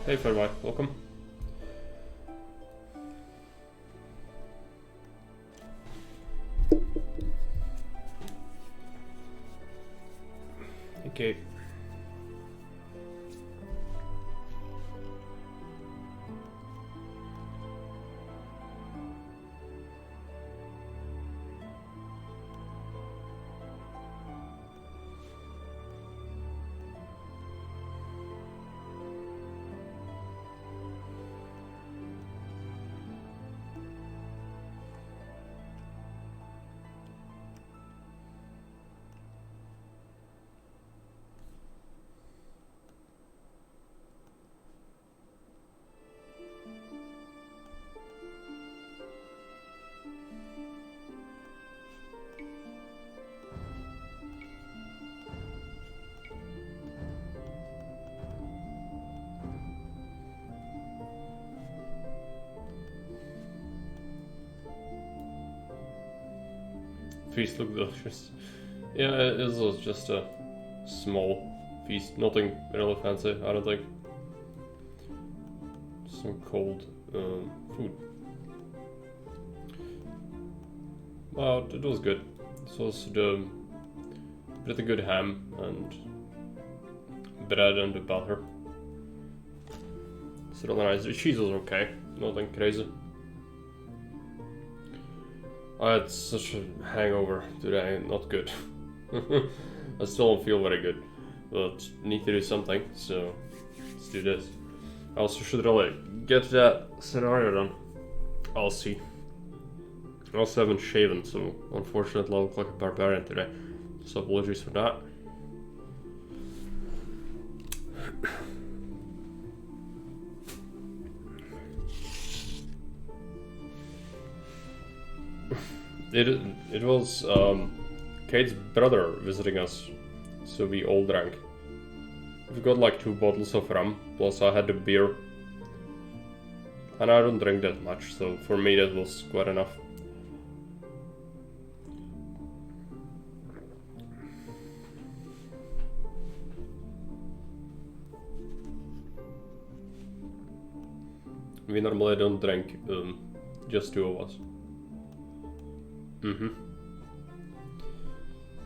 Hey Fredwine, welcome. Okay. Feast look delicious. Yeah, it was just a small feast, nothing really fancy, I don't think. Some cold food. But it was good. It was the pretty good ham and bread and the butter. It's really nice. The cheese was okay, nothing crazy. I had such a hangover today, not good. I still don't feel very good, but need to do something, so let's do this. I also should really get that scenario done. I'll see. I also haven't shaven, so unfortunately I look like a barbarian today. So apologies for that. It was Kate's brother visiting us, so we all drank. We got like 2 bottles of rum, plus I had the beer. And I don't drink that much, so for me that was quite enough. We normally don't drink, just 2 of us.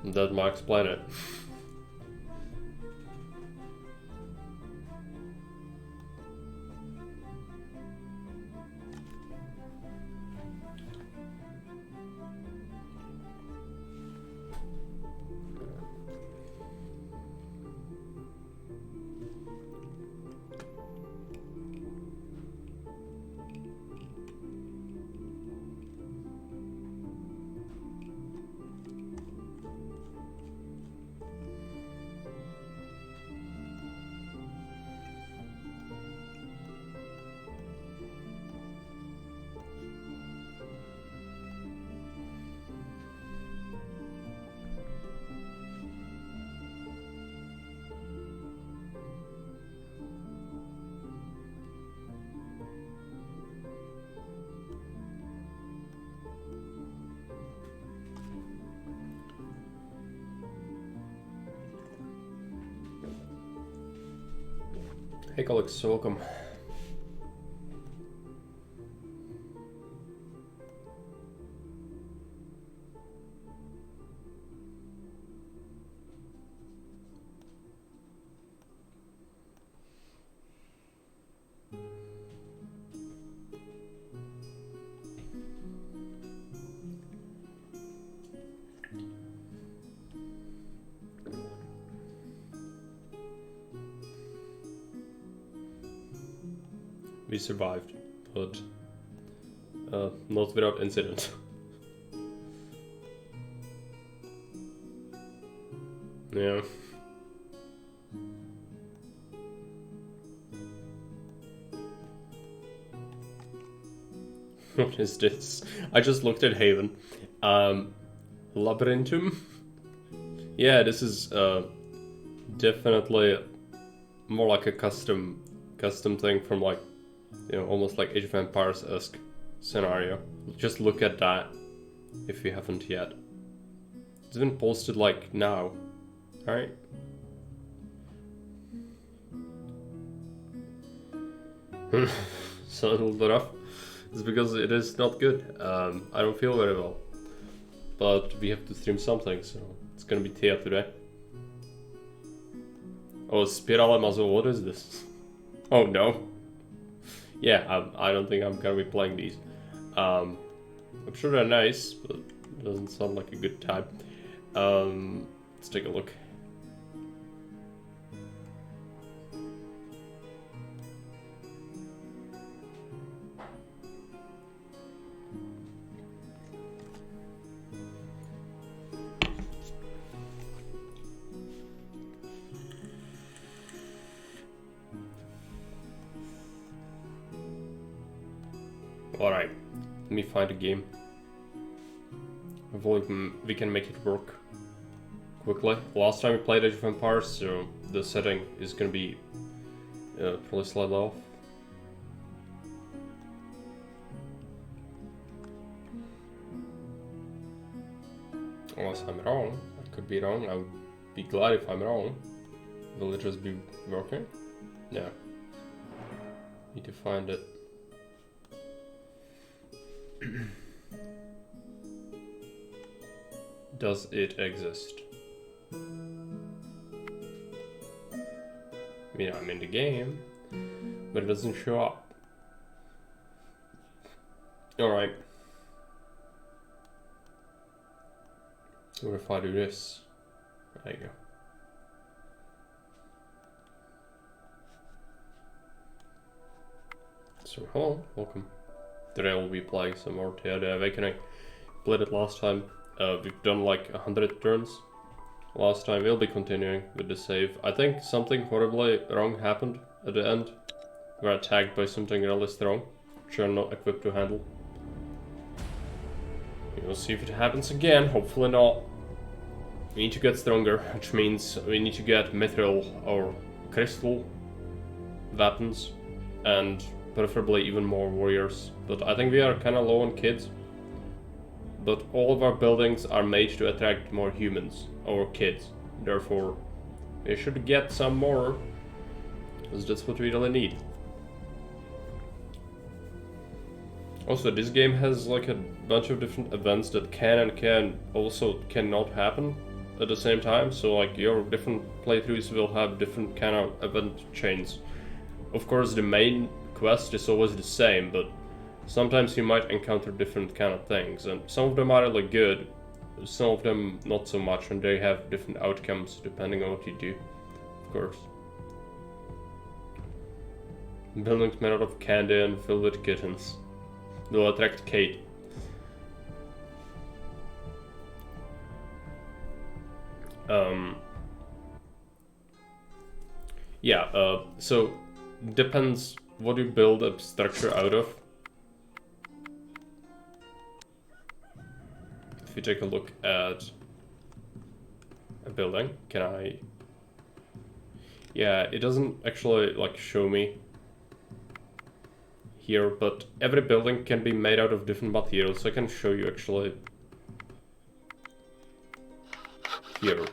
That might explain it. Hey colleagues, welcome. We survived, but not without incident. Yeah. What is this? I just looked at Haven. Labyrinthum? Yeah, this is definitely more like a custom thing from like, you know, almost like Age of Empires-esque scenario. Just look at that if you haven't yet. It's been posted like now, right? So a little bit off. It's because it is not good. I don't feel very well. But we have to stream something, so it's gonna be Thea today. Oh, Spirale Mazo, what is this? Oh no. Yeah, I don't think I'm gonna be playing these. I'm sure they're nice, but it doesn't sound like a good time. Let's take a look. Alright, let me find a game. Hopefully we can make it work quickly. Last time we played Age of Empires, so the setting is gonna be probably slightly off. Unless I'm wrong. I could be wrong. I would be glad if I'm wrong. Will it just be working? No. Need to find it. Does it exist? I mean, I'm in the game, but it doesn't show up. Alright. What if I do this? There you go. So, hello, welcome. Today we'll be playing some more Thea the Awakening. Played it last time. We've done like 100 turns last time. We'll be continuing with the save. I think something horribly wrong happened at the end. We were attacked by something really strong, which I'm not equipped to handle. We'll see if it happens again. Hopefully not. We need to get stronger, which means we need to get mithril or crystal weapons and preferably even more warriors. But I think we are kind of low on kids. But all of our buildings are made to attract more humans or kids. Therefore, we should get some more, because that's what we really need. Also, this game has like a bunch of different events that can and cannot happen at the same time. So like your different playthroughs will have different kind of event chains. Of course, the main quest is always the same, but sometimes you might encounter different kind of things, and some of them are really good, some of them not so much, and they have different outcomes depending on what you do, of course. Buildings made out of candy and filled with kittens. They'll attract Kate. So depends what you build a structure out of. If you take a look at a building, can I... Yeah, it doesn't actually like show me here, but every building can be made out of different materials, so I can show you actually here.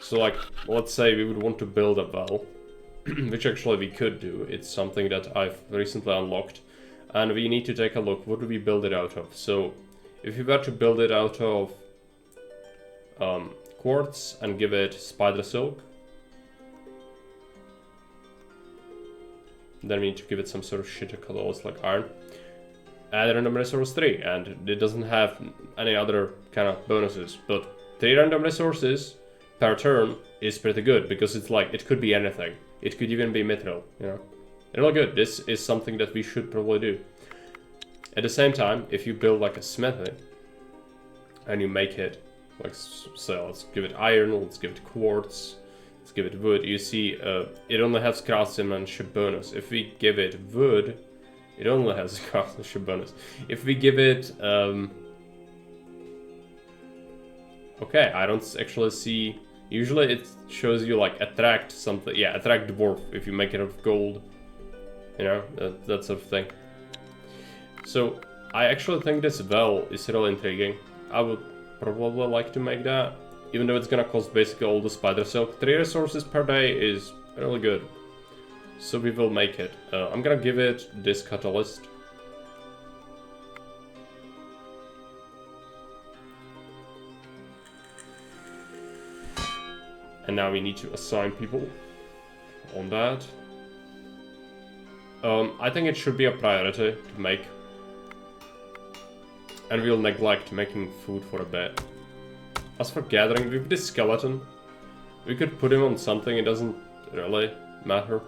So like, let's say we would want to build a well, which actually we could do. It's something that I've recently unlocked, and we need to take a look, what do we build it out of? So if we were to build it out of quartz and give it spider silk, then we need to give it some sort of shit colors like iron. Add random resource 3, and it doesn't have any other kind of bonuses, but 3 random resources per turn is pretty good, because it's like, it could be anything. It could even be mithril, you know. Really good. This is something that we should probably do. At the same time, if you build like a smithy, and you make it, like, so let's give it iron, let's give it quartz, let's give it wood, you see it only has craftsmanship bonus. If we give it wood, it only has craftsmanship bonus. If we give it, okay, I don't actually see, usually it shows you like attract something, yeah, attract dwarf if you make it of gold, you know, that sort of thing. So I actually think this well is really intriguing. I would probably like to make that, even though it's gonna cost basically all the spider silk. 3 resources per day is really good. So we will make it. I'm gonna give it this catalyst. And now we need to assign people on that. I think it should be a priority to make. And we'll neglect making food for a bit. As for gathering, with this skeleton, we could put him on something, it doesn't really matter.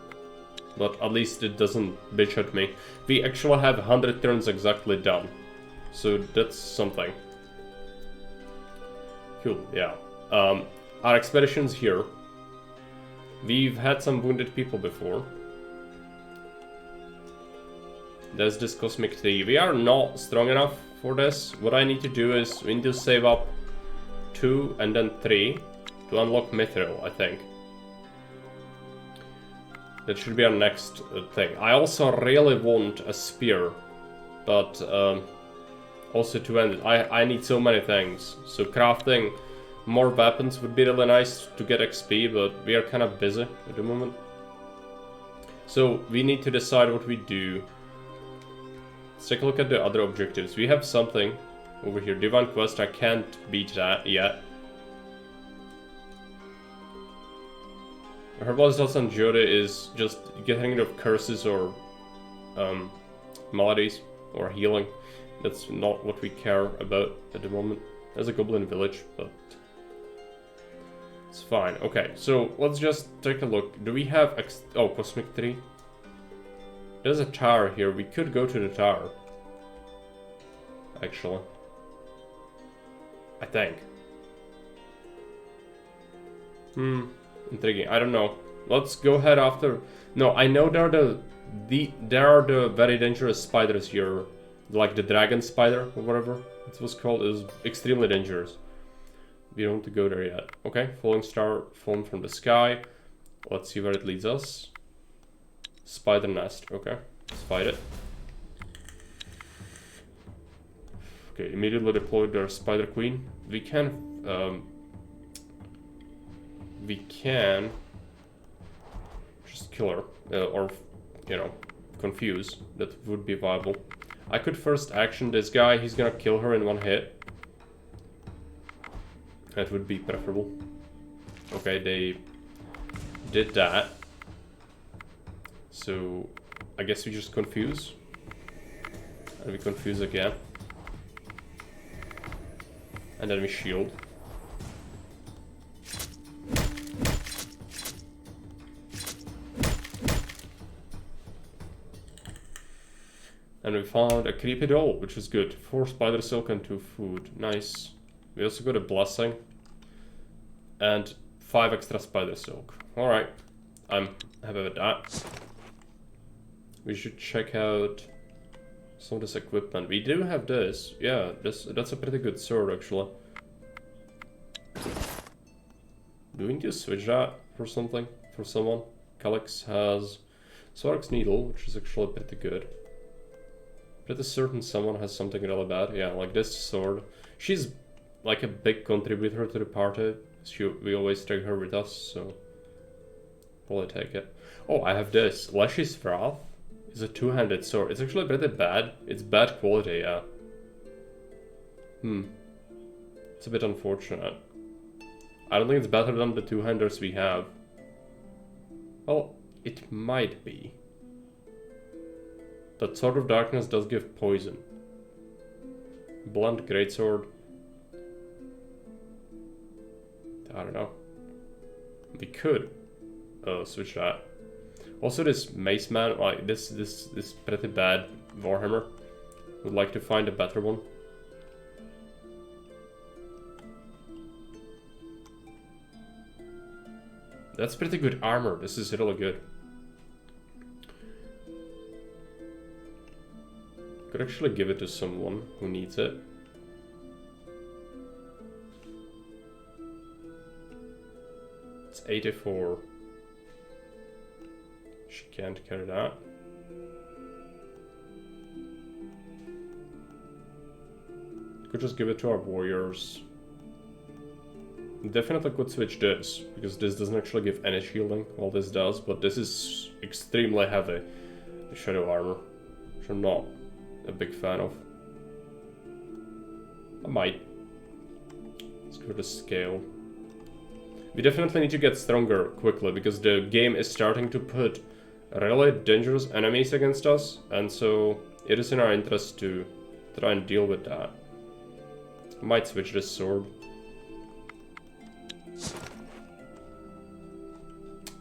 But at least it doesn't bitch at me. We actually have 100 turns exactly done. So that's something. Cool, yeah. Our expedition's here. We've had some wounded people before. There's this cosmic Thea. We are not strong enough for this. What I need to do is we need to save up 2 and then 3 to unlock Mithril, I think. That should be our next thing. I also really want a spear, but also to end it. I need so many things. So crafting more weapons would be really nice to get XP, but we are kind of busy at the moment. So we need to decide what we do. Let's take a look at the other objectives. We have something over here. Divine Quest, I can't beat that yet. Herbalist and Jode is just getting rid of curses or maladies or healing. That's not what we care about at the moment. There's a goblin village, but it's fine. Okay, so let's just take a look. Do we have oh, Cosmic Tree? There's a tower here. We could go to the tower. Actually. I think. Intriguing. I don't know. Let's go ahead after. No, I know there are the very dangerous spiders here, like the dragon spider or whatever it was called. It was extremely dangerous. We don't want to go there yet. Okay, falling star fallen from the sky. Let's see where it leads us. Spider nest. Okay, let's fight it. Okay, immediately deploy their spider queen. We can just kill her, or, you know, confuse. That would be viable. I could first action this guy, he's gonna kill her in one hit. That would be preferable. Okay, they did that. So, I guess we just confuse. And we confuse again. And then we shield. And we found a creepy doll, which is good. 4 spider silk and 2 food. Nice. We also got a blessing. And 5 extra spider silk. Alright. I'm happy with that. We should check out some of this equipment. We do have this. Yeah, that's a pretty good sword, actually. Do we need to switch that for something? For someone? Calyx has Swark's Needle, which is actually pretty good. Pretty certain someone has something really bad. Yeah, like this sword. She's like a big contributor to the party. We always take her with us, so probably take it. Oh, I have this. Lash's Wrath is a 2-handed sword. It's actually pretty bad. It's bad quality, yeah. It's a bit unfortunate. I don't think it's better than the 2-handers we have. Well, it might be. But Sword of Darkness does give poison. Blunt Greatsword. I don't know. We could switch that. Also, this Mace Man, like this pretty bad Warhammer. Would like to find a better one. That's pretty good armor. This is really good. Could actually give it to someone who needs it. It's 84. She can't carry that. Could just give it to our warriors. Definitely could switch this, because this doesn't actually give any shielding, while this does, but this is extremely heavy. The shadow armor, which I'm not a big fan of. I might. Let's go to scale. We definitely need to get stronger quickly, because the game is starting to put really dangerous enemies against us, and so it is in our interest to try and deal with that. I might switch this sword.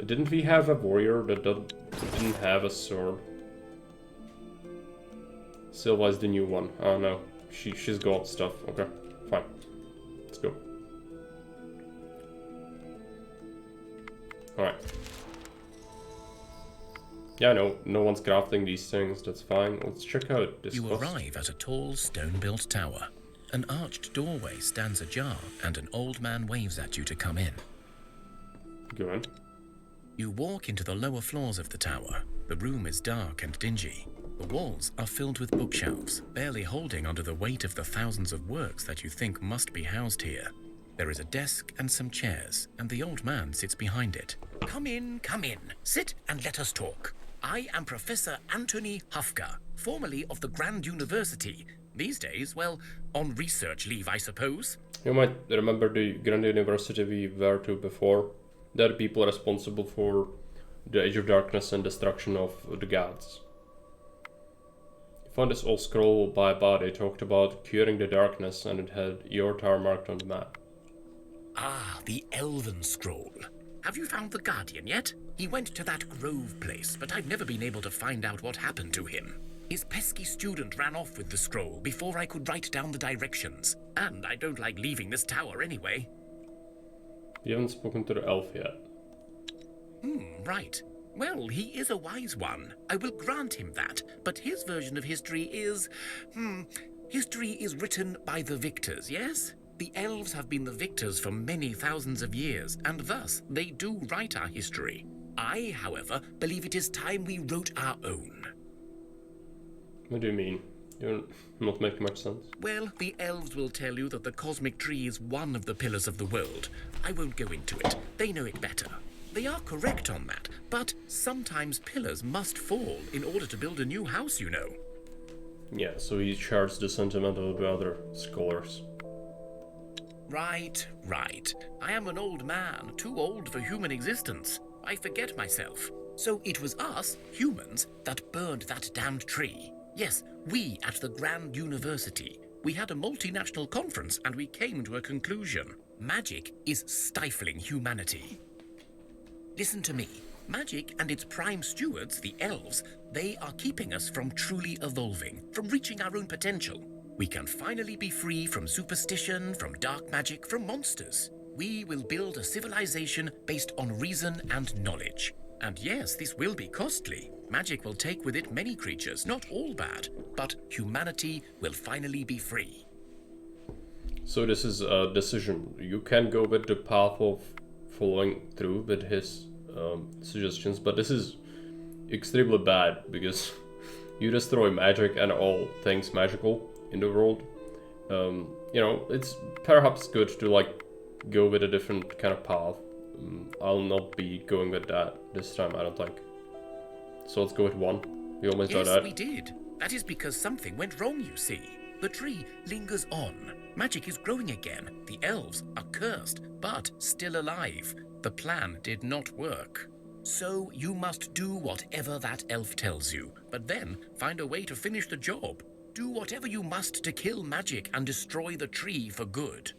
Didn't we have a warrior that didn't have a sword? Silva is the new one. Oh no, she's got stuff. Okay, fine. Let's go. Alright. Yeah, no one's crafting these things, that's fine. Let's check out this You quest. arrive at a tall, stone-built tower. An arched doorway stands ajar, and an old man waves at you to come in. Go in. You walk into the lower floors of the tower. The room is dark and dingy. The walls are filled with bookshelves, barely holding under the weight of the thousands of works that you think must be housed here. There is a desk and some chairs, and the old man sits behind it. Come in, come in. Sit and let us talk. I am Professor Anthony Hufka, formerly of the Grand University. These days, well, on research leave, I suppose. You might remember the Grand University we were to before. They're the people responsible for the Age of Darkness and destruction of the gods. You found this old scroll by a body talked about curing the darkness, and it had your tower marked on the map. Ah, the Elven Scroll. Have you found the Guardian yet? He went to that Grove place, but I've never been able to find out what happened to him. His pesky student ran off with the scroll before I could write down the directions. And I don't like leaving this tower anyway. You haven't spoken to the elf yet. Right. Well, he is a wise one. I will grant him that. But his version of history is... history is written by the victors, yes? The elves have been the victors for many thousands of years, and thus they do write our history. I, however, believe it is time we wrote our own. What do you mean? You're not making much sense. Well, the elves will tell you that the cosmic tree is one of the pillars of the world. I won't go into it. They know it better. They are correct on that, but sometimes pillars must fall in order to build a new house, you know. Yeah, so he shares the sentiment of the other scholars. Right. I am an old man, too old for human existence. I forget myself. So it was us, humans, that burned that damned tree. Yes, we at the Grand University. We had a multinational conference and we came to a conclusion. Magic is stifling humanity. Listen to me. Magic and its prime stewards, the elves, they are keeping us from truly evolving, from reaching our own potential. We can finally be free from superstition, from dark magic, from monsters. We will build a civilization based on reason and knowledge. And yes, this will be costly. Magic will take with it many creatures, not all bad, but humanity will finally be free. So this is a decision. You can go with the path of following through with his suggestions, but this is extremely bad because you destroy magic and all things magical in the world. You know, it's perhaps good to like go with a different kind of path. I'll not be going with that this time, I don't think. So let's go with one. We almost got that. Yes, we did. That is because something went wrong, you see. The tree lingers on. Magic is growing again. The elves are cursed, but still alive. The plan did not work. So you must do whatever that elf tells you, but then find a way to finish the job. Do whatever you must to kill magic and destroy the tree for good.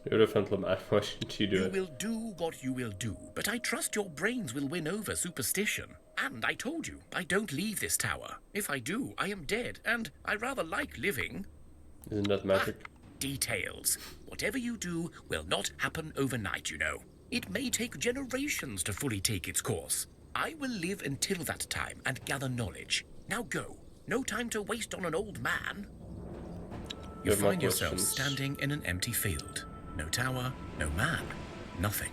You're definitely mad. Why should you do it? You will do what you will do, but I trust your brains will win over superstition. And I told you, I don't leave this tower. If I do, I am dead, and I rather like living. Isn't that magic? Details. Whatever you do will not happen overnight, you know. It may take generations to fully take its course. I will live until that time and gather knowledge. Now go. No time to waste on an old man. You find yourself standing in an empty field. No tower, no man, nothing.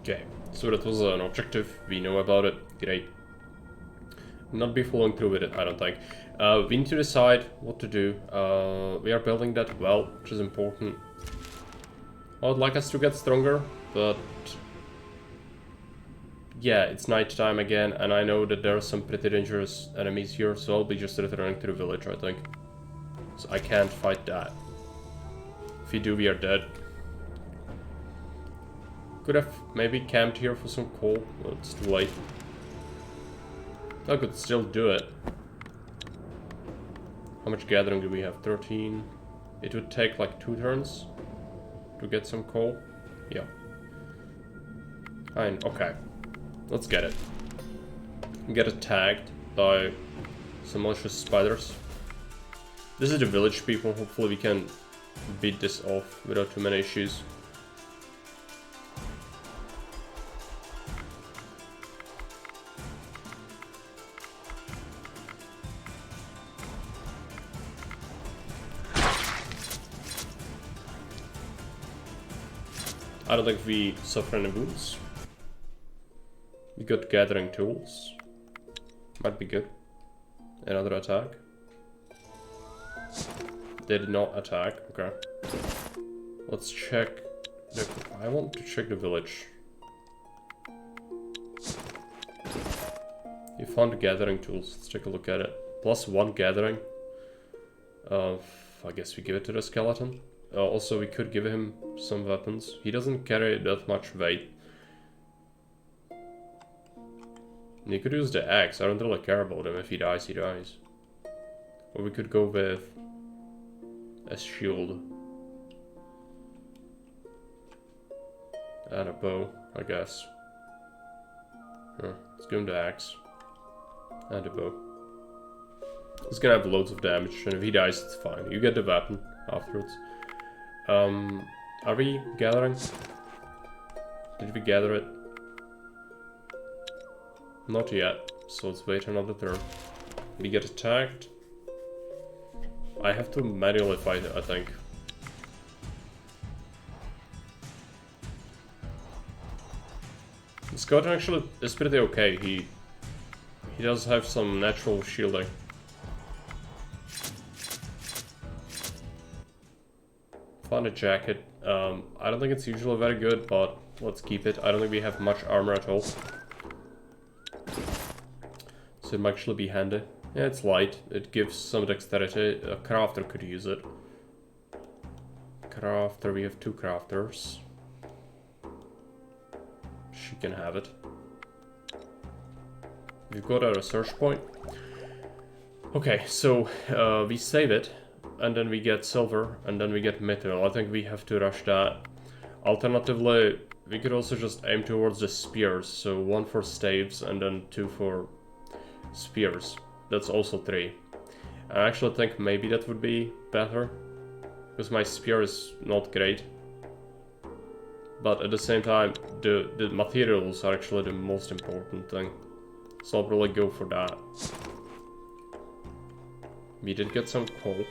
Okay, so that was an objective. We know about it. Great. not be following through with it, I don't think. We need to decide what to do. We are building that well, which is important. I would like us to get stronger, but yeah, it's night time again, and I know that there are some pretty dangerous enemies here, so I'll be just returning to the village, I think. So I can't fight that. If we do, we are dead. Could have maybe camped here for some coal, but it's too late. I could still do it. How much gathering do we have? 13. It would take like 2 turns to get some coal. Yeah. Fine, okay. Let's get it. Get attacked by some malicious spiders. This is the village people. Hopefully we can beat this off without too many issues. I don't think we suffer any wounds. We got gathering tools. Might be good. Another attack. They did not attack. Okay. Let's check. I want to check the village. You found the gathering tools. Let's take a look at it. +1 gathering. I guess we give it to the skeleton. Also, we could give him some weapons. He doesn't carry that much weight. You could use the axe. I don't really care about him. If he dies, he dies. Or we could go with a shield. And a bow, I guess. Let's give him the axe. And a bow. He's gonna have loads of damage, and if he dies, it's fine. You get the weapon afterwards. Are we gathering? Did we gather it? Not yet, so let's wait another turn. We get attacked. I have to manually fight it, I think. The skeleton actually is pretty okay. He does have some natural shielding. Found a jacket. I don't think it's usually very good, but let's keep it. I don't think we have much armor at all. So it might actually be handy. Yeah, it's light. It gives some dexterity. A crafter could use it. Crafter, we have 2 crafters. She can have it. We've got a research point. Okay, so we save it. And then we get silver, and then we get metal. I think we have to rush that. Alternatively, we could also just aim towards the spears. So 1 for staves, and then 2 for spears. That's also 3. I actually think maybe that would be better, because my spear is not great. But at the same time, the materials are actually the most important thing. So I'll probably go for that. We did get some coal.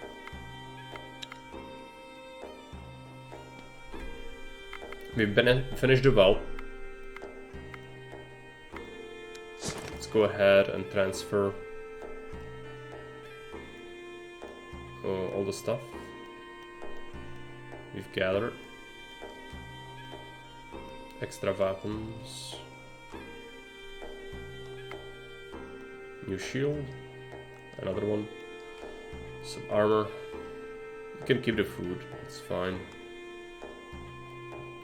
We've finished the well. Let's go ahead and transfer all the stuff we've gathered. Extra weapons. New shield. Another one. Some armor. You can keep the food, it's fine.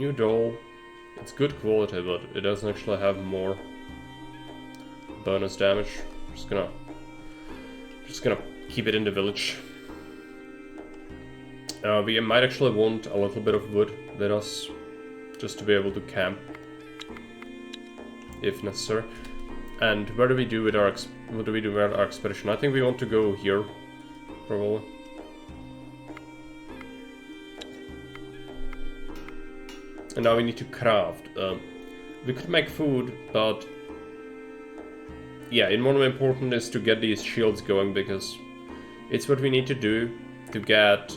New doll. It's good quality, but it doesn't actually have more bonus damage. Just gonna keep it in the village. We might actually want a little bit of wood with us, just to be able to camp if necessary. And where do we do with our what do we do with our expedition? I think we want to go here, probably. And now we need to craft. We could make food, but yeah, more important is to get these shields going, because it's what we need to do to get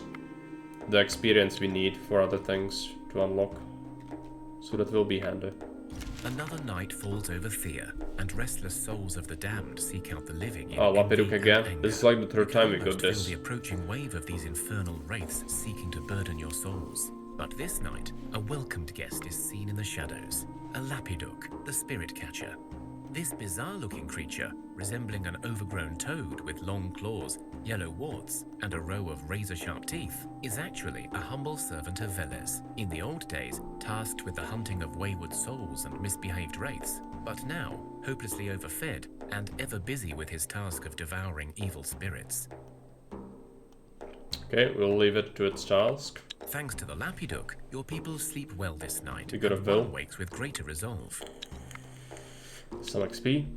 the experience we need for other things to unlock. So that will be handy. Another night falls over Thea, and restless souls of the damned seek out the living in Oh, envy Lapiduk and again. anger. This is like the third You can time we got almost feel this. the approaching wave of these infernal wraiths seeking to burden your souls. But this night, a welcomed guest is seen in the shadows. A Lapiduk, the spirit catcher. This bizarre-looking creature, resembling an overgrown toad with long claws, yellow warts, and a row of razor-sharp teeth, is actually a humble servant of Veles, in the old days tasked with the hunting of wayward souls and misbehaved wraiths, but now hopelessly overfed and ever busy with his task of devouring evil spirits. Okay, we'll leave it to its task. Thanks to the Lapiduk, your people sleep well this night, We got a and bill. one wakes with greater resolve. Some XP.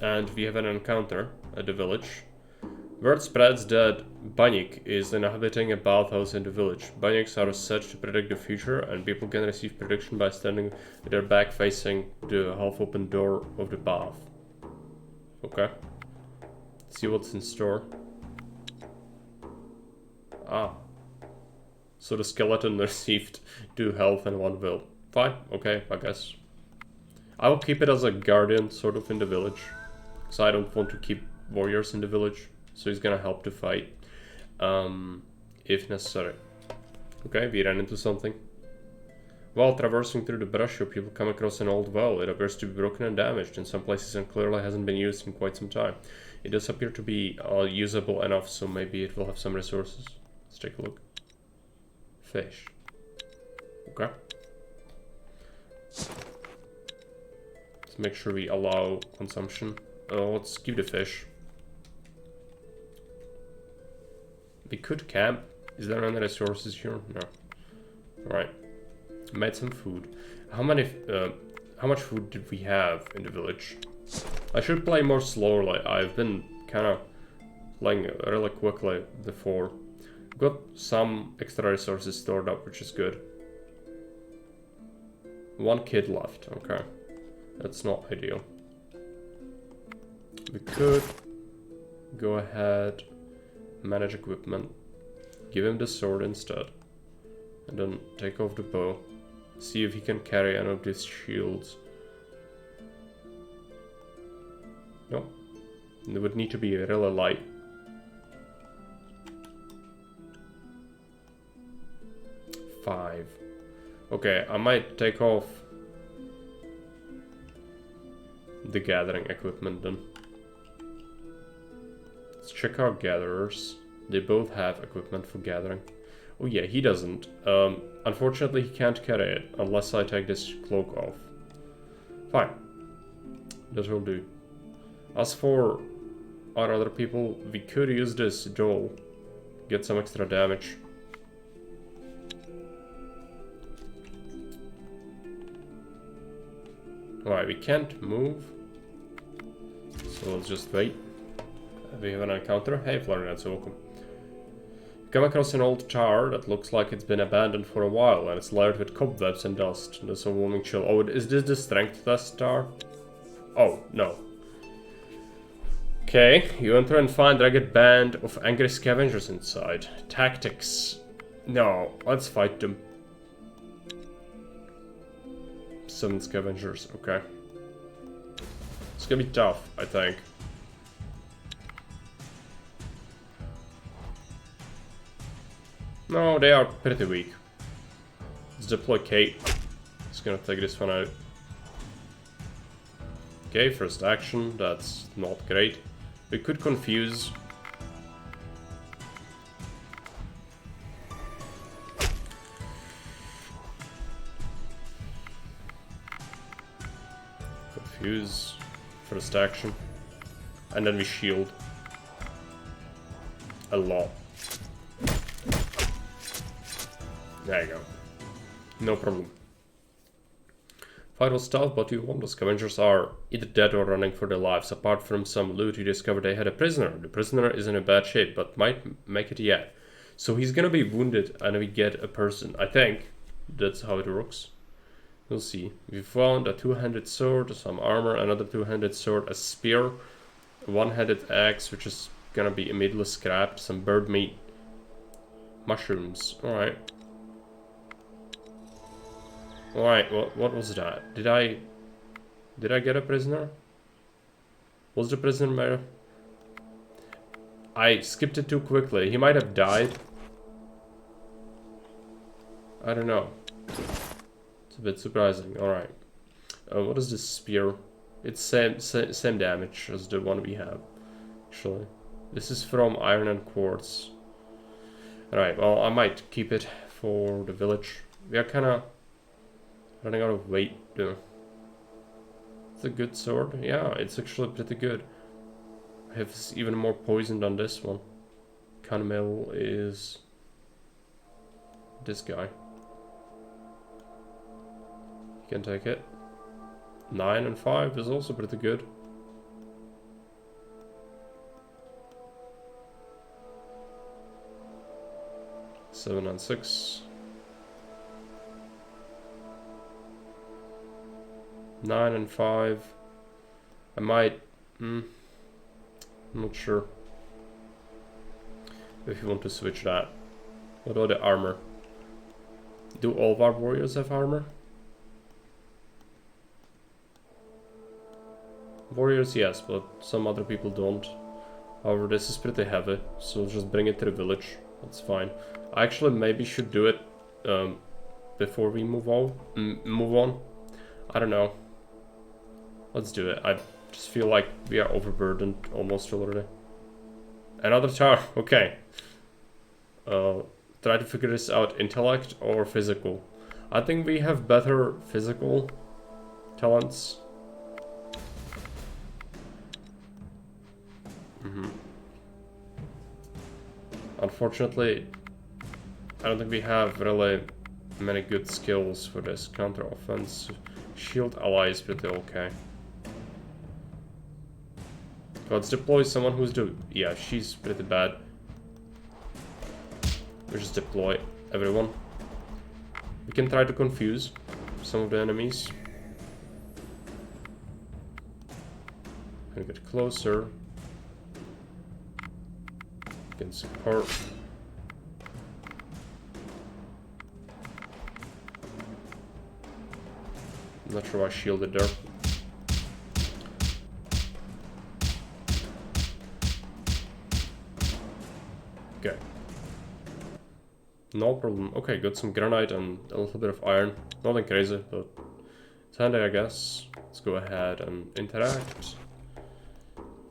And we have an encounter at the village. Word spreads that Banyik is inhabiting a bathhouse in the village. Banyiks are said to predict the future, and people can receive prediction by standing with their back facing the half-open door of the bath. Okay. Let's see what's in store. Ah. So the skeleton received 2 health and 1 will. Fine, okay, I guess. I will keep it as a guardian, sort of, in the village. Because I don't want to keep warriors in the village. So he's gonna help to fight. If necessary. Okay, we ran into something. While traversing through the brush, you people come across an old well. It appears to be broken and damaged in some places and clearly hasn't been used in quite some time. It does appear to be usable enough, so maybe it will have some resources. Let's take a look. Fish. Okay. Let's make sure we allow consumption. Let's keep the fish. We could camp. Is there any resources here? No. Alright. Made some food. How much food did we have in the village? I should play more slowly. I've been kind of playing really quickly before. Got some extra resources stored up, which is good. 1 kid left. Okay. That's not ideal. We could go ahead, manage equipment, give him the sword instead, and then take off the bow. See if he can carry any of these shields. No. It would need to be really light. Five. Okay, I might take off the gathering equipment then. Let's check our gatherers. They both have equipment for gathering. Oh yeah, he doesn't. Unfortunately, he can't carry it unless I take this cloak off. Fine. That will do. As for our other people, we could use this doll. Get some extra damage. Alright, we can't move. So let's just wait. We have an encounter. Hey, Florian's welcome. Come across an old tower that looks like it's been abandoned for a while and it's layered with cobwebs and dust. There's a warming chill. Oh, is this the strength test tower? Oh, no. Okay, you enter and find a ragged band of angry scavengers inside. Tactics. No, let's fight them. 7 scavengers, okay. It's gonna be tough, I think. No, they are pretty weak. Let's deploy Kate. It's gonna take this one out. Okay, first action, that's not great. We could confuse. Confuse, first action. And then we shield. A lot. There you go. No problem. Fight was tough, but you won. The scavengers are either dead or running for their lives. Apart from some loot, you discover they had a prisoner. The prisoner is in a bad shape, but might make it yet. So he's gonna be wounded and we get a person. I think that's how it works. We'll see. We found a 2-handed sword, some armor, another 2-handed sword, a spear, a 1-handed axe, which is gonna be immediately scrapped, some bird meat, mushrooms. Alright. Alright, what was that? Did I get a prisoner? Was the prisoner there? I skipped it too quickly. He might have died. I don't know. It's a bit surprising. Alright. What is this spear? It's same damage as the one we have, actually. This is from iron and quartz. Alright, well, I might keep it for the village. We are kinda running out of weight, though. It's a good sword. Yeah, it's actually pretty good. I have even more poison than this one. Canmel is this guy. You can take it. 9 and 5 is also pretty good. Seven and 6. 9 and 5. I might. I'm not sure if you want to switch that. What about the armor? Do all of our warriors have armor? Warriors, yes, but some other people don't. However, this is pretty heavy, so just bring it to the village. That's fine. I actually maybe should do it before we move on. I don't know. Let's do it. I just feel like we are overburdened almost already. Another tower. Okay. Try to figure this out. Intellect or physical. I think we have better physical talents. Unfortunately, I don't think we have really many good skills for this counter offense. Shield ally is pretty okay. Let's deploy someone who's yeah, she's pretty bad. We just deploy everyone. We can try to confuse some of the enemies. Gonna get closer. Can support. I'm not sure why I shielded there. Okay. No problem. Okay, got some granite and a little bit of iron. Nothing crazy, but it's handy, I guess. Let's go ahead and interact.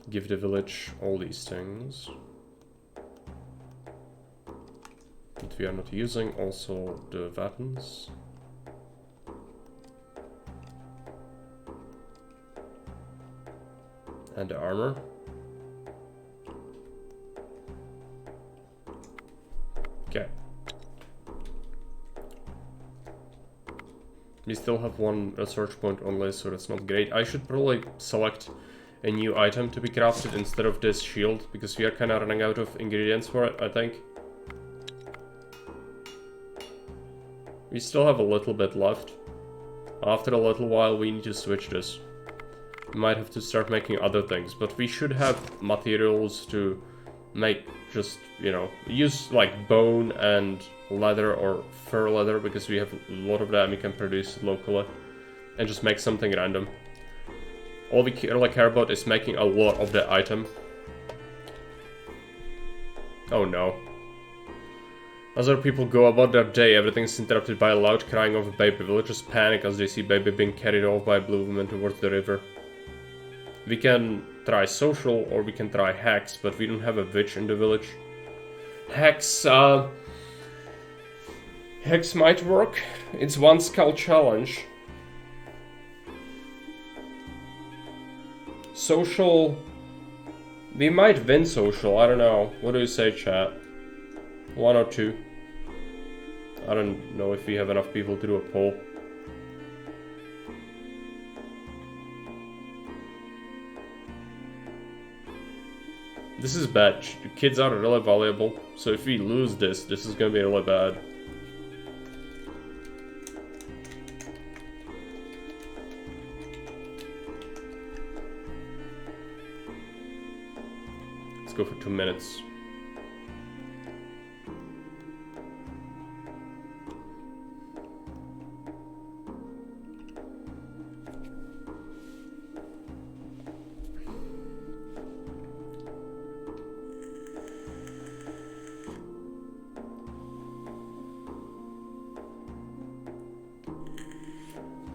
Give the village all these things that we are not using. Also the weapons. And the armor. Okay. We still have one research point only, so that's not great. I should probably select a new item to be crafted instead of this shield, because we are kind of running out of ingredients for it, I think. We still have a little bit left. After a little while, we need to switch this. We might have to start making other things, but we should have materials to make just, you know, use like bone and leather or fur leather, because we have a lot of that and we can produce it locally, and just make something random. All we really care about is making a lot of the item. Oh no. As other people go about their day, everything is interrupted by a loud crying of a baby. Villagers panic as they see baby being carried off by a blue woman towards the river. We can try social, or we can try hacks, but we don't have a witch in the village. Hacks might work. It's one skull challenge. Social, we might win social, I don't know. What do you say, chat? 1 or 2? I don't know if we have enough people to do a poll. This is bad. Kids are really valuable, so if we lose this, this is gonna be really bad. Let's go for 2 minutes.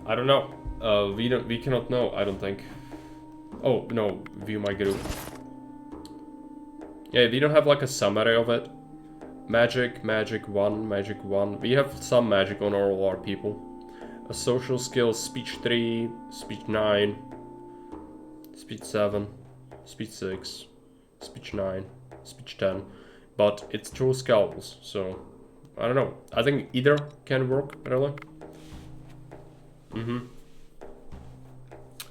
I don't know. We cannot know, I don't think. Oh, no, view my group. Yeah, we don't have like a summary of it. Magic, magic 1, magic 1. We have some magic on all our people. A social skills, speech 3, speech 9, speech 7, speech 6, speech 9, speech 10. But it's through skulls, so I don't know. I think either can work, really. I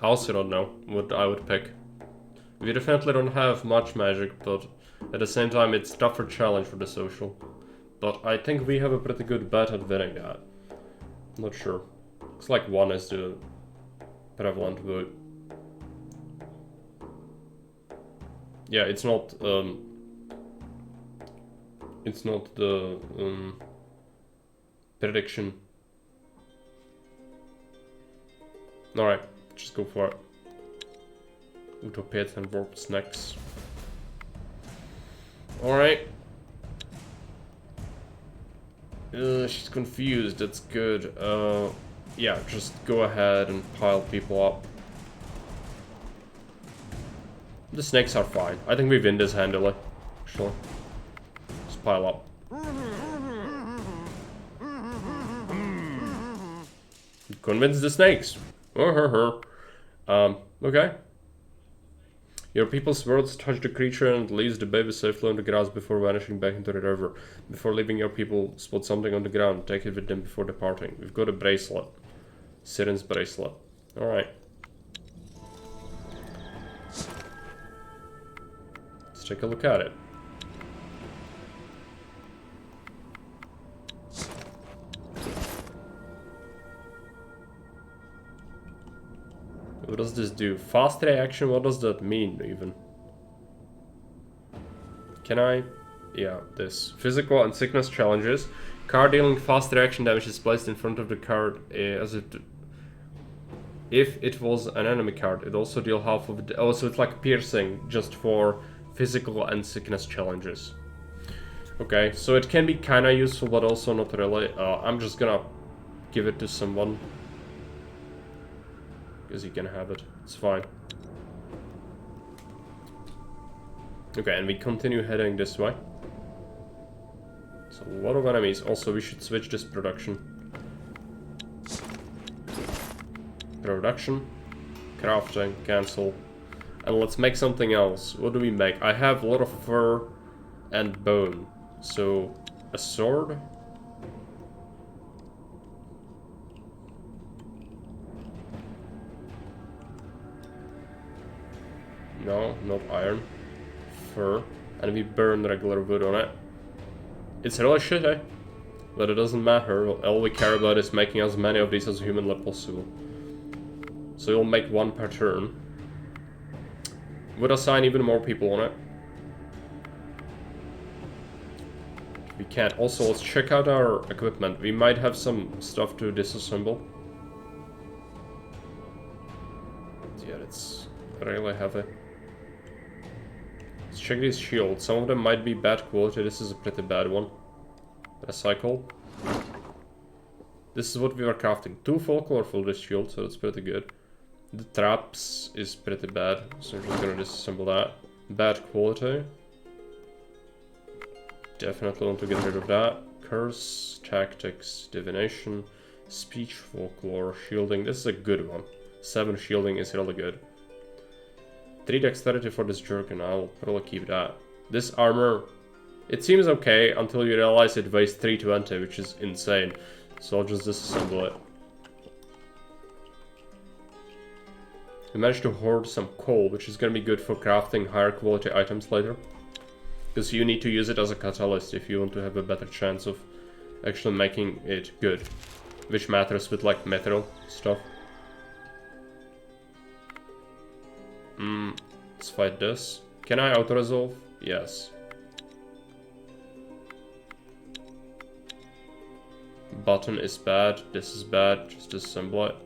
also don't know what I would pick. We definitely don't have much magic, but at the same time it's tougher challenge for the social. But I think we have a pretty good bet at winning that. Not sure. Looks like 1 is the prevalent vote. Yeah, it's not the prediction. Alright, just go for it. Utopiet and warp snacks. Alright. She's confused, that's good. Yeah, just go ahead and pile people up. The snakes are fine. I think we win this handily. Sure. Just pile up. Convince the snakes. Okay. Your people's words touch the creature and leaves the baby safely on the grass before vanishing back into the river. Before leaving, your people spot something on the ground. Take it with them before departing. We've got a bracelet. Siren's bracelet. Alright. Let's take a look at it. What does this do? Fast reaction? What does that mean, even? Can I? Yeah, this. Physical and sickness challenges. Card dealing fast reaction damage is placed in front of the card as if it was an enemy card. It also deals half of it. Oh, so it's like piercing, just for physical and sickness challenges. Okay, so it can be kinda useful, but also not really. I'm just gonna give it to someone. Because he can have it. It's fine. Okay, and we continue heading this way. So a lot of enemies. Also, we should switch this production. Production. Crafting. Cancel. And let's make something else. What do we make? I have a lot of fur and bone. So, a sword. No, not iron. Fur. And we burn regular wood on it. It's really shitty. But it doesn't matter. All we care about is making as many of these as humanly possible. So we'll make 1 per turn. Would assign even more people on it. We can't. Also, let's check out our equipment. We might have some stuff to disassemble. Yeah, it's really heavy. Let's check these shields. Some of them might be bad quality. This is a pretty bad one. Recycle. This is what we were crafting. 2 folklore for this shield, so that's pretty good. The traps is pretty bad, so I'm just gonna disassemble that. Bad quality. Definitely want to get rid of that. Curse, tactics, divination, speech, folklore, shielding. This is a good one. 7 shielding is really good. 3 dexterity for this jerkin. I'll probably keep that. This armor, it seems okay until you realize it weighs 320, which is insane. So I'll just disassemble it. We managed to hoard some coal, which is going to be good for crafting higher quality items later. Because you need to use it as a catalyst if you want to have a better chance of actually making it good. Which matters with like metal stuff. Let's fight this. Can I auto-resolve? Yes. Button is bad. This is bad. Just disassemble it.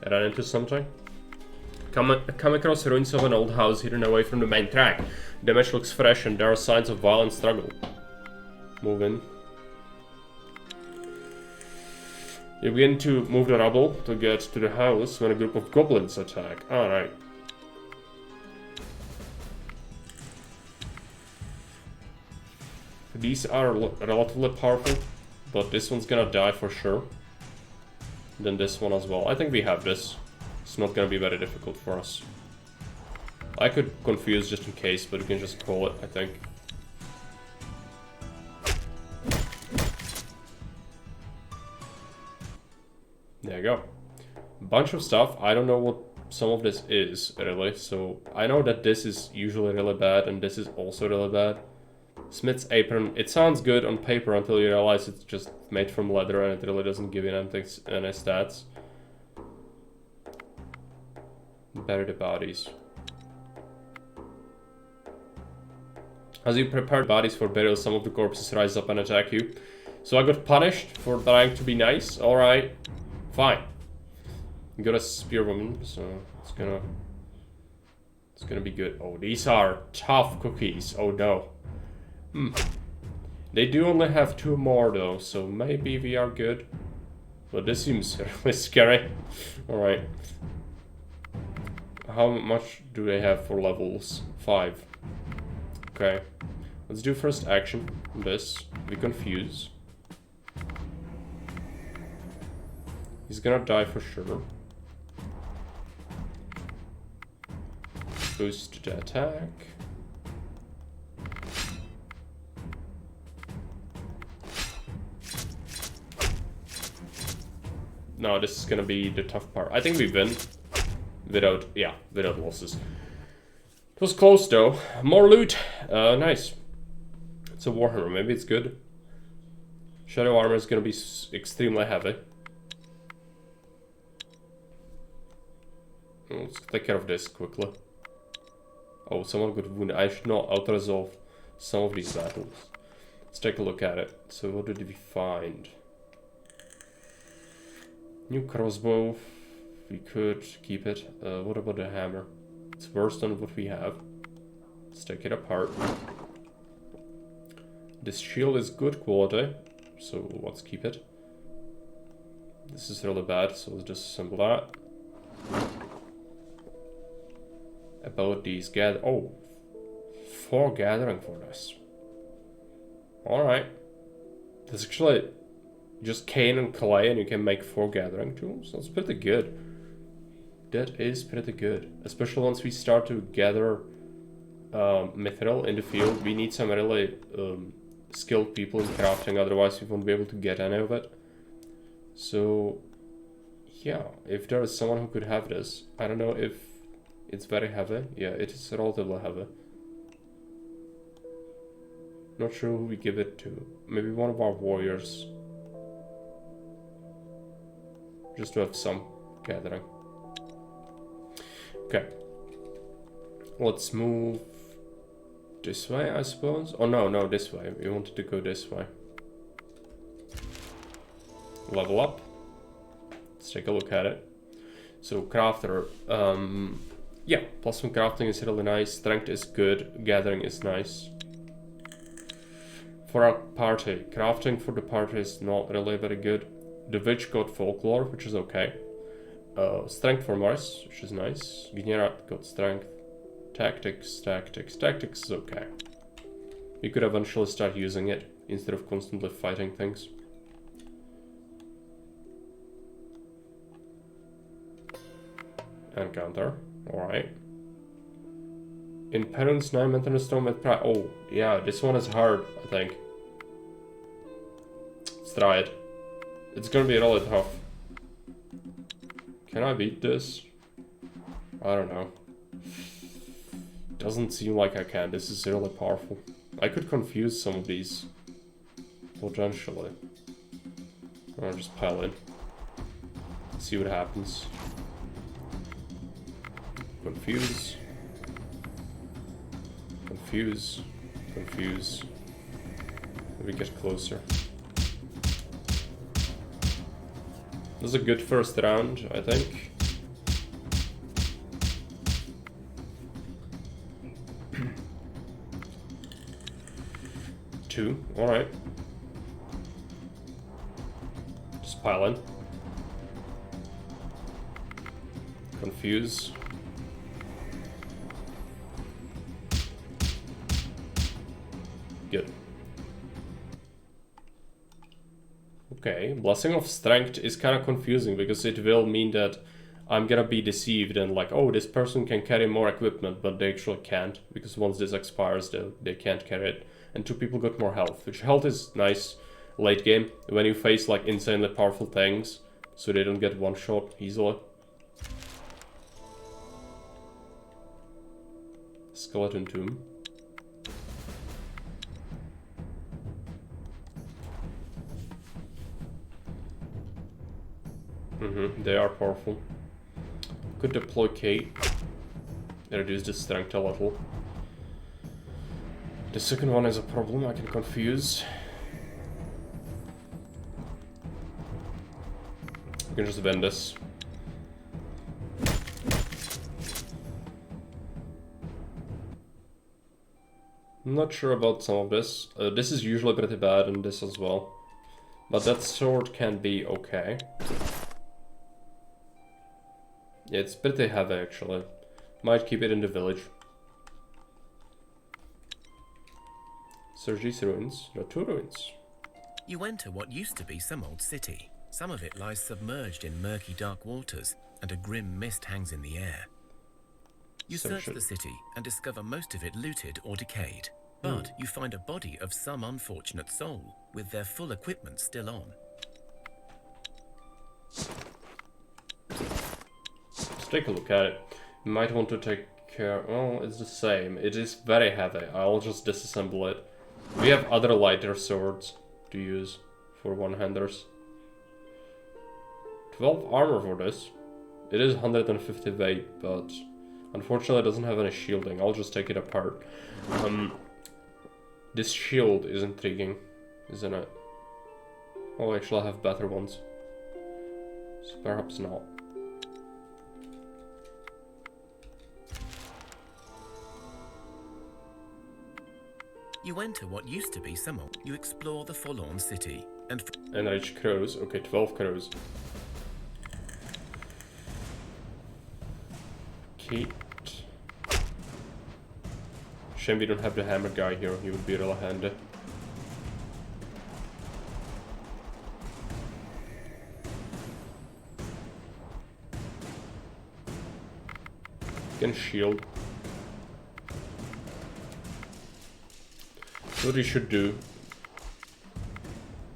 I ran into something. Come across ruins of an old house hidden away from the main track. Damage looks fresh and there are signs of violent struggle. Move in. You begin to move the rubble to get to the house when a group of goblins attack. Alright. These are relatively powerful, but this one's gonna die for sure. Then this one as well. I think we have this. It's not gonna be very difficult for us. I could confuse just in case, but we can just call it, I think. There you go. Bunch of stuff. I don't know what some of this is, really. So, I know that this is usually really bad, and this is also really bad. Smith's apron. It sounds good on paper until you realize it's just made from leather, and it really doesn't give you anything, any stats. Bury the bodies. As you prepare bodies for burial, some of the corpses rise up and attack you. So I got punished for trying to be nice. Alright. Fine. You got a spearwoman, so it's gonna be good. Oh, these are tough cookies. Oh no. They do only have 2 more though, so maybe we are good. But this seems really scary. Alright. How much do they have for levels? 5. Okay. Let's do first action. This. We confuse. He's gonna die for sure. Boost the attack. No, this is gonna be the tough part. I think we win. Without losses. It was close though. More loot. Nice. It's a Warhammer. Maybe it's good. Shadow armor is gonna be extremely heavy. Let's take care of this quickly. Oh, someone got wounded. I should not auto-resolve some of these battles. Let's take a look at it. So what did we find? New crossbow. We could keep it. What about the hammer? It's worse than what we have. Let's take it apart. This shield is good quality, so let's keep it. This is really bad, so let's disassemble that. About these oh, 4 gathering for this. Alright. That's actually just cane and clay, and you can make 4 gathering tools. That's pretty good. That is pretty good. Especially once we start to gather mithril in the field. We need some really skilled people in crafting, otherwise we won't be able to get any of it. So, yeah, if there is someone who could have this. I don't know if it's very heavy. Yeah, it is relatively heavy. Not sure who we give it to. Maybe one of our warriors. Just to have some gathering. Okay. Let's move this way, I suppose. Oh no, this way. We wanted to go this way. Level up. Let's take a look at it. So crafter, yeah, plus 1 crafting is really nice. Strength is good. Gathering is nice. For our party, crafting for the party is not really very good. The witch got folklore, which is okay. Strength for Mars, which is nice. Gnera got strength. Tactics is okay. We could eventually start using it instead of constantly fighting things. Encounter, alright. In Perun's 9 maintenance stone with pride. Oh, yeah, this one is hard, I think. Let's try it. It's gonna be really tough. Can I beat this? I don't know. Doesn't seem like I can. This is really powerful. I could confuse some of these. Potentially. I'll just pile in. See what happens. Confuse. Confuse. Confuse. Maybe get closer. This is a good first round, I think. Two, alright. Just pile in. Confuse. Good. Okay, Blessing of Strength is kind of confusing because it will mean that I'm gonna be deceived and like, oh, this person can carry more equipment, but they actually can't, because once this expires, they can't carry it. And 2 people got more health, which health is nice late game when you face like insanely powerful things, so they don't get one shot easily. Skeleton Tomb. They are powerful. Could deploy Kate. Reduce the strength a little. The second one is a problem, I can confuse. We can just vend this. I'm not sure about some of this. This is usually pretty bad, and this as well. But that sword can be okay. Yeah, it's pretty heavy actually. Might keep it in the village. Search these ruins. There are 2 ruins. You enter what used to be some old city. Some of it lies submerged in murky dark waters, and a grim mist hangs in the air. You search the city and discover most of it looted or decayed. But you find a body of some unfortunate soul, with their full equipment still on. Let's take a look at it. You might want to take care... Well, it's the same. It is very heavy. I'll just disassemble it. We have other lighter swords to use for one-handers. 12 armor for this. It is 150 weight, but unfortunately it doesn't have any shielding. I'll just take it apart. This shield is intriguing, isn't it? Oh, actually I have better ones. So perhaps not. You enter what used to be some old. You explore the forlorn city and Enrich crows. Okay, 12 crows. Kate. Shame we don't have the hammer guy here. He would be really handy. Can shield. What we should do,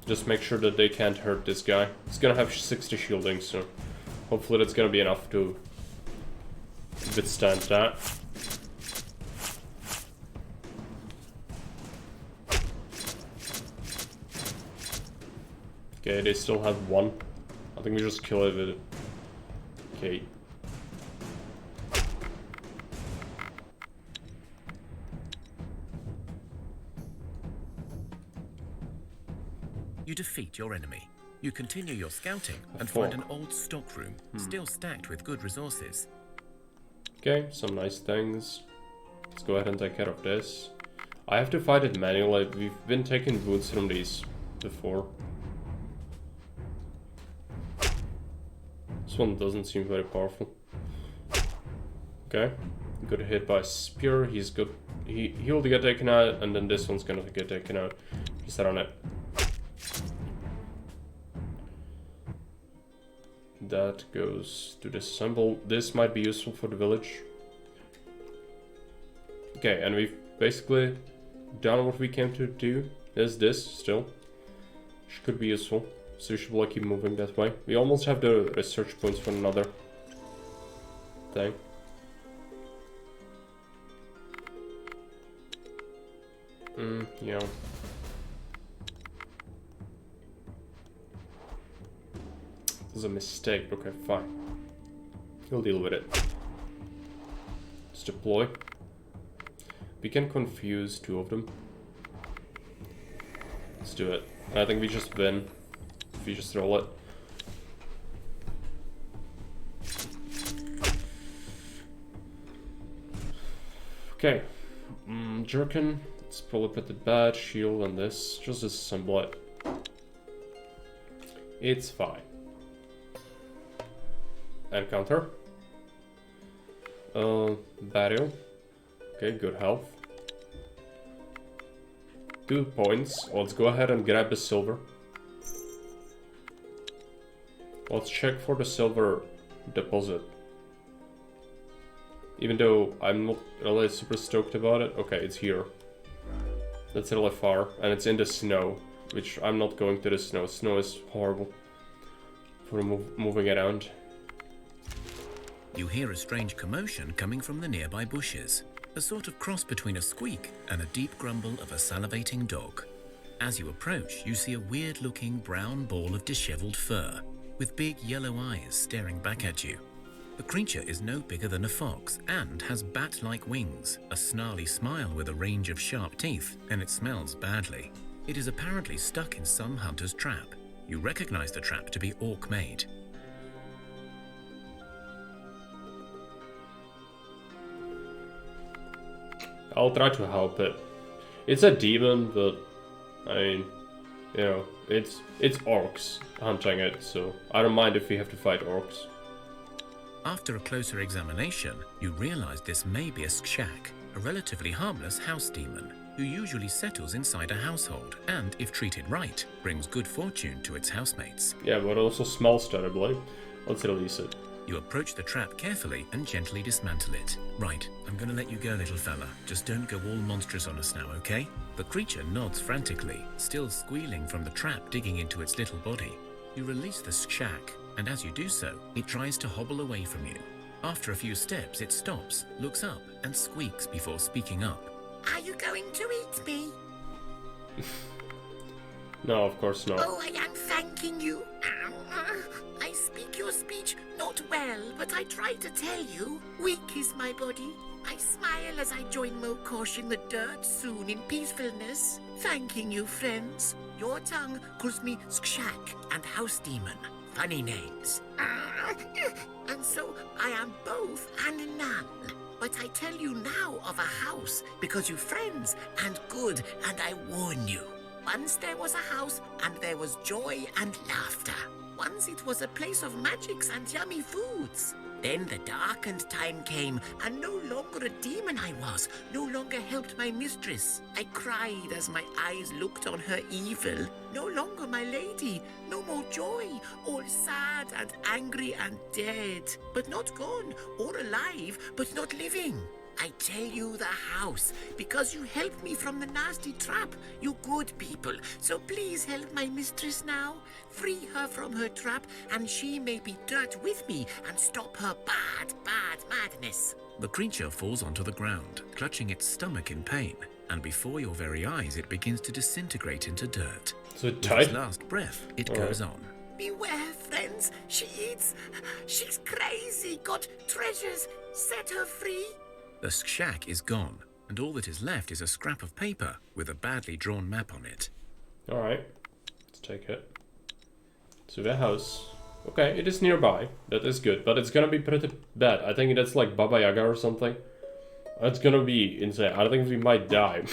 just make sure that they can't hurt this guy. He's gonna have 60 shielding, so hopefully that's gonna be enough to withstand that. Okay, they still have 1. I think we just kill it with it. Okay. you defeat your enemy. You continue your scouting and find an old stockroom, still stacked with good resources. Okay, some nice things. Let's go ahead and take care of this. I have to fight it manually. We've been taking wounds from these before. This one doesn't seem very powerful. Okay, got hit by a spear. He's good. He'll get taken out, and then this one's gonna get taken out. He's on it. That goes to disassemble. This might be useful for the village. Okay, and we've basically done what we came to do. There's this still, which could be useful. So we should like keep moving that way. We almost have the research points for another thing. Yeah. It was a mistake. Okay, fine. We'll deal with it. Let's deploy. We can confuse two of them. Let's do it. I think we just win if we just roll it. Okay. Jerkin. It's probably pretty bad. Shield and this. Just disassemble it. It's fine. And counter. Barrel. Okay, good health. 2 points. Let's go ahead and grab the silver. Let's check for the silver deposit. Even though I'm not really super stoked about it. Okay, it's here. That's really far. And it's in the snow. Which I'm not going to the snow. Snow is horrible for moving around. You hear a strange commotion coming from the nearby bushes. A sort of cross between a squeak and a deep grumble of a salivating dog. As you approach, you see a weird-looking brown ball of disheveled fur, with big yellow eyes staring back at you. The creature is no bigger than a fox and has bat-like wings, a snarly smile with a range of sharp teeth, and it smells badly. It is apparently stuck in some hunter's trap. You recognize the trap to be orc-made. I'll try to help it. It's a demon, but I mean, you know, it's orcs hunting it, so I don't mind if we have to fight orcs. After a closer examination, you realize this may be a skshak, a relatively harmless house demon, who usually settles inside a household and, if treated right, brings good fortune to its housemates. Yeah, but it also smells terribly. Let's release it. You approach the trap carefully and gently dismantle it. Right, I'm gonna let you go, little fella. Just don't go all monstrous on us now, okay? The creature nods frantically, still squealing from the trap digging into its little body. You release the skshak, and as you do so, it tries to hobble away from you. After a few steps, it stops, looks up, and squeaks before speaking up. Are you going to eat me? No, of course not. Oh, I am thanking you. I speak your speech not well, but I try to tell you. Weak is my body. I smile as I join Mokosh in the dirt soon in peacefulness. Thanking you, friends. Your tongue calls me Skshak and House Demon. Funny names. And so I am both and none. But I tell you now of a house because you friends and good, and I warn you. Once there was a house and there was joy and laughter. Once it was a place of magics and yummy foods. Then the darkened time came, and no longer a demon I was, no longer helped my mistress. I cried as my eyes looked on her evil. No longer my lady, no more joy, all sad and angry and dead. But not gone, or alive, but not living. I tell you the house, because you helped me from the nasty trap, you good people. So please help my mistress now. Free her from her trap, and she may be dirt with me and stop her bad, bad madness. The creature falls onto the ground, clutching its stomach in pain, and before your very eyes it begins to disintegrate into dirt. So it With died? its last breath, it goes on. Beware, friends. She eats. She's crazy. Got treasures. Set her free. The skshak is gone, and all that is left is a scrap of paper with a badly drawn map on it. Alright, let's take it. To the house. Okay, it is nearby. That is good, but it's gonna be pretty bad. I think that's like Baba Yaga or something. That's gonna be insane. I think we might die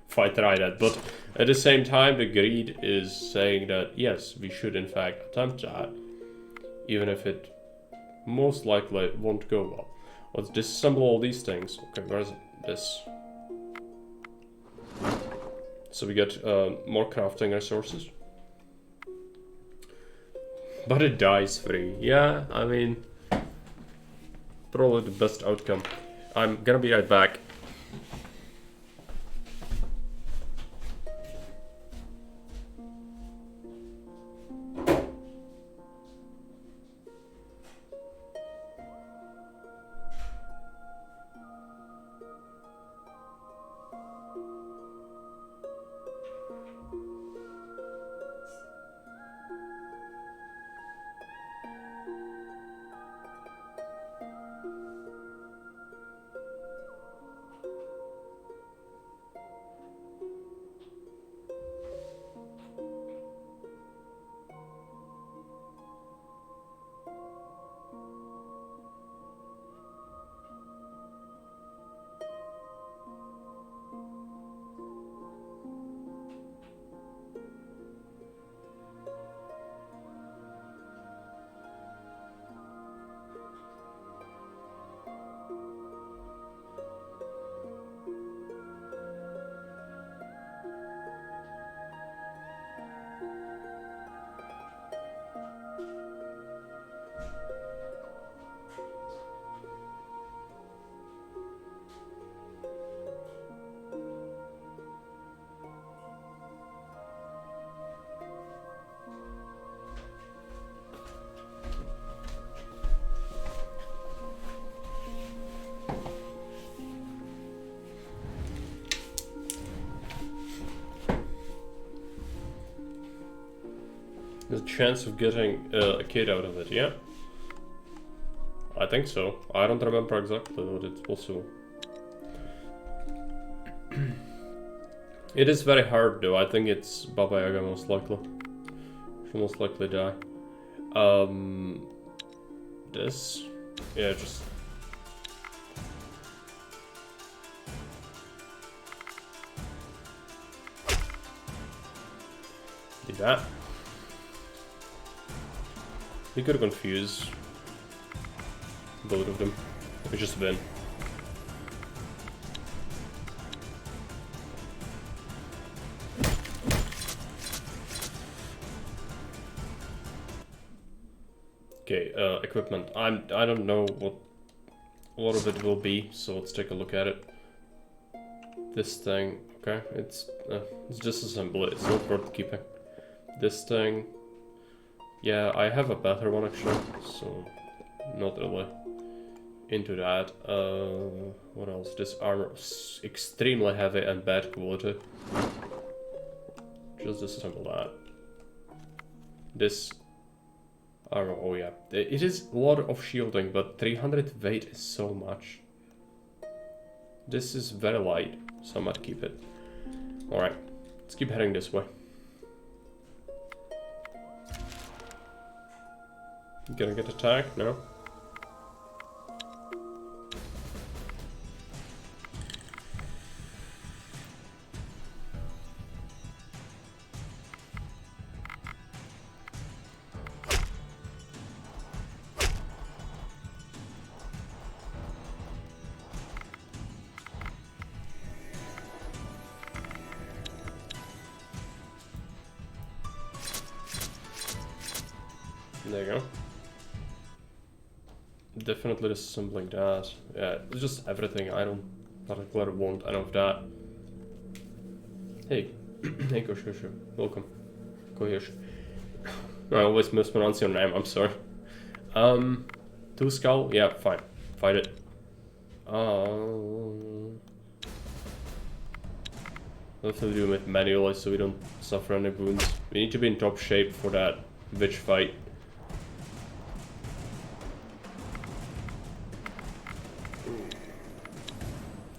if I try that. But at the same time, the greed is saying that yes, we should in fact attempt that. Even if it most likely won't go well. Let's disassemble all these things. Okay, where is it? This. So we get more crafting resources. But it dies free. Yeah, I mean, probably the best outcome. I'm gonna be right back. There's a chance of getting a kid out of it, yeah? I think so. I don't remember exactly, but it's possible. It is very hard though. I think it's Baba Yaga most likely. She'll most likely die. This? Yeah, just... Did that. We could confuse both of them. We just win. Okay, equipment. I don't know what a lot of it will be, so let's take a look at it. This thing, okay, it's disassembly. It's not worth keeping. This thing, yeah, I have a better one actually, so not really into that. What else? This armor is extremely heavy and bad quality. Just disassemble that. This armor, oh yeah, it is a lot of shielding, but 300 weight is so much. This is very light, so I might keep it. Alright, let's keep heading this way. Gonna get attacked? No? There you go. Definitely disassembling that. Yeah, it's just everything. I don't particularly want any of that. Hey. Hey, Koshushu. Welcome. Kohish. I always mispronounce your name, I'm sorry. Two skull? Yeah, fine. Fight it. We'll have to do it manually so we don't suffer any wounds. We need to be in top shape for that witch fight.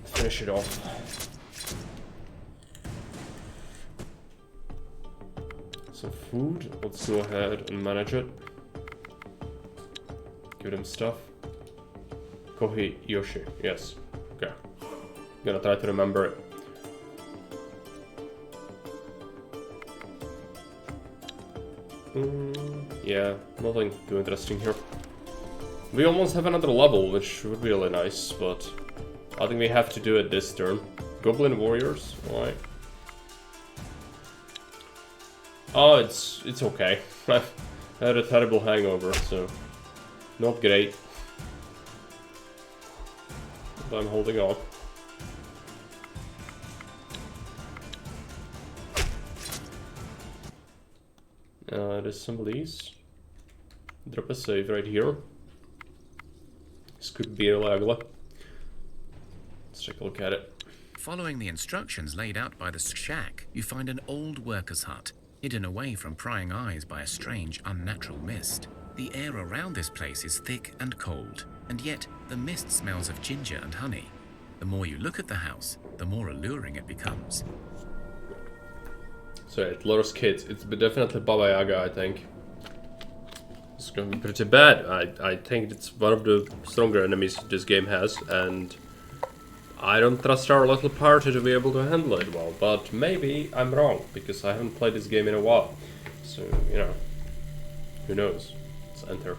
Finish it off. Some food. Let's go ahead and manage it. Give them stuff. Kohi Yoshi. Yes. Okay. Gonna try to remember it. Yeah, nothing too interesting here. We almost have another level, which would be really nice, but I think we have to do it this turn. Goblin Warriors, alright. Oh, it's okay. I had a terrible hangover, so not great. But I'm holding on. There's some of these. Drop a save right here. This could be really ugly. Let's take a look at it. Following the instructions laid out by the shack, you find an old worker's hut, hidden away from prying eyes by a strange, unnatural mist. The air around this place is thick and cold, and yet the mist smells of ginger and honey. The more you look at the house, the more alluring it becomes. So it lures kids. It's definitely Baba Yaga, I think. It's gonna be pretty bad. I think it's one of the stronger enemies this game has, and I don't trust our little party to be able to handle it well, but maybe I'm wrong, because I haven't played this game in a while. So, you know, who knows? Let's enter.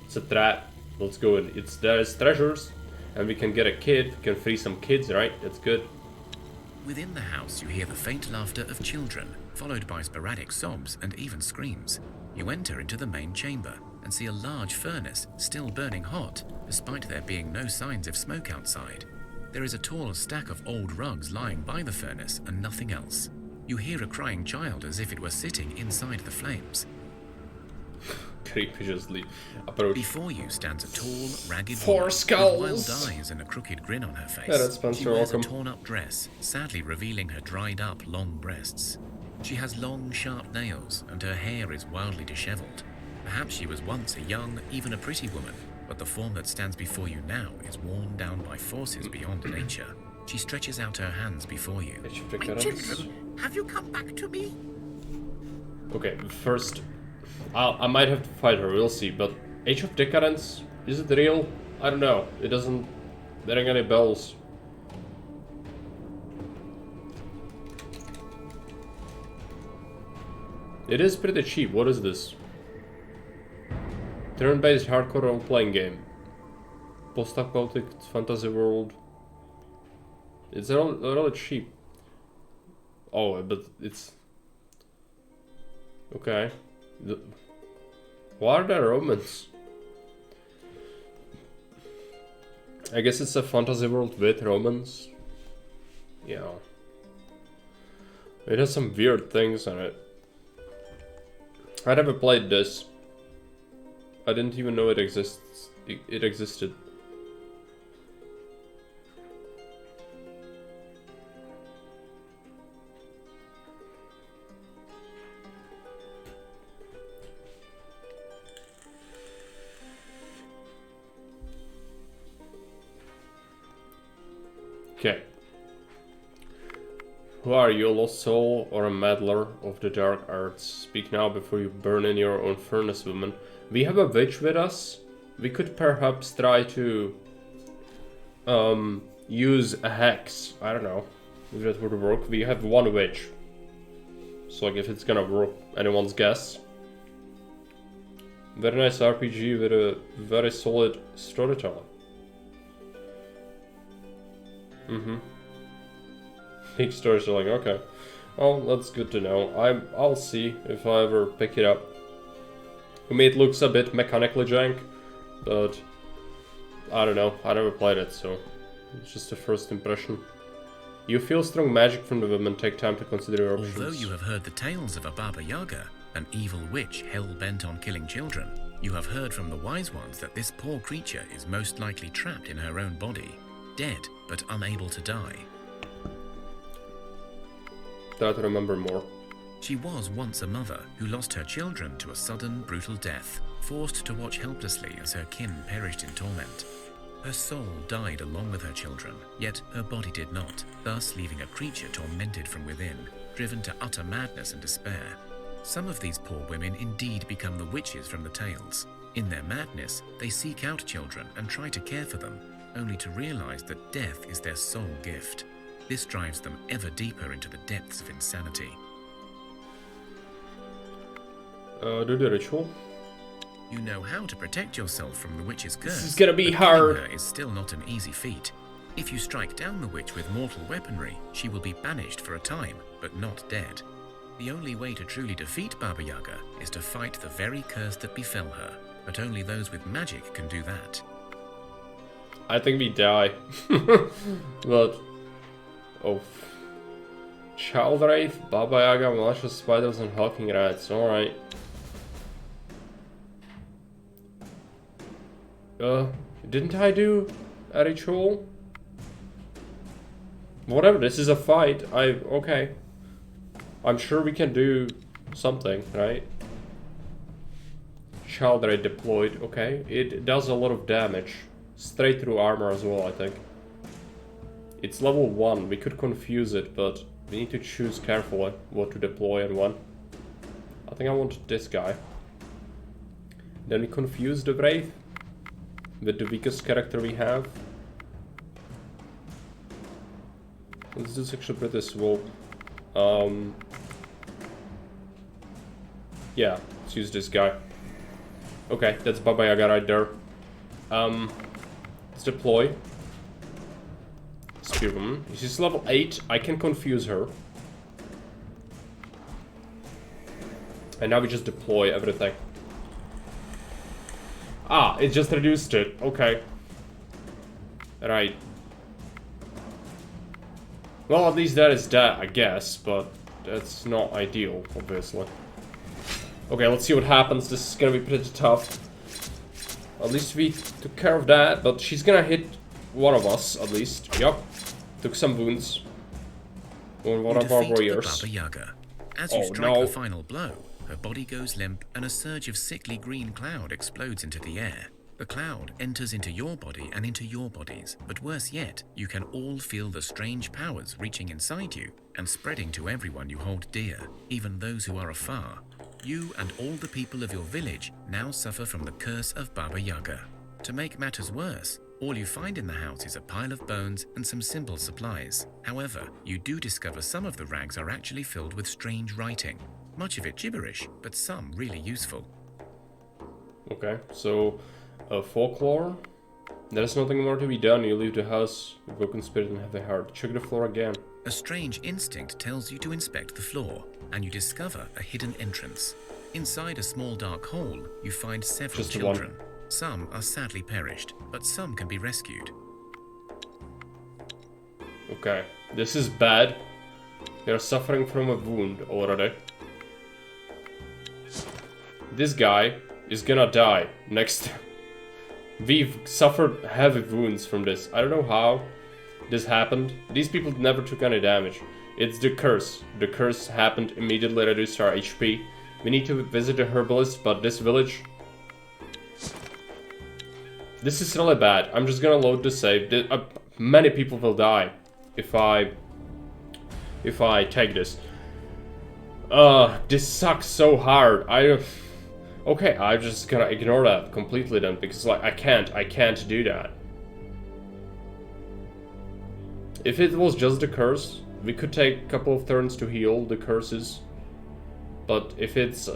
It's a trap. Let's go in. There's treasures, and we can get a kid. We can free some kids, right? That's good. Within the house, you hear the faint laughter of children, followed by sporadic sobs and even screams. You enter into the main chamber and see a large furnace still burning hot, despite there being no signs of smoke outside. There is a tall stack of old rugs lying by the furnace and nothing else. You hear a crying child as if it were sitting inside the flames. Creepishly approach. Before you stands a tall, ragged Four woman skulls. with wild eyes and a crooked grin on her face. Yeah, that's Spencer, she wears welcome. a torn-up dress, sadly revealing her dried-up, long breasts. She has long, sharp nails, and her hair is wildly disheveled. Perhaps she was once a young, even a pretty woman, but the form that stands before you now is worn down by forces beyond nature. She stretches out her hands before you. My children, have you come back to me? Okay, first, I might have to fight her, we'll see, but Age of Decadence, is it real? I don't know, it doesn't ring any bells. It is pretty cheap, what is this? Turn-based hardcore role-playing game. Post-apocalyptic fantasy world. It's really cheap. Oh, but it's... Okay. Why are there Romans? I guess it's a fantasy world with Romans. Yeah. It has some weird things on it. I never played this. I didn't even know it exists. It existed. Okay. Who are you, a lost soul or a meddler of the dark arts? Speak now before you burn in your own furnace, woman. We have a witch with us. We could perhaps try to use a hex. I don't know if that would work. We have one witch. So like if it's gonna work, anyone's guess. Very nice RPG with a very solid storytelling. Big storytelling, okay. Well, that's good to know. I'll see if I ever pick it up. I mean, it looks a bit mechanically jank, but I don't know. I never played it, so it's just a first impression. You feel strong magic from the women. Take time to consider your options. Although you have heard the tales of a Baba Yaga, an evil witch hell-bent on killing children, you have heard from the wise ones that this poor creature is most likely trapped in her own body, dead but unable to die. Try to remember more. She was once a mother who lost her children to a sudden, brutal death, forced to watch helplessly as her kin perished in torment. Her soul died along with her children, yet her body did not, thus leaving a creature tormented from within, driven to utter madness and despair. Some of these poor women indeed become the witches from the tales. In their madness, they seek out children and try to care for them, only to realize that death is their sole gift. This drives them ever deeper into the depths of insanity. Do the ritual. You know how to protect yourself from the witch's curse. This is gonna be but hard. killing her is still not an easy feat. If you strike down the witch with mortal weaponry, she will be banished for a time, but not dead. The only way to truly defeat Baba Yaga is to fight the very curse that befell her, but only those with magic can do that. I think we die. But... Oh. Child Wraith, Baba Yaga, malicious spiders, and hulking rats. Alright. Didn't I do a ritual? Whatever, this is a fight. Okay. I'm sure we can do something, right? Child Wraith deployed, okay. It does a lot of damage. Straight through armor as well, I think. It's level 1, we could confuse it, but we need to choose carefully what to deploy and when. I think I want this guy. Then we confuse the Wraith with the weakest character we have. This is actually pretty swole. Yeah, let's use this guy. Okay, that's Baba Yaga right there. Let's deploy. Spearwoman. She's level 8. I can confuse her. And now we just deploy everything. Ah, it just reduced it. Okay. Right. Well, at least that is that, I guess, but that's not ideal, obviously. Okay, let's see what happens. This is gonna be pretty tough. At least we took care of that, but she's gonna hit one of us, at least. Yup. Took some wounds on one of our warriors. Baba Yaga. As you Oh, strike no. the final blow, her body goes limp and a surge of sickly green cloud explodes into the air. The cloud enters into your body and into your bodies, but worse yet, you can all feel the strange powers reaching inside you and spreading to everyone you hold dear, even those who are afar. You and all the people of your village now suffer from the curse of Baba Yaga. To make matters worse, all you find in the house is a pile of bones and some simple supplies. However, you do discover some of the rags are actually filled with strange writing. Much of it gibberish, but some really useful. Okay, so folklore. There's nothing more to be done. You leave the house with broken spirit and heavy heart. Check the floor again. A strange instinct tells you to inspect the floor, and you discover a hidden entrance. Inside a small dark hole, you find several Just children. one. Some are sadly perished, but some can be rescued. Okay, this is bad. They're suffering from a wound already. This guy is gonna die next. We've suffered heavy wounds from this. I don't know how this happened. These people never took any damage. It's the curse. The curse happened immediately, reduced our HP. We need to visit the herbalist, but this village... This is really bad. I'm just gonna load the save. Many people will die if I take this. This sucks so hard. Okay, I'm just gonna ignore that completely then, because like I can't do that. If it was just the curse, we could take a couple of turns to heal the curses. But if it's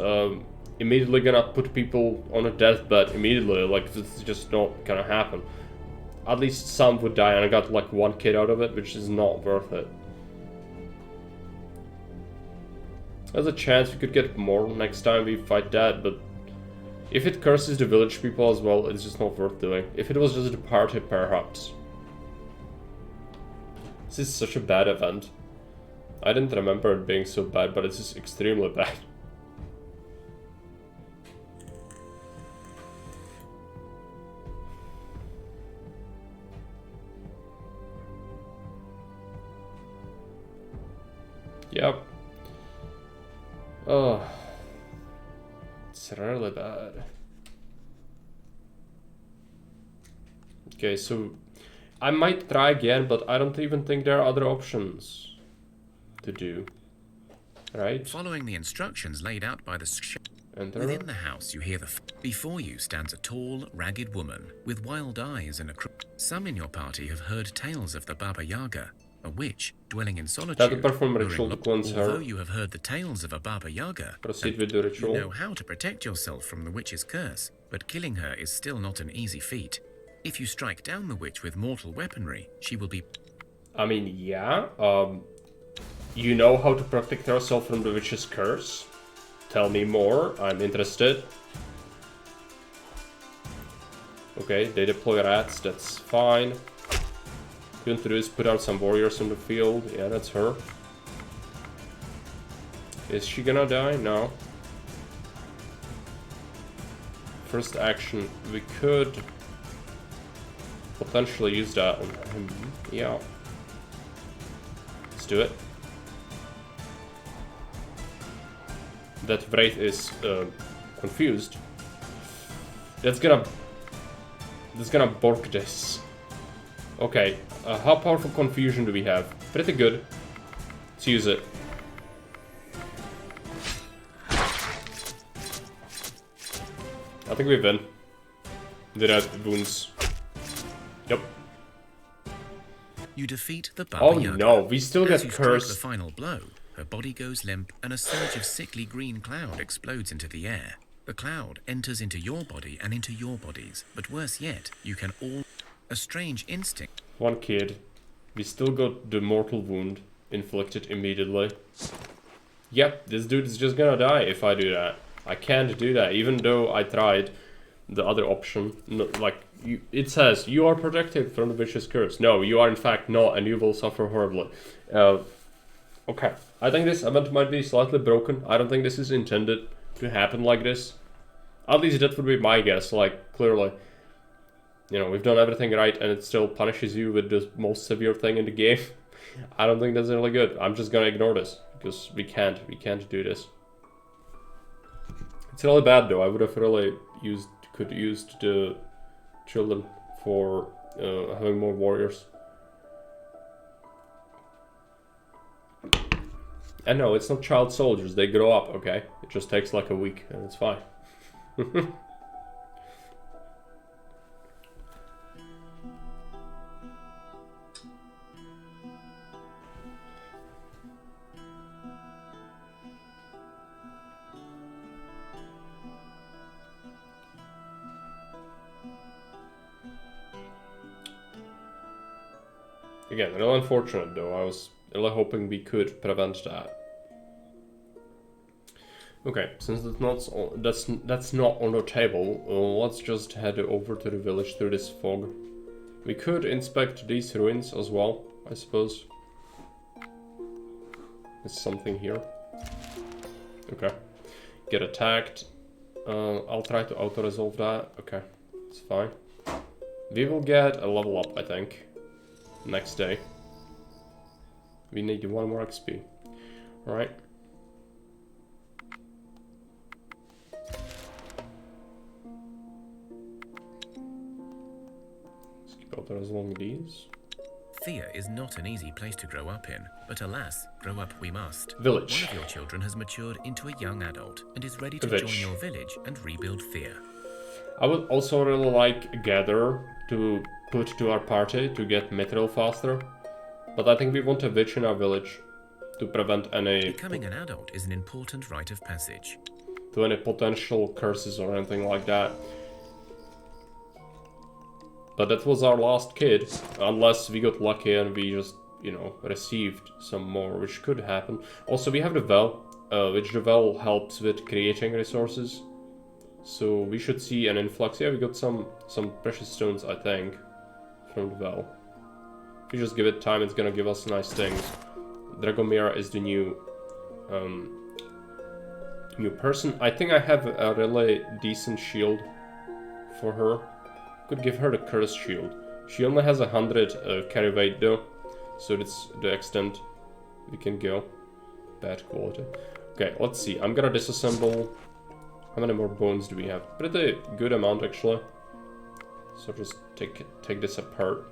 immediately gonna put people on a deathbed immediately, like it's just not gonna happen. At least some would die, and I got like one kid out of it, which is not worth it. There's a chance we could get more next time we fight that, but if it curses the village people as well, it's just not worth doing. If it was just a party, perhaps. This is such a bad event. I didn't remember it being so bad, but it's just extremely bad. Yep. Oh. It's really bad. Okay, so I might try again, but I don't even think there are other options to do. Right? Following the instructions laid out by the Enter. within the house, you hear before you stands a tall, ragged woman with wild eyes and a Some in your party have heard tales of the Baba Yaga, a witch dwelling in solitude. That to perform a during ritual to cleanse her. Although you have heard the tales of a Baba Yaga, Proceed with the ritual. you know how to protect yourself from the witch's curse, but killing her is still not an easy feat. If you strike down the witch with mortal weaponry, she will be... I mean, yeah. You know how to protect yourself from the witch's curse? Tell me more. I'm interested. Okay, they deploy rats. That's fine. Going to do is put out some warriors on the field. Yeah, that's her. Is she gonna die? No. First action, we could potentially use that on him. Yeah. Let's do it. That Wraith is confused. That's gonna bork this. Okay, how powerful confusion do we have? Pretty good. Let's use it. I think we win. Did that wounds. Yep. You defeat the Baba Oh Yaga. no, we still As get you strike cursed. the final blow, her body goes limp and a surge of sickly green cloud explodes into the air. The cloud enters into your body and into your bodies, but worse yet, you can all... A strange instinct. One kid. We still got the mortal wound inflicted immediately. Yep, this dude is just gonna die if I do that. I can't do that, even though I tried the other option. No, like, it says, you are protected from the vicious curse. No, you are in fact not, and you will suffer horribly. Okay, I think this event might be slightly broken. I don't think this is intended to happen like this. At least that would be my guess, like, clearly. You know, we've done everything right and it still punishes you with the most severe thing in the game. I don't think that's really good. I'm just gonna ignore this. because we can't do this. It's really bad though. I would have really could used the children for having more warriors. And no, it's not child soldiers. They grow up, okay? It just takes like a week and it's fine. Again, really unfortunate though. I was really hoping we could prevent that. Okay, since that's not on the table, let's just head over to the village through this fog. We could inspect these ruins as well, I suppose. There's something here. Okay. Get attacked. I'll try to auto-resolve that. Okay, it's fine. We will get a level up, I think. Next day. We need 1 more XP. Alright. Let's keep auto-resolving these. Thea is not an easy place to grow up in, but alas, grow up we must. Village. One of your children has matured into a young adult and is ready to Village. join your village and rebuild Thea. I would also really like a gatherer to put to our party to get mithril faster. But I think we want a witch in our village to prevent any... Becoming an adult is an important rite of passage. To any potential curses or anything like that. But that was our last kid, unless we got lucky and we just, you know, received some more, which could happen. Also, we have the well, which the well helps with creating resources. So we should see an influx. Yeah, we got some precious stones, I think, from the well. If we just give it time, it's gonna give us nice things. Dragomira is the new person. I think I have a really decent shield for her. Could give her the curse shield. She only has 100 carry weight though, so that's the extent we can go. Bad quality. Okay, let's see. I'm gonna disassemble. How many more bones do we have? Pretty good amount actually. So just take this apart.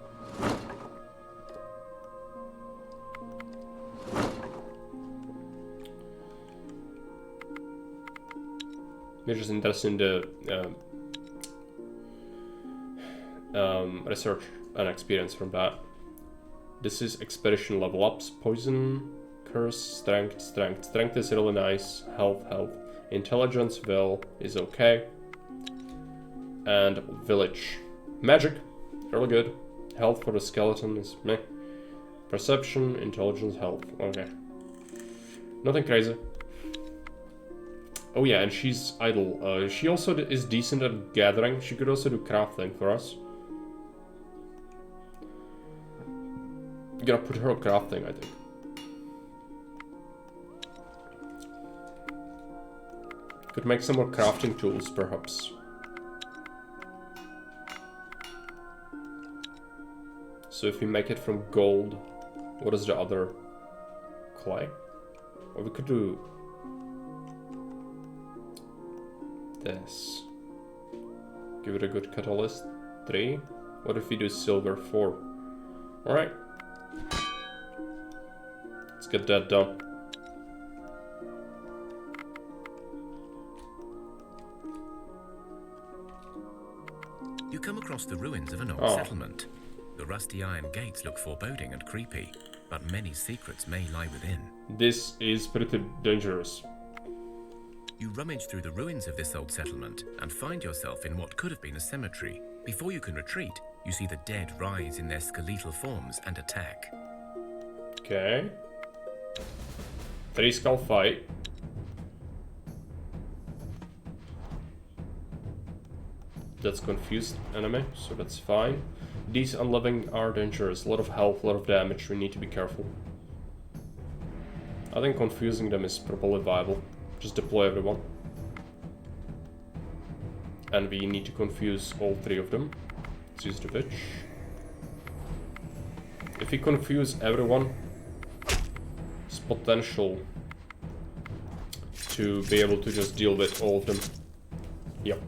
We're just interested in the research and experience from that. This is expedition level ups. Poison, curse, strength. Strength is really nice. Health. Intelligence, well, is okay. And village. Magic, really good. Health for the skeleton is meh. Perception, intelligence, health. Okay. Nothing crazy. Oh yeah, and she's idle. She also is decent at gathering. She could also do crafting for us. Gonna put her crafting, I think. Could make some more crafting tools, perhaps. So if we make it from gold, what is the other? Clay? Or we could do this. Give it a good catalyst. 3. What if we do silver? 4. Alright. Let's get that done. You come across the ruins of an old settlement. The rusty iron gates look foreboding and creepy, but many secrets may lie within. This is pretty dangerous. You rummage through the ruins of this old settlement and find yourself in what could have been a cemetery. Before you can retreat, you see the dead rise in their skeletal forms and attack. Okay. 3 skull fight. That's confused enemy, so that's fine. These unliving are dangerous. A lot of health, a lot of damage. We need to be careful. I think confusing them is probably viable. Just deploy everyone. And we need to confuse all 3 of them. Let's use the witch. If we confuse everyone, it's potential to be able to just deal with all of them. Yep.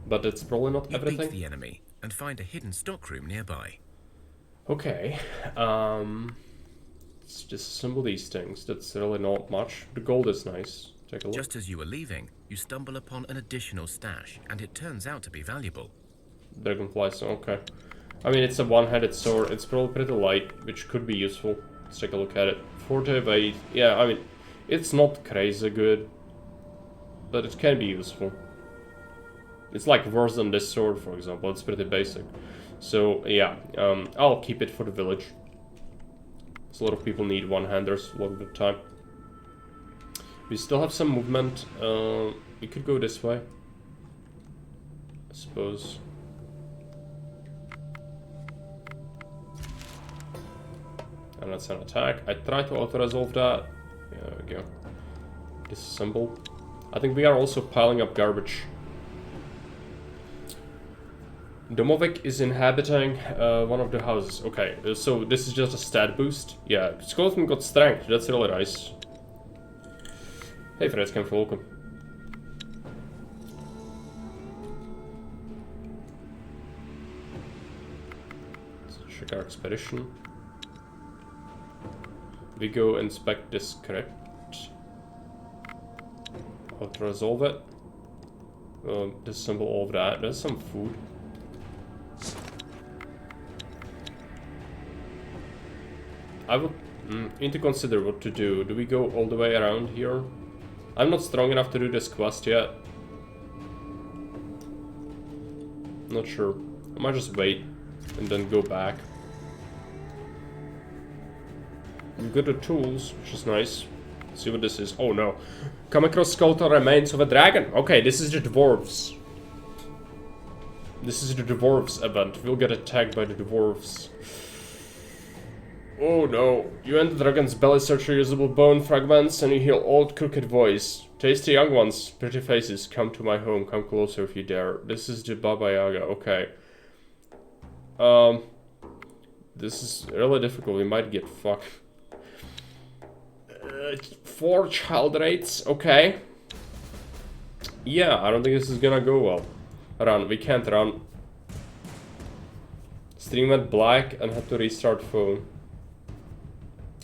But it's probably not You everything. beat the enemy and find a hidden stockroom nearby. Okay. Let's disassemble these things. That's really not much. The gold is nice. Take a look. Just as you were leaving, you stumble upon an additional stash, and it turns out to be valuable. Dragonflies, okay. I mean, it's a one-handed sword. It's probably pretty light, which could be useful. Let's take a look at it. 40 of 8. Yeah, I mean, it's not crazy good, but it can be useful. It's like worse than this sword, for example. It's pretty basic. So, yeah, I'll keep it for the village. A lot of people need one-handers a lot of the time. We still have some movement. We could go this way, I suppose. And that's an attack. I try to auto-resolve that. Yeah, there we go. Disassemble. I think we are also piling up garbage. Domovic is inhabiting one of the houses. Okay, so this is just a stat boost. Yeah, Skeleton got strength. That's really nice. Hey, Fredskamp, welcome. Let's check our expedition. We go inspect this crypt. Auto-resolve it. Disassemble all of that. There's some food. I would need to consider what to do. Do we go all the way around here? I'm not strong enough to do this quest yet. Not sure. I might just wait and then go back. We've got the tools, which is nice. Let's see what this is. Oh no. Come across skeletal remains of a dragon. Okay, this is the dwarves. This is the dwarves event. We'll get attacked by the dwarves. Oh no. You enter the dragon's belly, search for usable bone fragments, and you hear old crooked voice. Tasty young ones, pretty faces, come to my home, come closer if you dare. This is the Baba Yaga, okay. This is really difficult, we might get fucked. 4 child rates, okay. Yeah, I don't think this is gonna go well. Run, we can't run. Stream went black and had to restart phone.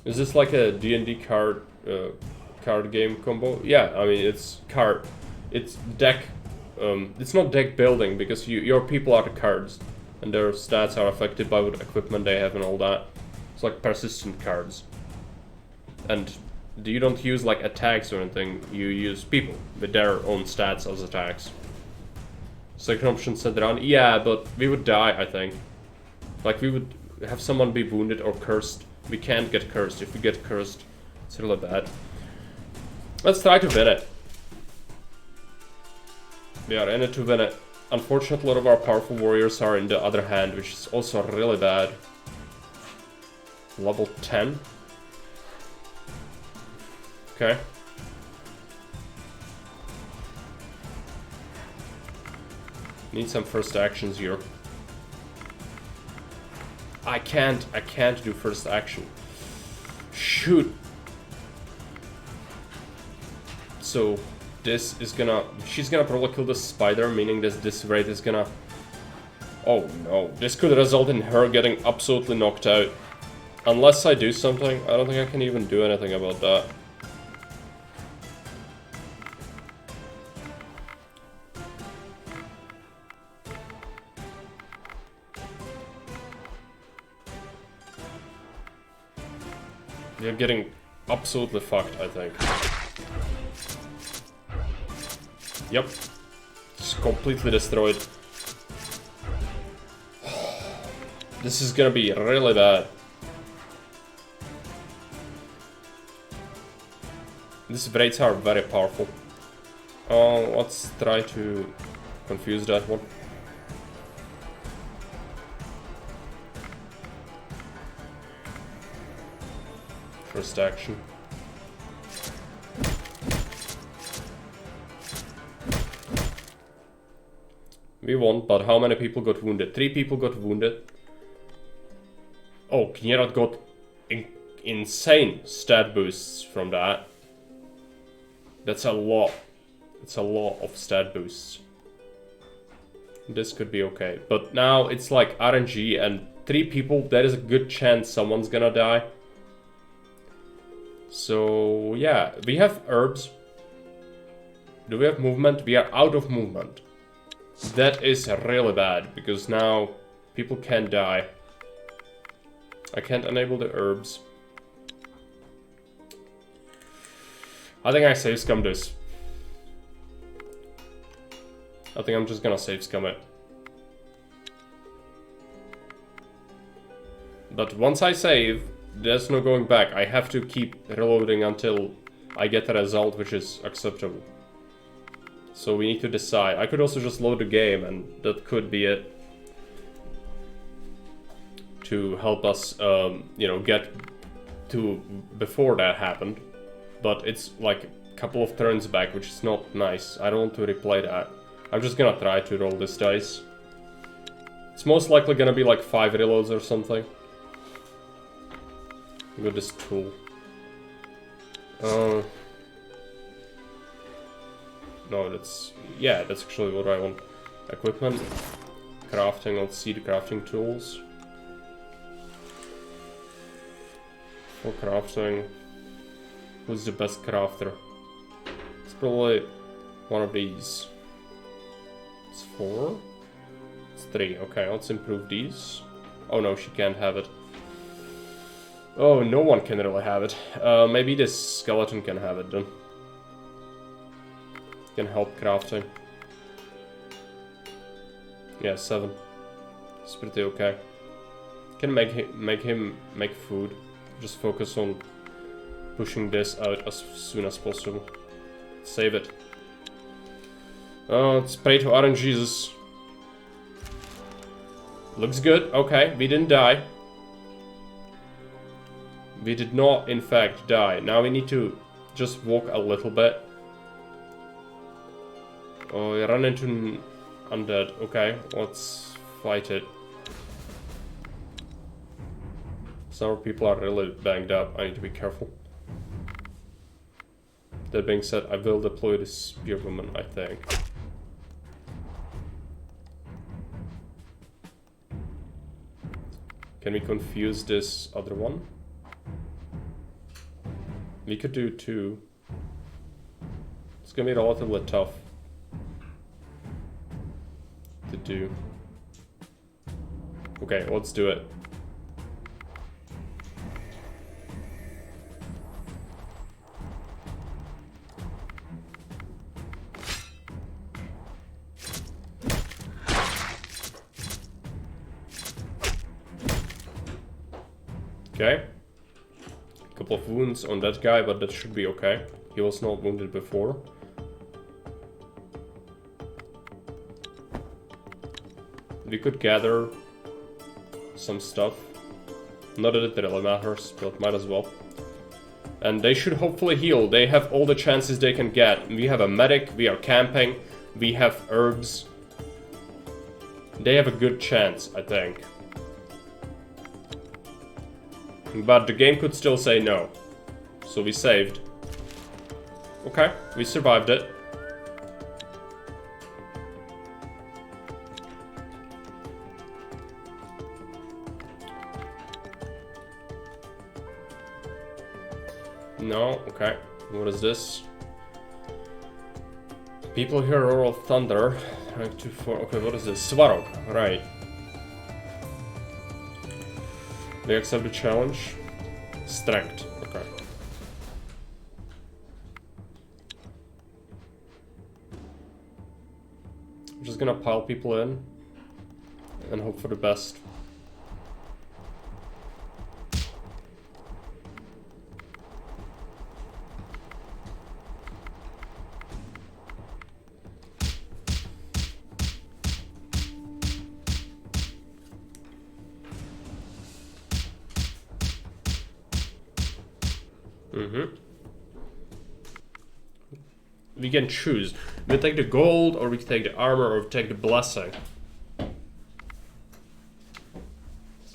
Is this like a D&D card game combo? Yeah, I mean it's card, it's deck. It's not deck building because your people are the cards, and their stats are affected by what equipment they have and all that. It's like persistent cards, and you don't use like attacks or anything. You use people with their own stats as attacks. Second option sent around. Yeah, but we would die, I think. Like we would have someone be wounded or cursed. We can't get cursed. If we get cursed, it's really bad. Let's try to win it. We are in it to win it. Unfortunately, a lot of our powerful warriors are in the other hand, which is also really bad. Level 10. Okay. Need some first actions here. I can't do first action. Shoot. So this is gonna, she's gonna probably kill the spider, meaning this raid is gonna, oh no, this could result in her getting absolutely knocked out. Unless I do something, I don't think I can even do anything about that. They're getting absolutely fucked, I think. Yep. Just completely destroyed. This is gonna be really bad. These raids are very powerful. Let's try to confuse that one. First action. We won, but how many people got wounded? 3 people got wounded. Oh, Knierat got insane stat boosts from that. That's a lot. It's a lot of stat boosts. This could be okay. But now it's like RNG and 3 people, there is a good chance someone's gonna die. So yeah, we have herbs. Do we have movement? We are out of movement. That is really bad, because now people can die. I can't enable the herbs. I think I save scum this. I think I'm just gonna save scum it. But once I save, there's no going back. I have to keep reloading until I get a result which is acceptable. So we need to decide. I could also just load the game, and that could be it. To help us, you know, get to before that happened. But it's like a couple of turns back, which is not nice. I don't want to replay that. I'm just gonna try to roll this dice. It's most likely gonna be like 5 reloads or something. With this tool. No, that's... yeah, that's actually what I want. Equipment. Crafting, let's see the crafting tools. For crafting... who's the best crafter? It's probably one of these. It's 4? It's 3, okay, let's improve these. Oh no, she can't have it. Oh, no one can really have it. Maybe this skeleton can have it then. Can help crafting. Yeah, 7. It's pretty okay. Can make him make food. Just focus on pushing this out as soon as possible. Save it. Let's pray to RNGesus. Looks good. Okay, we didn't die. We did not, in fact, die. Now we need to just walk a little bit. Oh, we run into an undead. Okay, let's fight it. Some people are really banged up. I need to be careful. That being said, I will deploy the spearwoman, I think. Can we confuse this other one? We could do 2. It's gonna be relatively tough to do. Okay, let's do it. Okay. Couple of wounds on that guy, but that should be okay. He was not wounded before. We could gather some stuff. Not that it really matters, but might as well. And they should hopefully heal. They have all the chances they can get. We have a medic, we are camping, we have herbs. They have a good chance, I think. But the game could still say no. So we saved. Okay, we survived it. No, okay. What is this? People hear roar of thunder. 5, 2, 4. Okay, what is this? Svarog, right. They accept the challenge. Strength. Okay. I'm just gonna pile people in and hope for the best. We can choose. We take the gold, or we can take the armor, or we take the blessing.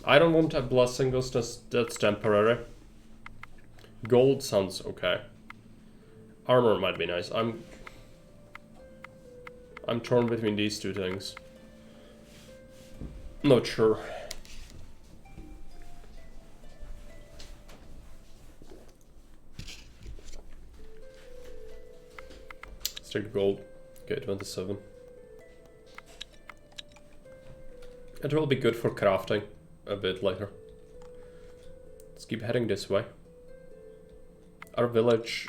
I don't want a blessing, that's temporary. Gold sounds okay. Armor might be nice. I'm torn between these two things. Not sure. Let's take the gold. Okay, 27. It will be good for crafting a bit later. Let's keep heading this way. Our village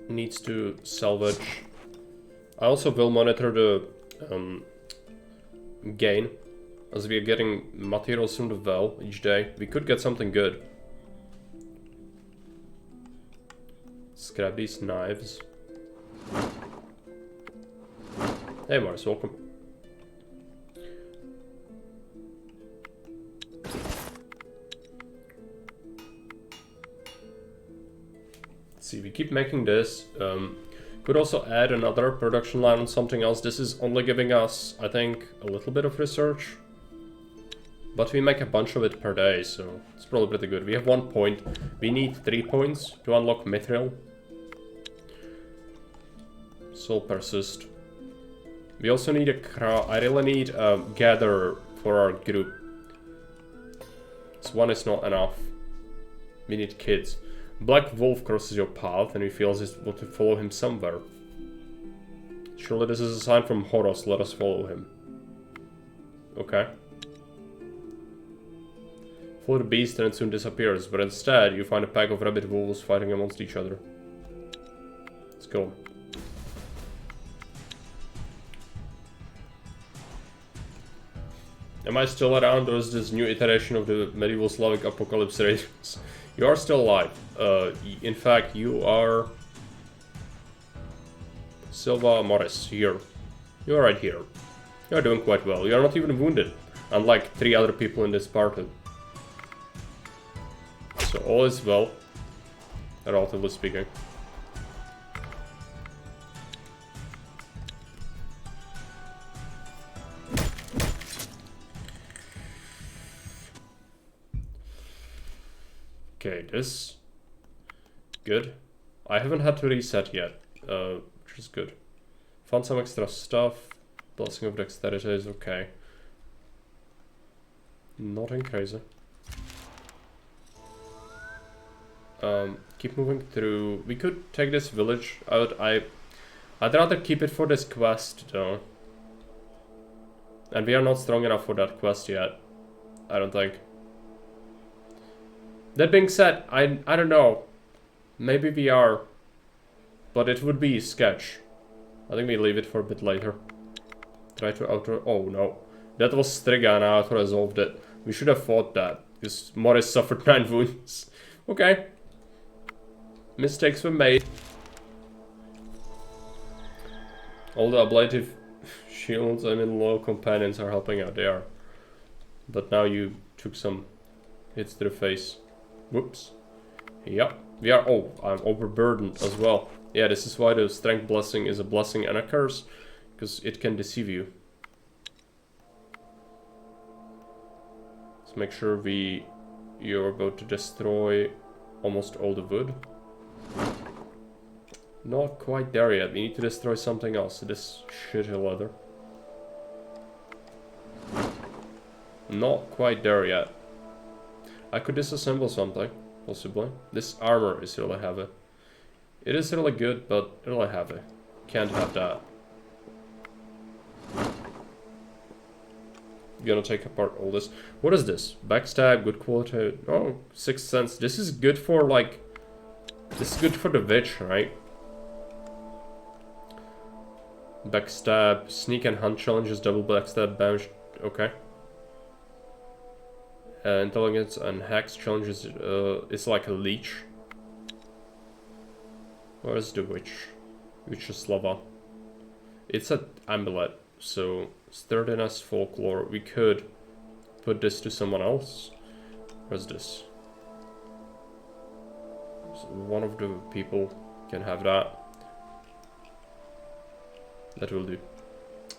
needs to salvage. I also will monitor the gain, as we are getting materials from the well each day. We could get something good. Let's grab these knives. Hey Mars, welcome. Let's see, we keep making this. Could also add another production line on something else. This is only giving us, I think, a little bit of research. But we make a bunch of it per day, so it's probably pretty good. We have 1 point. We need 3 points to unlock Mithril. Soul Persist. We also need a crowd. I really need a gatherer for our group. So 1 is not enough. We need kids. Black Wolf crosses your path and he feels you want to follow him somewhere. Surely this is a sign from Horus, let us follow him. Okay. Follow the beast and it soon disappears, but instead you find a pack of rabbit wolves fighting amongst each other. Let's go. Am I still around, or is this new iteration of the medieval Slavic apocalypse race? You are still alive. In fact, you are... Silva Morris, here. You are right here. You are doing quite well. You are not even wounded, unlike 3 other people in this party. So all is well, relatively speaking. Okay, this... Good. I haven't had to reset yet, which is good. Found some extra stuff. Blessing of Dexterity is okay. Nothing crazy. Keep moving through. We could take this village out. I'd rather keep it for this quest, though. And we are not strong enough for that quest yet. I don't think. That being said, I don't know. Maybe we are. But it would be sketch. I think we leave it for a bit later. Try to auto... Oh no. That was Striga and I auto-resolved it. We should have fought that. Because Morris suffered 9 wounds. Okay. Mistakes were made. All the ablative shields, I mean loyal companions are helping out. They are. But now you took some hits to the face. Whoops. Yep. We are... Oh, I'm overburdened as well. Yeah, this is why the strength blessing is a blessing and a curse. Because it can deceive you. Let's make sure you're about to destroy almost all the wood. Not quite there yet. We need to destroy something else. This shitty leather. Not quite there yet. I could disassemble something, possibly. This armor is really heavy. It is really good, but really heavy. Can't have that. Gonna take apart all this. What is this? Backstab, good quality. Oh, 6th sense. This is good for like... This is good for the witch, right? Backstab, sneak and hunt challenges, double backstab, damage. Okay. Intelligence and hacks challenges. It's like a leech. Where's the witch? Witch is Slava. It's an amulet. So, sturdiness, folklore. We could put this to someone else. Where's this? So one of the people can have that. That will do.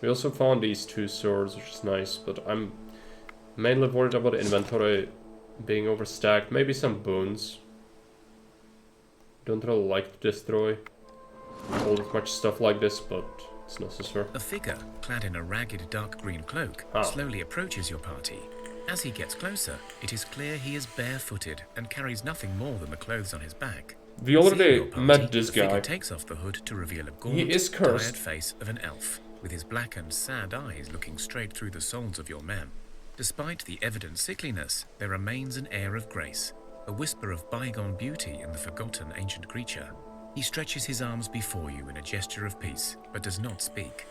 We also found these 2 swords, which is nice, but I'm mainly worried about the inventory being overstacked. Maybe some bones. Don't really like to destroy all that much stuff like this, but it's necessary. A figure, clad in a ragged dark green cloak, slowly approaches your party. As he gets closer, it is clear he is barefooted and carries nothing more than the clothes on his back. We already met this The figure guy. takes off the hood to reveal a He gaunt, is cursed. tired face of an elf, with his blackened, sad eyes looking straight through the souls of your men. Despite the evident sickliness, there remains an air of grace, a whisper of bygone beauty in the forgotten ancient creature. He stretches his arms before you in a gesture of peace, but does not speak.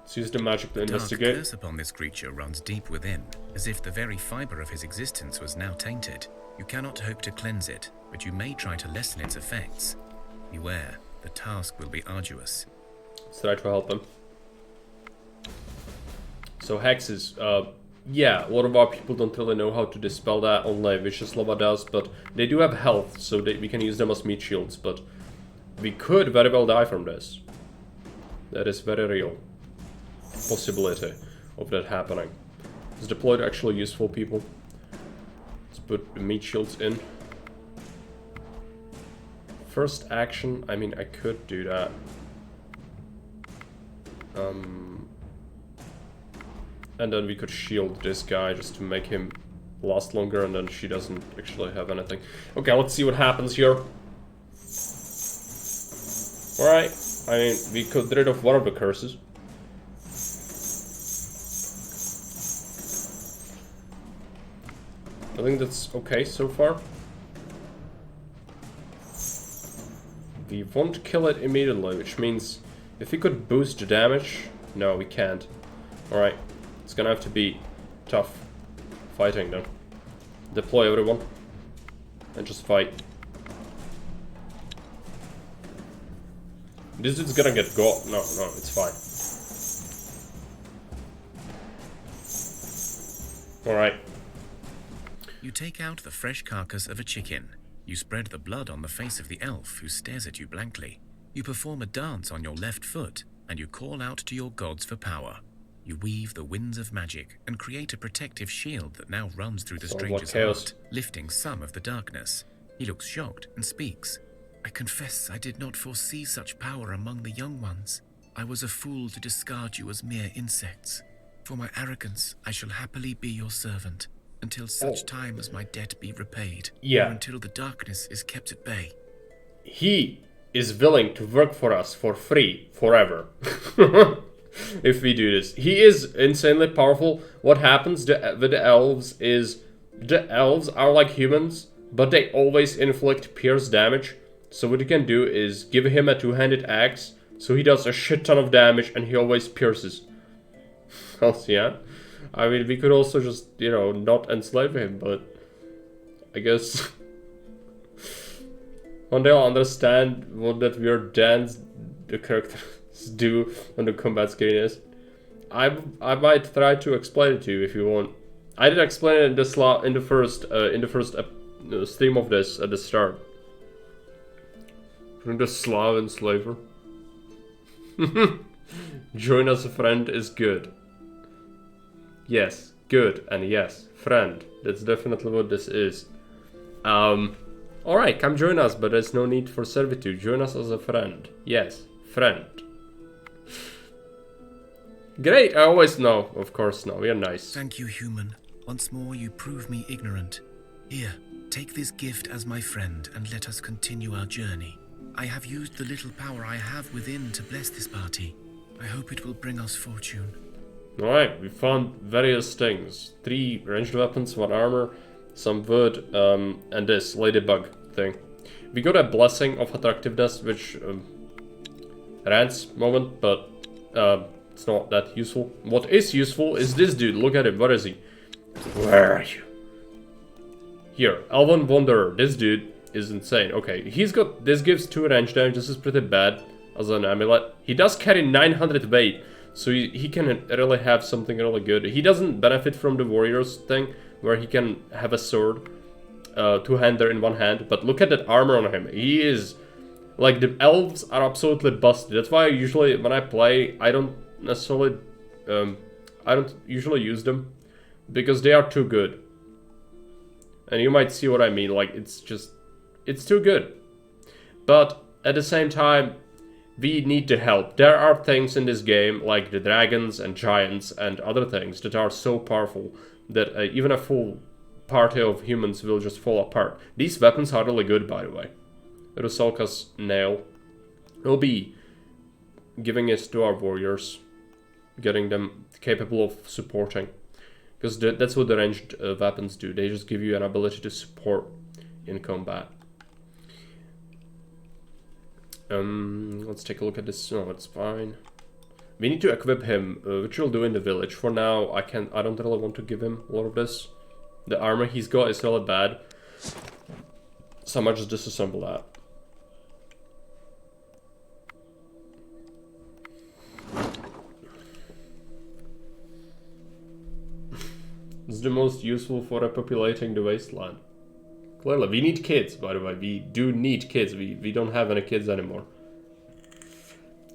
Let's use the magic to The dark investigate. curse upon this creature runs deep within, as if the very fibre of his existence was now tainted. You cannot hope to cleanse it, but you may try to lessen its effects. Beware, the task will be arduous. Let's try to help him. So hexes, yeah, a lot of our people don't really know how to dispel that, only Vishaslava does, but they do have health, so we can use them as meat shields, but we could very well die from this. That is very real possibility of that happening. Let's deploy to actually useful people. Let's put the meat shields in. First action, I mean, I could do that. And then we could shield this guy just to make him last longer, and then she doesn't actually have anything. Okay, let's see what happens here. Alright, I mean, we could get rid of one of the curses. I think that's okay so far. We won't kill it immediately, which means if we could boost the damage... No, we can't. Alright, it's gonna have to be tough fighting then. Deploy everyone. And just fight. This dude's gonna get got. No, it's fine. Alright. You take out the fresh carcass of a chicken. You spread the blood on the face of the elf, who stares at you blankly. You perform a dance on your left foot, and you call out to your gods for power. You weave the winds of magic and create a protective shield that now runs through the stranger's heart, lifting some of the darkness. He looks shocked and speaks. I confess I did not foresee such power among the young ones. I was a fool to discard you as mere insects. For my arrogance, I shall happily be your servant, until such time as my debt be repaid, or until the darkness is kept at bay. He is willing to work for us for free forever. If we do this. He is insanely powerful. What happens with the elves is the elves are like humans, but they always inflict pierce damage. So what you can do is give him a two-handed axe, so he does a shit ton of damage and he always pierces. Yeah. I mean, we could also just, you know, not enslave him, but I guess one day I'll understand what that weird dance the characters do when the combat screen is. I might try to explain it to you if you want. I did explain it in the first stream of this at the start. From the Slav enslaver. Join as a friend is good. Yes, good, and yes, friend. That's definitely what this is. Alright, come join us, but there's no need for servitude. Join us as a friend. Yes, friend. Great, I always know. Of course, no, we are nice. Thank you, human. Once more you prove me ignorant. Here, take this gift as my friend, and let us continue our journey. I have used the little power I have within to bless this party. I hope it will bring us fortune. Alright, we found various things. 3 ranged weapons, 1 armor, some wood, and this ladybug thing. We got a blessing of attractiveness, which rants moment, but it's not that useful. What is useful is this dude. Look at him. Where is he? Where are you? Here, Elven Wanderer. This dude is insane. Okay, he's got... This gives 2 range damage. This is pretty bad as an amulet. He does carry 900 weight, so he can really have something really good. He doesn't benefit from the warriors thing, where he can have a sword, 2-hander in one hand. But look at that armor on him. He is... Like, the elves are absolutely busted. That's why I usually, when I play, I don't necessarily... I don't usually use them, because they are too good. And you might see what I mean. Like, it's just... It's too good. But at the same time, we need the help. There are things in this game, like the dragons and giants and other things, that are so powerful that even a full party of humans will just fall apart. These weapons are really good, by the way. Rusalka's nail. We'll be giving it to our warriors, getting them capable of supporting. Because that's what the ranged weapons do. They just give you an ability to support in combat. Let's take a look at this. No, it's fine. We need to equip him, which we'll do in the village. For now, I don't really want to give him a lot of this. The armor he's got is really bad, so I might just disassemble that. It's the most useful for repopulating the wasteland. Clearly, we need kids, by the way. We do need kids. We don't have any kids anymore.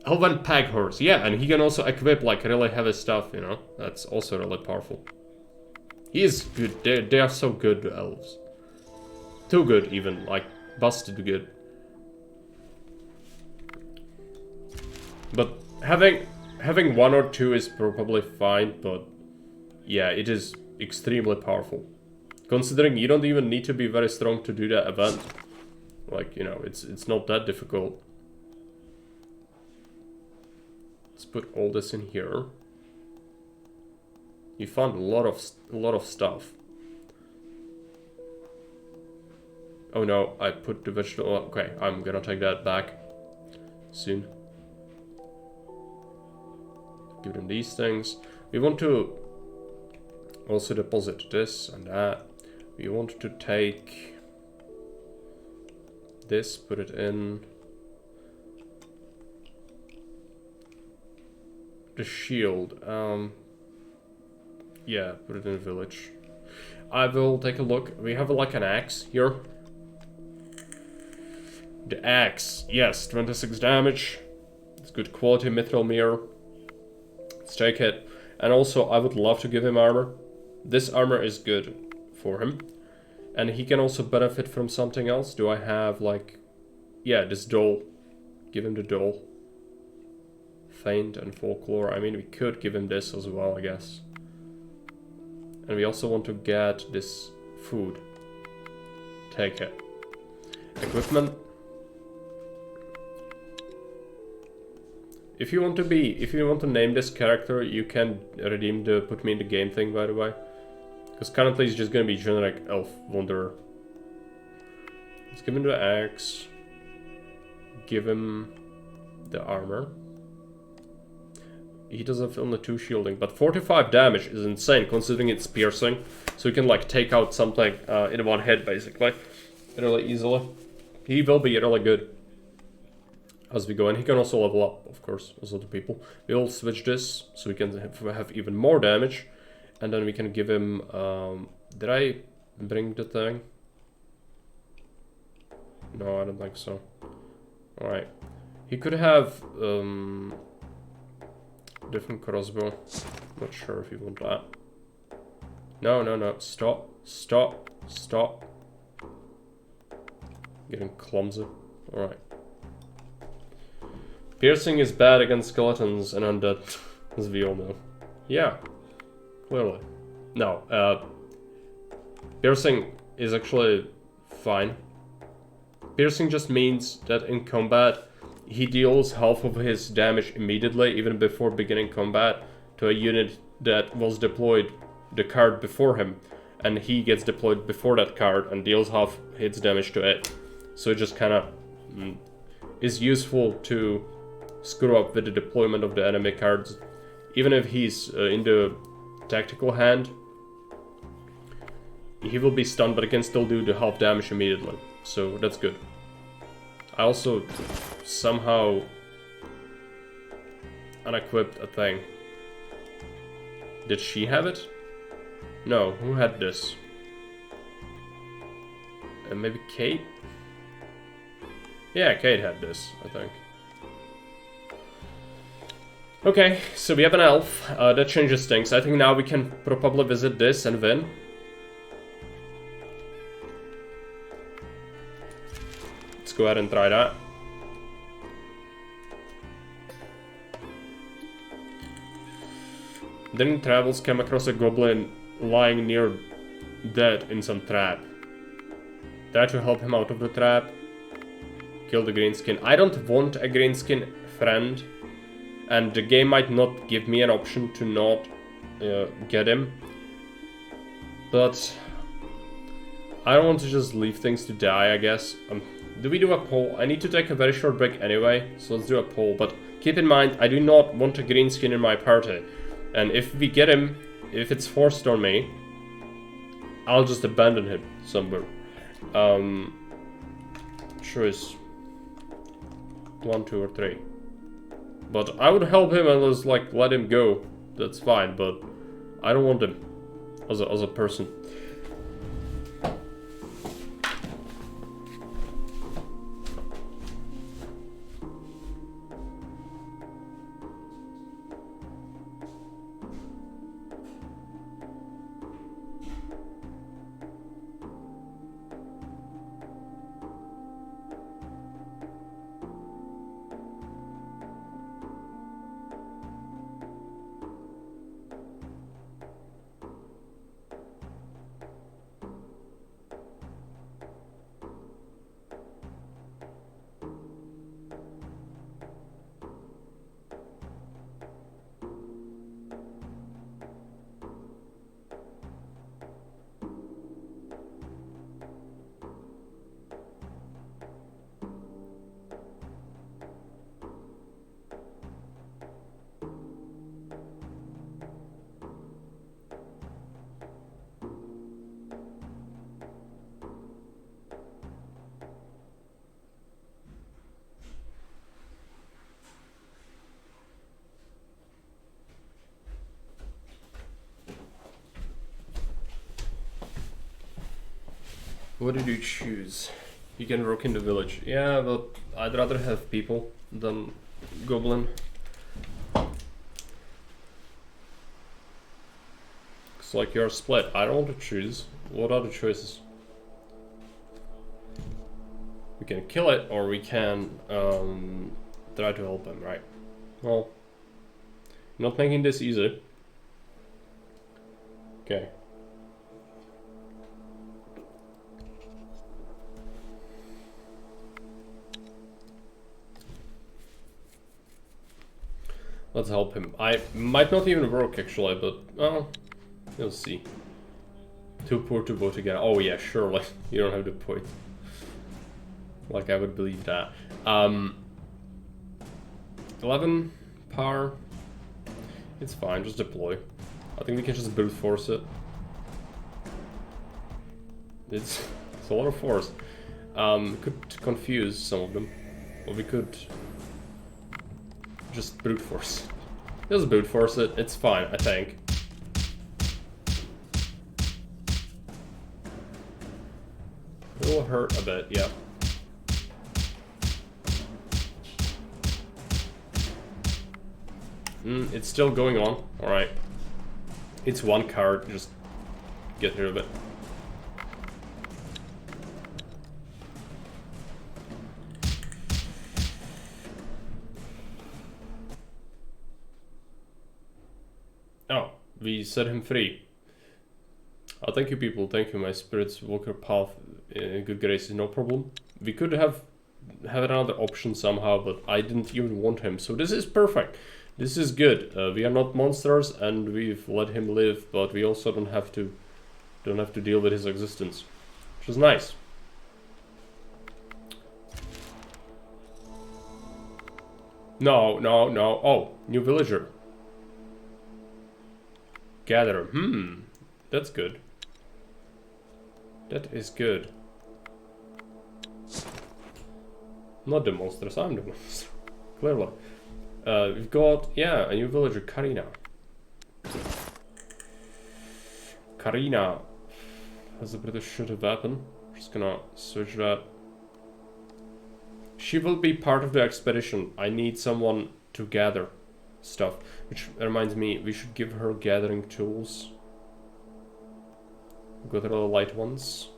Elven Pag Horse. Yeah, and he can also equip like really heavy stuff, you know. That's also really powerful. He is good. They are so good, the elves. Too good, even. Like, busted good. But having one or two is probably fine, but yeah, it is extremely powerful. Considering you don't even need to be very strong to do that event. Like, you know, it's not that difficult. Let's put all this in here. You found a lot of stuff. Oh no, I put the vegetable. Okay, I'm gonna take that back soon. Give them these things. We want to also deposit this and that. We want to take this, put it in the shield. Yeah, put it in the village. I will take a look. We have like an axe here. The axe, yes, 26 damage. It's good quality mithril mirror. Let's take it. And also, I would love to give him armor. This armor is good for him. And he can also benefit from something else. Do I have like... Yeah, this doll. Give him the doll. Feint and folklore. I mean, we could give him this as well, I guess. And we also want to get this food. Take it. Equipment. If you want to name this character, you can redeem the put me in the game thing, by the way. Because currently it's just gonna be generic elf wanderer. Let's give him the axe. Give him the armor. He does have only 2 shielding, but 45 damage is insane considering it's piercing. So you can like take out something in one hit basically, really easily. He will be really good as we go, and he can also level up, of course, as other people. We'll switch this so we can have even more damage. And then we can give him, did I bring the thing? No, I don't think so. Alright. He could have, different crossbow. Not sure if you want that. No. Stop. Getting clumsy. Alright. Piercing is bad against skeletons and undead, as we all know. Yeah. Clearly. No, piercing is actually fine. Piercing just means that in combat, he deals half of his damage immediately, even before beginning combat, to a unit that was deployed the card before him. And he gets deployed before that card and deals half its damage to it. So it just kinda is useful to screw up with the deployment of the enemy cards. Even if he's in the tactical hand, he will be stunned, but he can still do the half damage immediately, so that's good. I also somehow unequipped a thing. Did she have it? No, who had this? Maybe Kate? Yeah, Kate had this, I think. Okay, so we have an elf. That changes things. I think now we can probably visit this and win. go ahead and try that. Then he travels, come across a goblin lying near dead in some trap. Try to help him out of the trap. Kill the greenskin. I don't want a greenskin friend, and the game might not give me an option to not get him. But I don't want to just leave things to die, I guess. Do we do a poll? I need to take a very short break anyway, so let's do a poll. But keep in mind, I do not want a greenskin in my party. And if we get him, if it's forced on me, I'll just abandon him somewhere. Choice 1, 2, or 3. But I would help him and just like let him go. That's fine, but I don't want him as a person. What did you choose? You can rock in the village. Yeah, but I'd rather have people than goblin. Looks like you're split. I don't want to choose. What are the choices? We can kill it, or we can try to help him, right? Well, not making this easy. Okay. Let's help him. I might not even work actually, but well, we'll see. Too poor to vote again. Oh yeah, surely. You don't have the point. Like I would believe that. 11 power. It's fine, just deploy. I think we can just brute force it. It's a lot of force. Could confuse some of them. Or we could just brute force. Just brute force it. It's fine, I think. It will hurt a bit, yeah. It's still going on. Alright. It's one card. Just get rid of it. Oh, we set him free. Oh, thank you, people. Thank you. My spirits walk your path in good graces, no problem. We could have another option somehow, but I didn't even want him. So this is perfect. This is good. We are not monsters, and we've let him live, but we also don't have to deal with his existence, which is nice. No. Oh, new villager. Gatherer. That's good. That is good. Not the monsters, I'm the monster. Clearly. We've got, yeah, a new villager, Karina. Karina has a British shooter weapon. Just gonna switch that. She will be part of the expedition. I need someone to gather stuff. Which reminds me, we should give her gathering tools. We've got her light ones.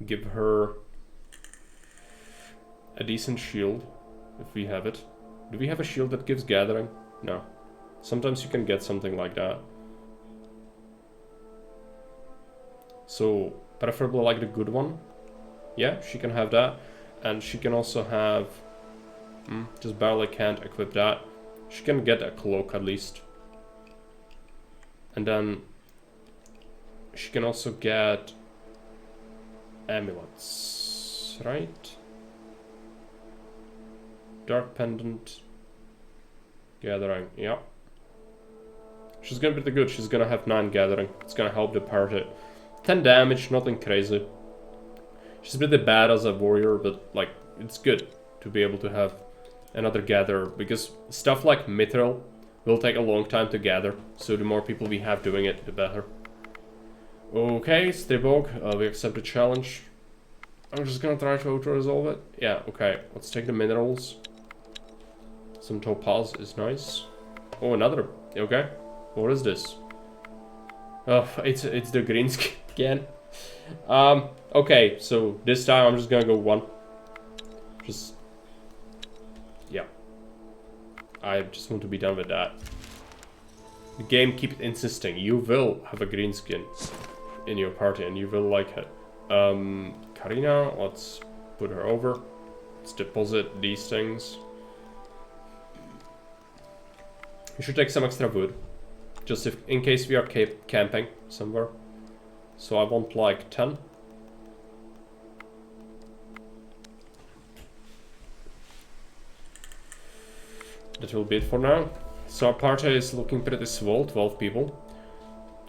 Give her a decent shield, if we have it. Do we have a shield that gives gathering? No. Sometimes you can get something like that. So, preferably like the good one. Yeah, she can have that. And she can also have... just barely can't equip that. She can get a cloak at least. And then... she can also get... amulets, right? Dark Pendant. Gathering, yeah. She's gonna be pretty good. She's gonna have 9 gathering. It's gonna help the party. 10 damage, nothing crazy. She's pretty bad as a warrior, but like, it's good to be able to have another gatherer, because stuff like Mithril will take a long time to gather, so the more people we have doing it, the better. Okay, Stribog, we accept the challenge. I'm just gonna try to auto-resolve it. Yeah, okay, let's take the minerals. Some topaz is nice. Oh, another, okay. What is this? Oh, it's the green skin again. Okay, so this time I'm just gonna go 1. Just, yeah. I just want to be done with that. The game keeps insisting you will have a green skin in your party and you will like it. Karina, let's put her over. Let's deposit these things. We should take some extra wood. Just in case we are camping somewhere. So I want like 10. That will be it for now. So our party is looking pretty swell, 12 people.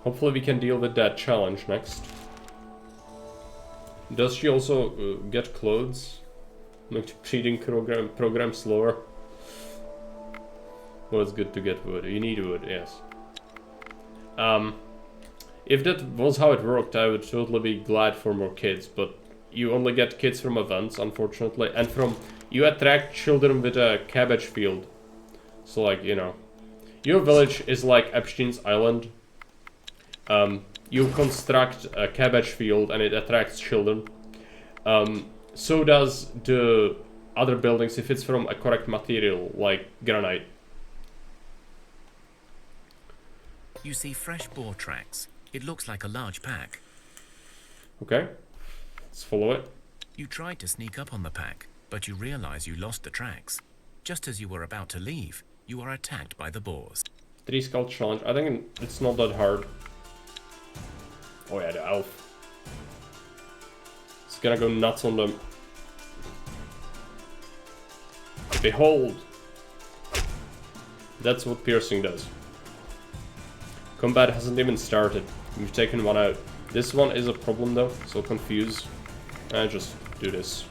Hopefully we can deal with that challenge next. Does she also get clothes? Make the breeding program slower. Well, it's good to get wood. You need wood, yes. If that was how it worked, I would totally be glad for more kids, but you only get kids from events, unfortunately, and from... you attract children with a cabbage field. So, like, you know, your village is like Epstein's Island. You construct a cabbage field and it attracts children. So does the other buildings if it's from a correct material, like granite. You see fresh boar tracks. It looks like a large pack. Okay, let's follow it. You tried to sneak up on the pack, but you realize you lost the tracks. Just as you were about to leave, you are attacked by the boars. 3 skull challenge. I think it's not that hard. Oh yeah, the elf. It's gonna go nuts on them. Behold! That's what piercing does. Combat hasn't even started. We've taken one out. This one is a problem though, so confuse. And just do this.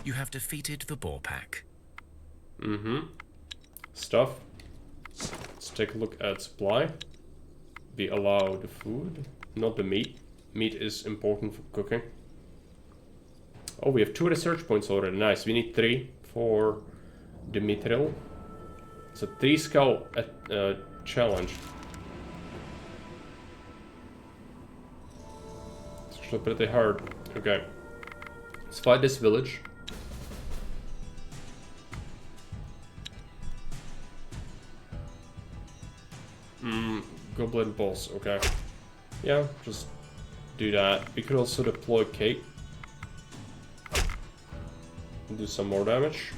You have defeated the boar pack. Stuff. Let's take a look at supply. We allow the food, not the meat. Meat is important for cooking. Oh, we have 2 research points already. Nice. We need 3 for the mithril. It's a 3 skull challenge. It's actually pretty hard. Okay. Let's fight this village. Goblin boss, okay. Yeah, just do that. We could also deploy Kate. Do some more damage.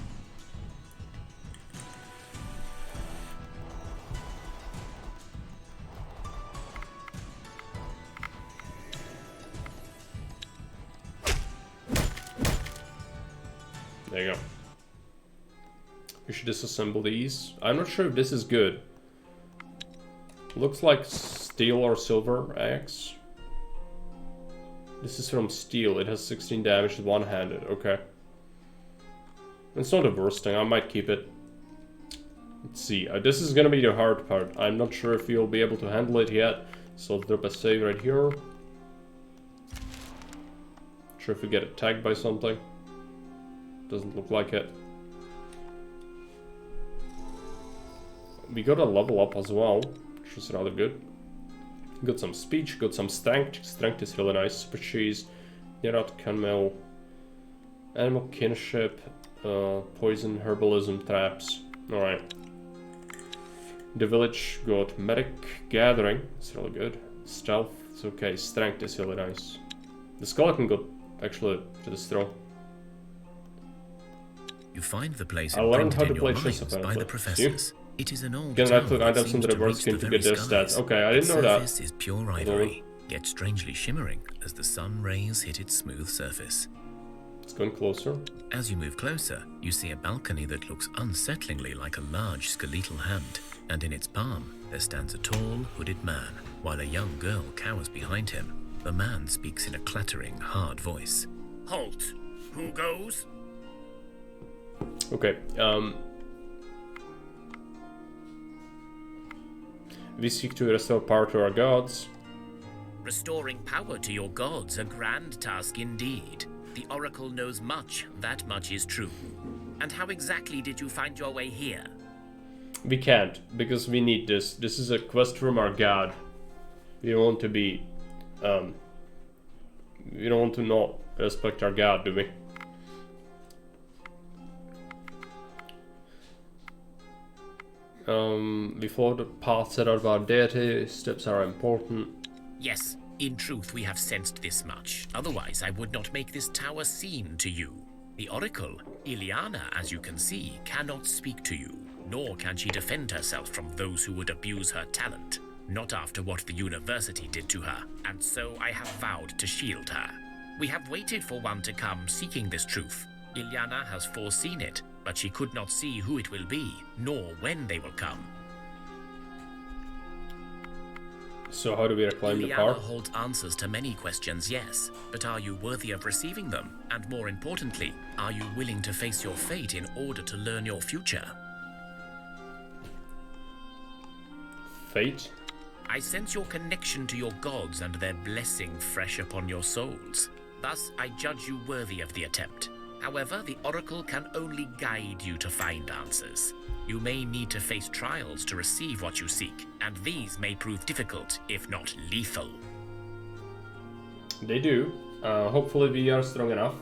There you go. We should disassemble these. I'm not sure if this is good. Looks like steel or silver axe. This is from steel. It has 16 damage one-handed. Okay. It's not the worst thing. I might keep it. Let's see. This is gonna be the hard part. I'm not sure if you'll be able to handle it yet. So I'll drop a save right here. Not sure if we get attacked by something. Doesn't look like it. We got a level up as well, which is rather good. Got some speech, got some strength. Strength is really nice. Super cheese, Nerad, Canmel, animal kinship, poison, herbalism, traps. Alright. The village got medic, gathering. It's really good. Stealth, it's okay. Strength is really nice. The skeleton got actually pretty strong. You find the place I learned how imprinted to in play your chess minds by apparently. the professors. It is an old Can town I put that items seems into the to bird reach skin the to very get their skies. stats? Okay, I didn't know The that. surface is pure ivory, yet strangely shimmering as the sun rays hit its smooth surface. It's going closer. As you move closer, you see a balcony that looks unsettlingly like a large skeletal hand, and in its palm there stands a tall, hooded man, while a young girl cowers behind him. The man speaks in a clattering, hard voice. Halt! Who goes? Okay, we seek to restore power to our gods. Restoring power to your gods, a grand task indeed. The Oracle knows much, that much is true. And how exactly did you find your way here? We can't, because we need this. This is a quest from our god. We want to be, we don't want to not respect our god, do we? We follow the path set out by our deity. Steps are important. Yes, in truth we have sensed this much. Otherwise I would not make this tower seem to you. The Oracle, Ileana, as you can see, cannot speak to you, nor can she defend herself from those who would abuse her talent. Not after what the university did to her, and so I have vowed to shield her. We have waited for one to come seeking this truth. Ileana has foreseen it, but she could not see who it will be, nor when they will come. So how do we reclaim the Ileana power? holds answers to many questions, yes, but are you worthy of receiving them? And more importantly, are you willing to face your fate in order to learn your future? Fate? I sense your connection to your gods and their blessing fresh upon your souls. Thus, I judge you worthy of the attempt. However, the Oracle can only guide you to find answers. You may need to face trials to receive what you seek, and these may prove difficult, if not lethal. They do. Hopefully we are strong enough.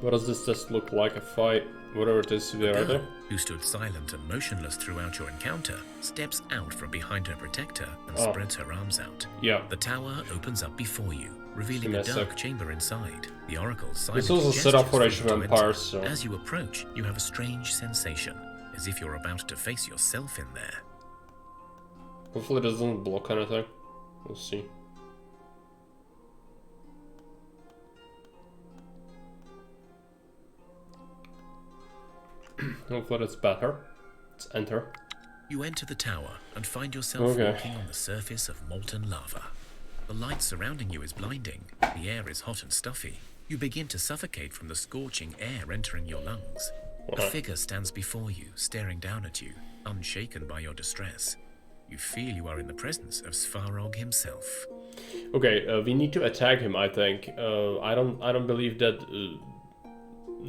What does this test look like? A fight? Whatever it is, we are there. Who stood silent and motionless throughout your encounter, steps out from behind her protector and Oh. spreads her arms out. Yeah. The tower opens up before you, revealing Give a me a dark sec. chamber inside. The Oracle This silently also set up for gestures Age you of to Empires, enter. so... As you approach, you have a strange sensation, as if you're about to face yourself in there. Hopefully it doesn't block anything. We'll see. Hopefully that's better. Let's enter. You enter the tower and find yourself Okay. walking on the surface of molten lava. The light surrounding you is blinding. The air is hot and stuffy. You begin to suffocate from the scorching air entering your lungs. A figure stands before you, staring down at you, unshaken by your distress. You feel you are in the presence of Svarog himself. Okay, we need to attack him, I think. I don't believe that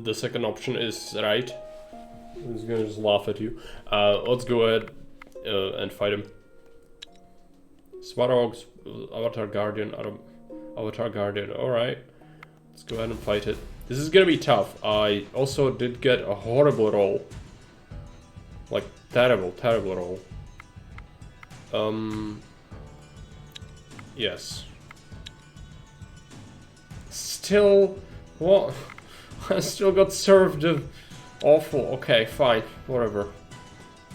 the second option is right. He's gonna just laugh at you. Let's go ahead and fight him. Svarog's Avatar Guardian, Avatar Guardian, alright. Let's go ahead and fight it. This is gonna be tough. I also did get a horrible roll. Like, terrible roll. Yes. Still, what? I still got served awful. Okay, fine, whatever.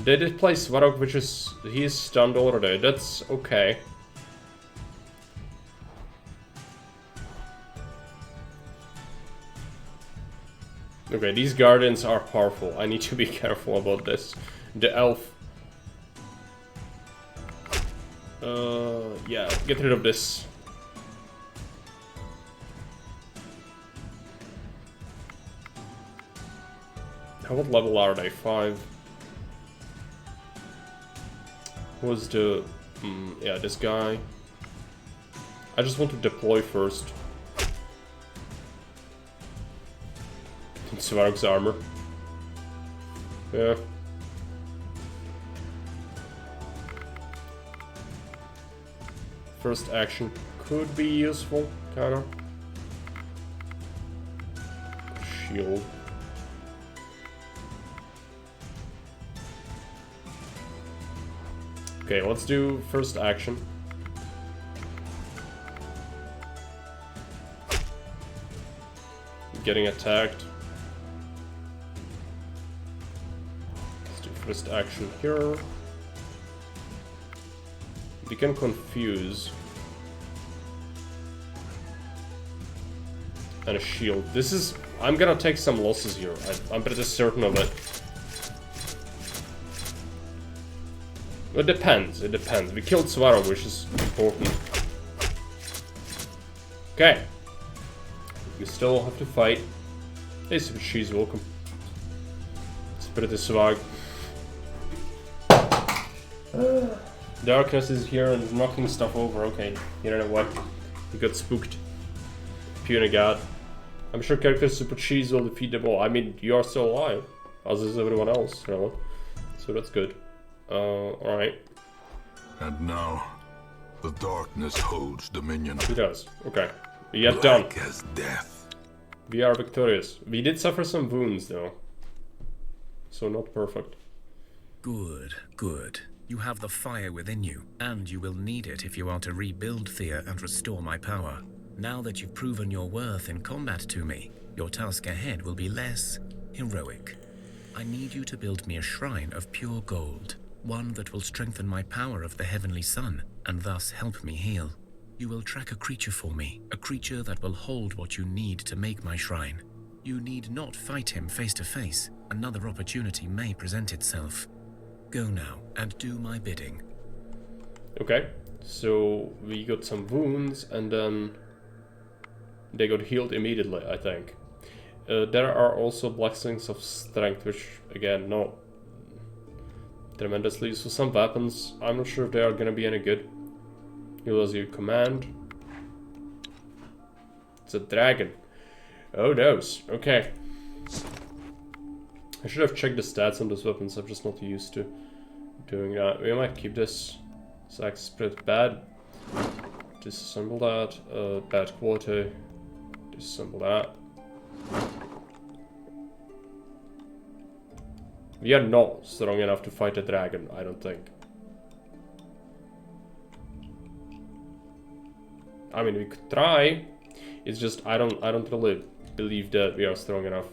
They did play Svarog, which is, he is stunned already. That's okay. Okay, these guardians are powerful. I need to be careful about this. The elf. Yeah, get rid of this. What level are they? 5. Who's the... yeah, this guy. I just want to deploy first. Svarog's armor. Yeah. first action could be useful, kinda. Shield. Okay, let's do first action. Getting attacked. Let's do first action here. You can confuse. And a shield. This is... I'm gonna take some losses here. I'm pretty certain of it. It depends, it depends. We killed Svarog, which is important. Okay. We still have to fight. Hey, she's welcome. It's pretty swag. Darkness is here and knocking stuff over. Okay, you don't know what. You got spooked. Puny god. I'm sure character Super Cheese will defeat them all. I mean, you are still alive. As is everyone else, you know. So that's good. Alright. And now, the darkness holds dominion. He does. Okay. We are done. Black as death. We are victorious. We did suffer some wounds, though. So not perfect. Good, good. You have the fire within you, and you will need it if you are to rebuild Thea and restore my power. Now that you've proven your worth in combat to me, your task ahead will be less heroic. I need you to build me a shrine of pure gold, one that will strengthen my power of the heavenly sun, and thus help me heal. You will track a creature for me, a creature that will hold what you need to make my shrine. You need not fight him face to face. Another opportunity may present itself. Go now and do my bidding. Okay, so we got some wounds and then they got healed immediately, I think. There are also blessings of strength, which again, not tremendously useful. Some weapons, I'm not sure if they are gonna be any good. Heal as you command. It's a dragon. Oh no, okay. I should have checked the stats on those weapons, I'm just not used to doing that. We might keep this. This axe is pretty bad. Disassemble that. Bad quality. Disassemble that. We are not strong enough to fight a dragon, I don't think. I mean, we could try. It's just I don't really believe that we are strong enough.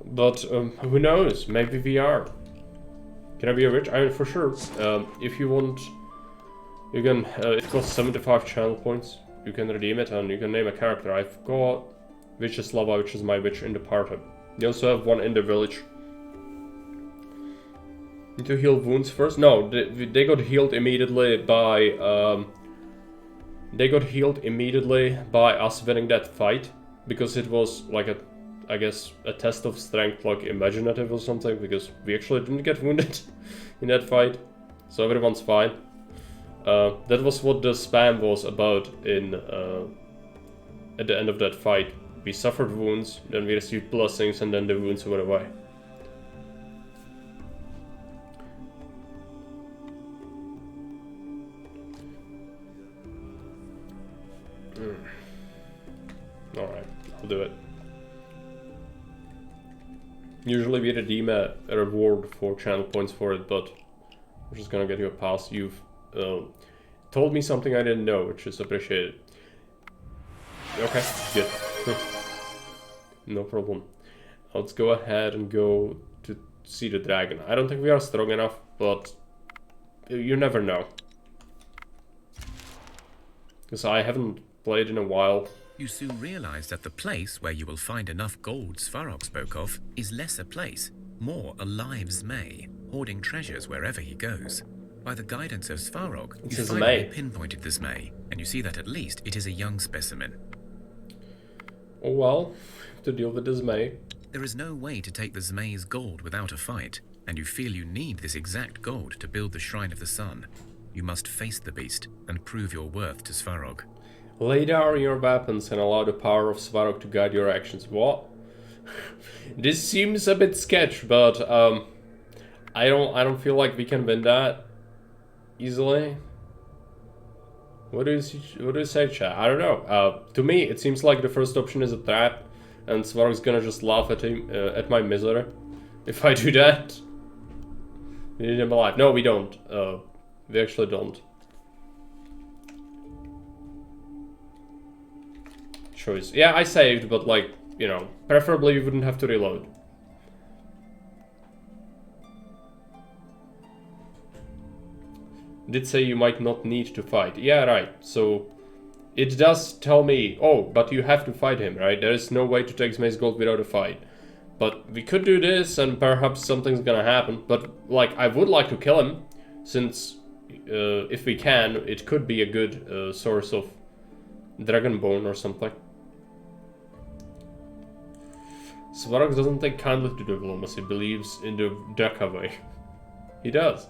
But who knows? Maybe we are. Can I be a witch? I mean, for sure. If you want, you can. It costs 75 channel points. You can redeem it, and you can name a character. I've got Slava, which is my witch in the party. You also have one in the village. Need to heal wounds first? No, they got healed immediately by. They got healed immediately by us winning that fight, because it was like a, I guess, a test of strength, like imaginative or something, because we actually didn't get wounded in that fight, so everyone's fine. That was what the spam was about in at the end of that fight. We suffered wounds, then we received blessings, and then the wounds went away. Alright, I'll do it. Usually we redeem a reward for channel points for it, but I'm just gonna get you a pass. You've told me something I didn't know, which is appreciated. Okay, good. No problem. Let's go ahead and go to see the dragon. I don't think we are strong enough, but you never know. Because I haven't played in a while. You soon realize that the place where you will find enough gold Svarog spoke of is less a place, more a lives May, hoarding treasures wherever he goes. By the guidance of Svarog, you finally pinpointed this May, and you see that at least it is a young specimen. Oh well, to deal with this May. There is no way to take the Zmay's gold without a fight, and you feel you need this exact gold to build the Shrine of the Sun. You must face the beast and prove your worth to Svarog. Lay down your weapons and allow the power of Svarog to guide your actions. What? This seems a bit sketch, but I don't feel like we can win that easily. What do you say, chat? I don't know. To me, it seems like the first option is a trap, and Svarog's gonna just laugh at him, at my misery, if I do that. We need him alive. No, we don't. We actually don't. Choice. Yeah, I saved, but like, you know, preferably you wouldn't have to reload. Did say you might not need to fight. Yeah, right. So it does tell me, oh, but you have to fight him, right? There is no way to take Zmay's gold without a fight. But we could do this and perhaps something's gonna happen. But like, I would like to kill him, since if we can, it could be a good source of dragon bone or something. Svarog doesn't take kindly to diplomacy, believes in the Deka way. He does.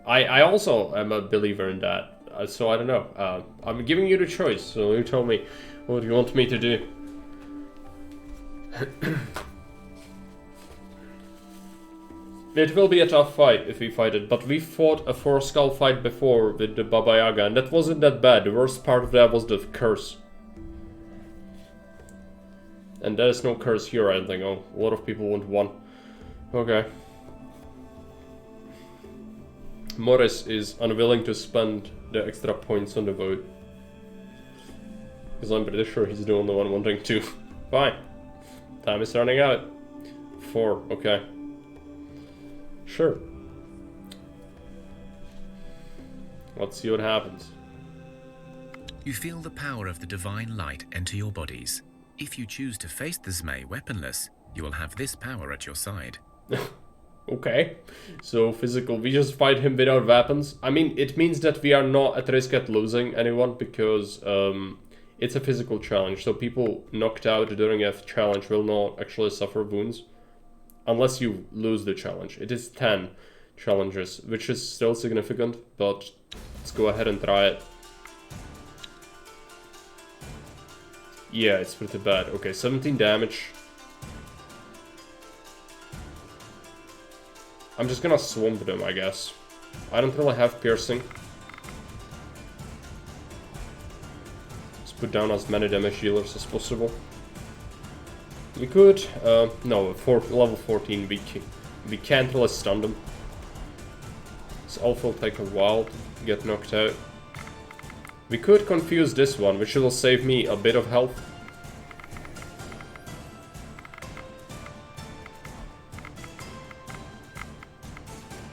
I also am a believer in that, so I don't know. I'm giving you the choice, so you tell me what you want me to do. It will be a tough fight if we fight it, but we fought a 4-skull fight before with the Baba Yaga, and that wasn't that bad. The worst part of that was the curse. And there is no curse here, I think. Oh, a lot of people want one. Okay. Morris is unwilling to spend the extra points on the vote. Because I'm pretty sure he's the only one wanting to. Fine. Time is running out. 4, okay. Sure. Let's see what happens. You feel the power of the divine light enter your bodies. If you choose to face the Zmay weaponless, you will have this power at your side. Okay, so physical, we just fight him without weapons. I mean, it means that we are not at risk at losing anyone, because it's a physical challenge, so people knocked out during a challenge will not actually suffer wounds, unless you lose the challenge. It is 10 challenges, which is still significant, but let's go ahead and try it. Yeah, it's pretty bad. Okay, 17 damage. I'm just gonna swamp them, I guess. I don't really have piercing. Let's put down as many damage dealers as possible. We could, no, level 14, we can't really stun them. This elf will take a while to get knocked out. We could confuse this one, which will save me a bit of health.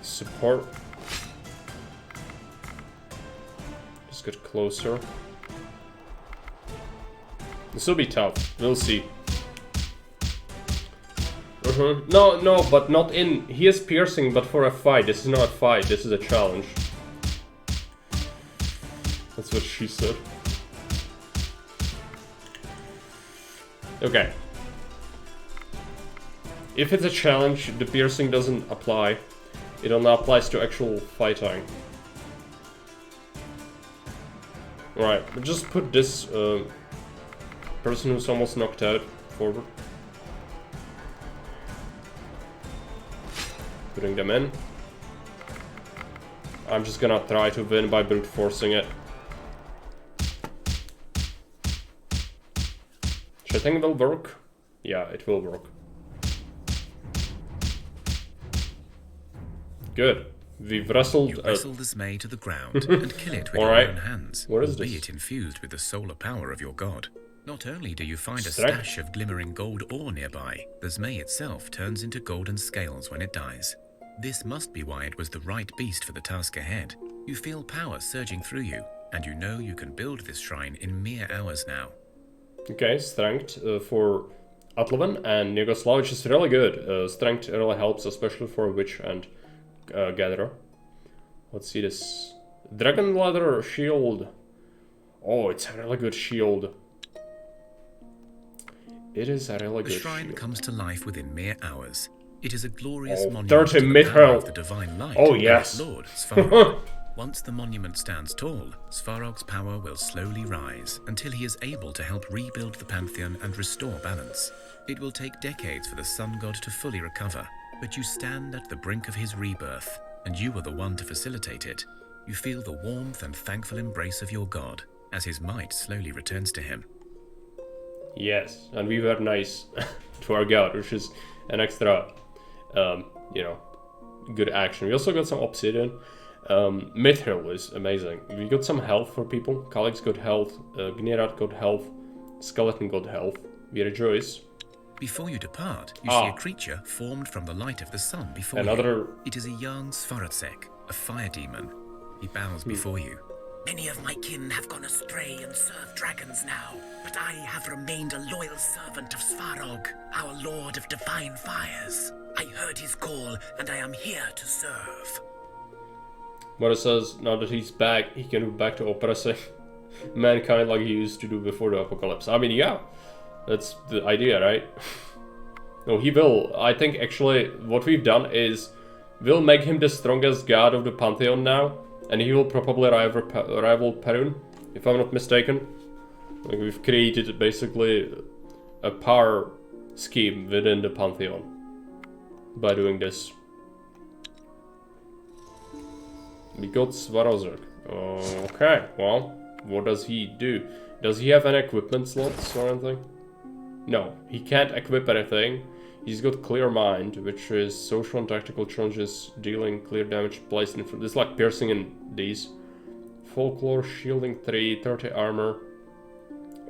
Support. Just get closer. This will be tough. We'll see. No, but not in... He is piercing, but for a fight. This is not a fight. This is a challenge. That's what she said. Okay. If it's a challenge, the piercing doesn't apply. It only applies to actual fighting. Right, but just put this person who's almost knocked out forward. Putting them in. I'm just gonna try to win by brute forcing it. Which I think will work. Yeah, it will work. Good. We've wrestled... You wrestle the Zmay to the ground and kill it with your own hands, what is albeit this? infused with the solar power of your god. Not only do you find a Strength. stash of glimmering gold ore nearby, the Zmay itself turns into golden scales when it dies. This must be why it was the right beast for the task ahead. You feel power surging through you, and you know you can build this shrine in mere hours now. Okay, strength for Atlovan and Yugoslav, which is really good. Strength really helps, especially for a witch and gatherer. Let's see this. Dragon leather shield. Oh, it's a really good shield. It is a really good The shrine shield. comes to life within mere hours. It is a glorious Oh, monument 30 to the mid power health. of the divine light Oh, of yes. its Lord, Svarog. Once the monument stands tall, Svarog's power will slowly rise until he is able to help rebuild the Pantheon and restore balance. It will take decades for the sun god to fully recover, but you stand at the brink of his rebirth, and you are the one to facilitate it. you feel the warmth and thankful embrace of your god as his might slowly returns to him. Yes, and we were nice to our god, which is an extra, you know, good action. We also got some obsidian. Mithril is amazing. We got some health for people. Calyx got health, Gnerat got health, Skeleton got health. We rejoice. Before you depart, you see a creature formed from the light of the sun before you. It is a young Svaratsek, a fire demon. He bows before you. Many of my kin have gone astray and serve dragons now, but I have remained a loyal servant of Svarog, our lord of divine fires. I heard his call, and I am here to serve. Mother says now that he's back, he can move back to oppressing mankind like he used to do before the apocalypse. I mean, yeah, that's the idea, right? No, he will. I think actually what we've done is we'll make him the strongest god of the Pantheon now, and he will probably rival Perun, if I'm not mistaken. Like, we've created basically a power scheme within the Pantheon by doing this. We got Svarozerk. Okay, well, what does he do? Does he have any equipment slots or anything? No, he can't equip anything. He's got Clear Mind, which is social and tactical challenges, dealing clear damage placed in front. This is like piercing in these. Folklore, shielding 3, 30 armor,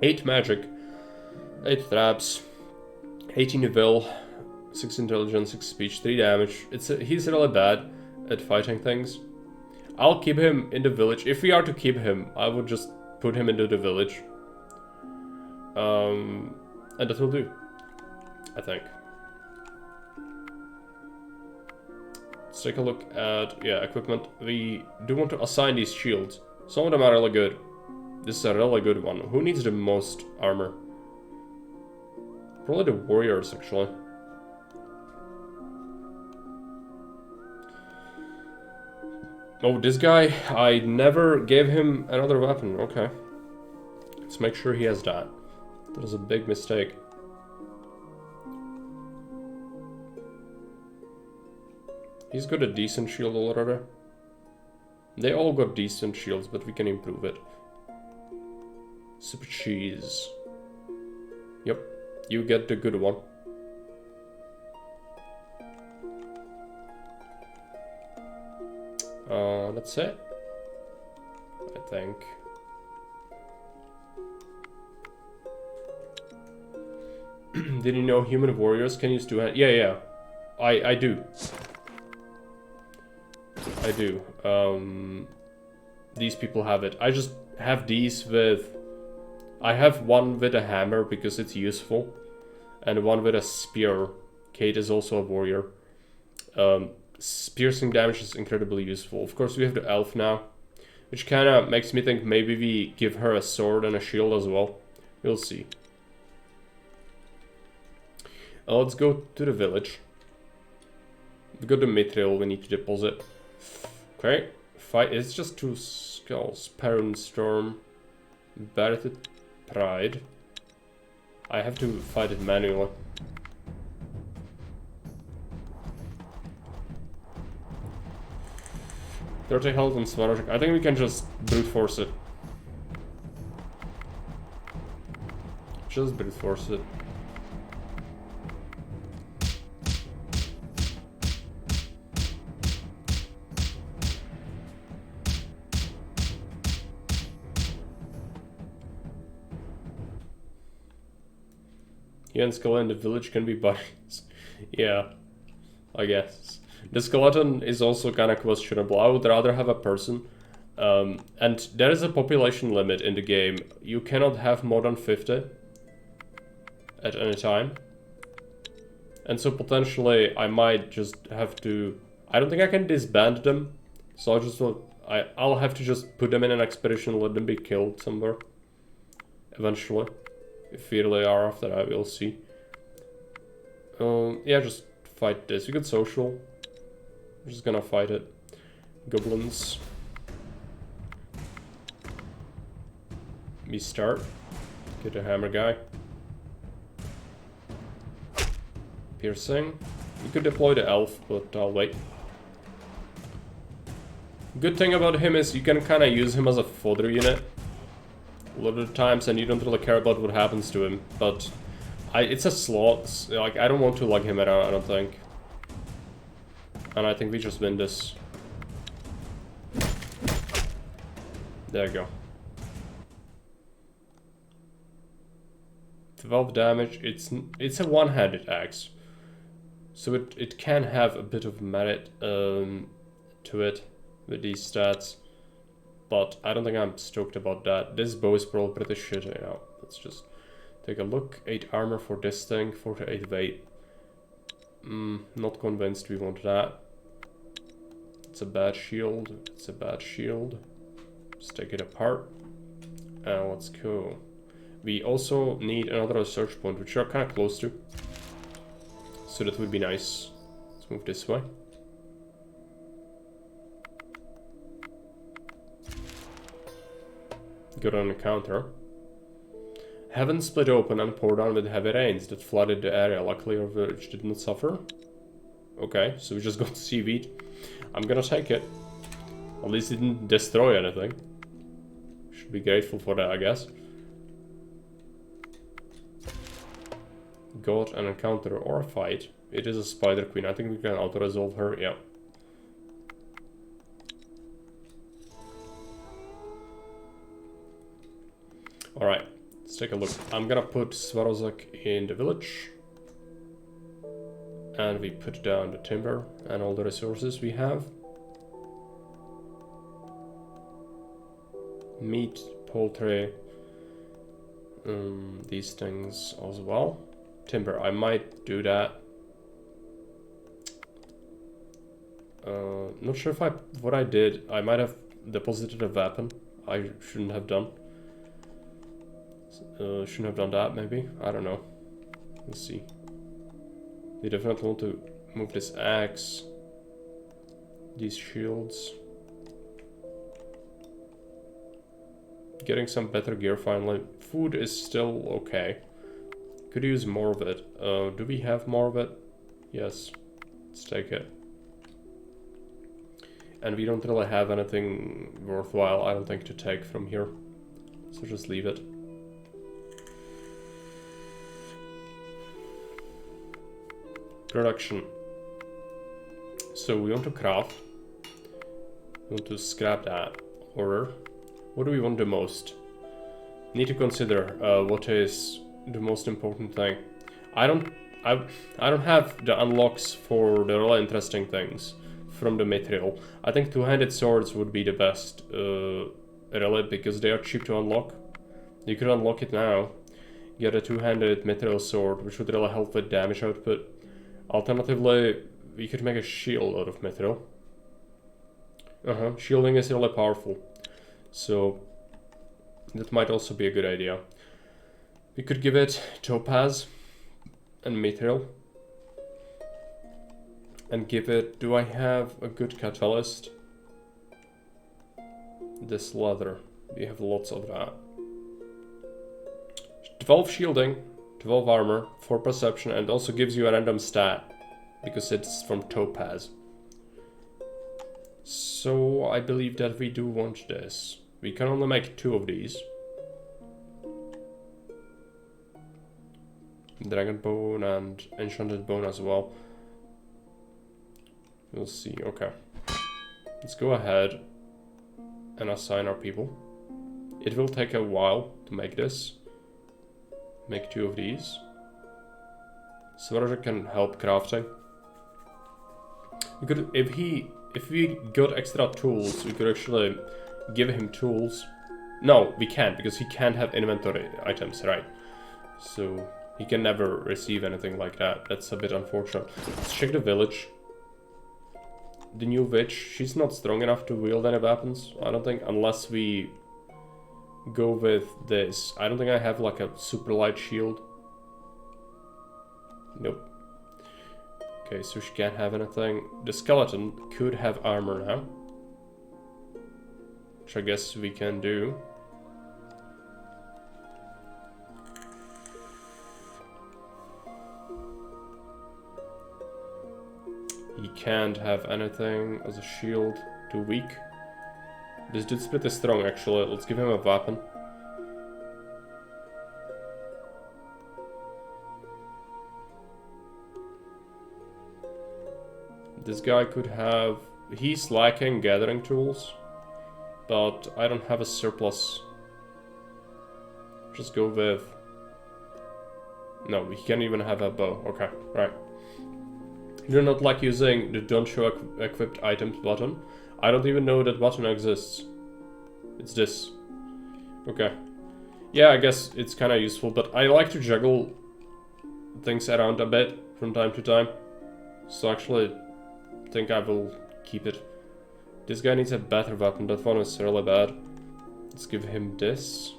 8 magic, 8 traps, 18 will, 6 intelligence, 6 speech, 3 damage. He's really bad at fighting things. I'll keep him in the village. If we are to keep him, I would just put him into the village. And that will do, I think. Let's take a look at, yeah, equipment. We do want to assign these shields. Some of them are really good. This is a really good one. Who needs the most armor? Probably the warriors, actually. Oh, this guy, I never gave him another weapon. Okay. Let's make sure he has that. That was a big mistake. He's got a decent shield already. They all got decent shields, but we can improve it. Super cheese. Yep, you get the good one. That's it, I think. Did you know human warriors can use 2 hands? Yeah, I do. I do. These people have it. I just have these with... I have one with a hammer because it's useful, and one with a spear. Kate is also a warrior. Piercing damage is incredibly useful. Of course, we have the elf now, which kind of makes me think maybe we give her a sword and a shield as well. We'll see. Let's go to the village. We got the mithril we need to deposit. Okay, fight. It's just 2 skulls. Perun Storm, Barretted Pride. I have to fight it manually. Dirty health and Svarozerk. I think we can just brute force it. Just brute force it. He and Skull in the village can be buddies. Yeah, I guess. The skeleton is also kind of questionable. I would rather have a person. And there is a population limit in the game. You cannot have more than 50 at any time. And so potentially I might just have to... I don't think I can disband them. So I'll have to just put them in an expedition and let them be killed somewhere. Eventually. If we really are after that, we'll see. Yeah, just fight this. We got social. We're just gonna fight it. Goblins. We start. Get a hammer guy. Piercing. We could deploy the elf, but I'll wait. Good thing about him is you can kind of use him as a fodder unit a lot of the times, and you don't really care about what happens to him. But it's a slot. Like, I don't want to lug him around, I don't think. And I think we just win this. There you go. 12 damage. It's a one-handed axe, so it can have a bit of merit to it with these stats, but I don't think I'm stoked about that. This bow is probably pretty shit. You know, let's just take a look. 8 armor for this thing, 48 weight. Not convinced we want that. It's a bad shield. It's a bad shield. Let's take it apart. And let's go. We also need another research point, which we are kind of close to. So that would be nice. Let's move this way. Got an encounter. Heaven split open and poured down with heavy rains that flooded the area. Luckily our village did not suffer. Okay, so we just got seaweed. I'm gonna take it. At least it didn't destroy anything. Should be grateful for that, I guess. Got an encounter or a fight. It is a spider queen. I think we can auto-resolve her, yeah. Alright, let's take a look. I'm gonna put Swarovski in the village. And we put down the timber and all the resources we have. Meat, poultry, these things as well. Timber, I might do that. Not sure if what I did. I might have deposited a weapon. I shouldn't have done. Shouldn't have done that, maybe. I don't know. Let's see. We definitely want to move this axe. These shields. Getting some better gear finally. Food is still okay. Could use more of it. Do we have more of it? Yes. Let's take it. And we don't really have anything worthwhile, I don't think, to take from here. So just leave it. Production. So we want to craft. We want to scrap that. Order. What do we want the most? Need to consider what is the most important thing. I don't have the unlocks for the really interesting things from the material. I think two-handed swords would be the best, really, because they are cheap to unlock. You could unlock it now, get a two-handed material sword, which would really help with damage output. Alternatively, we could make a shield out of material. Shielding is really powerful, so that might also be a good idea. We could give it topaz and material. And give it... Do I have a good catalyst? This leather. We have lots of that. 12 shielding, 12 armor, 4 perception, and also gives you a random stat. Because it's from topaz. So I believe that we do want this. We can only make 2 of these. Dragon bone and enchanted bone as well. We'll see. Okay. Let's go ahead and assign our people. It will take a while to make this. Make 2 of these. Swarovski can help crafting. We could, if we got extra tools, we could actually give him tools. No, we can't, because he can't have inventory items, right? So he can never receive anything like that. That's a bit unfortunate. Let's check the village. The new witch, she's not strong enough to wield any weapons, I don't think, unless we go with this. I don't think I have like a super light shield. Nope. Okay, so she can't have anything. The skeleton could have armor now, which I guess we can do. He can't have anything as a shield, too weak. This dude's pretty strong, actually. Let's give him a weapon. This guy could have... He's lacking gathering tools, but I don't have a surplus. Just go with... No, he can't even have a bow. Okay, right. You do not like using the don't show equipped items button. I don't even know that button exists. It's this. Okay. Yeah, I guess it's kind of useful, but I like to juggle things around a bit from time to time. So actually, I think I will keep it. This guy needs a better weapon. That one is really bad. Let's give him this.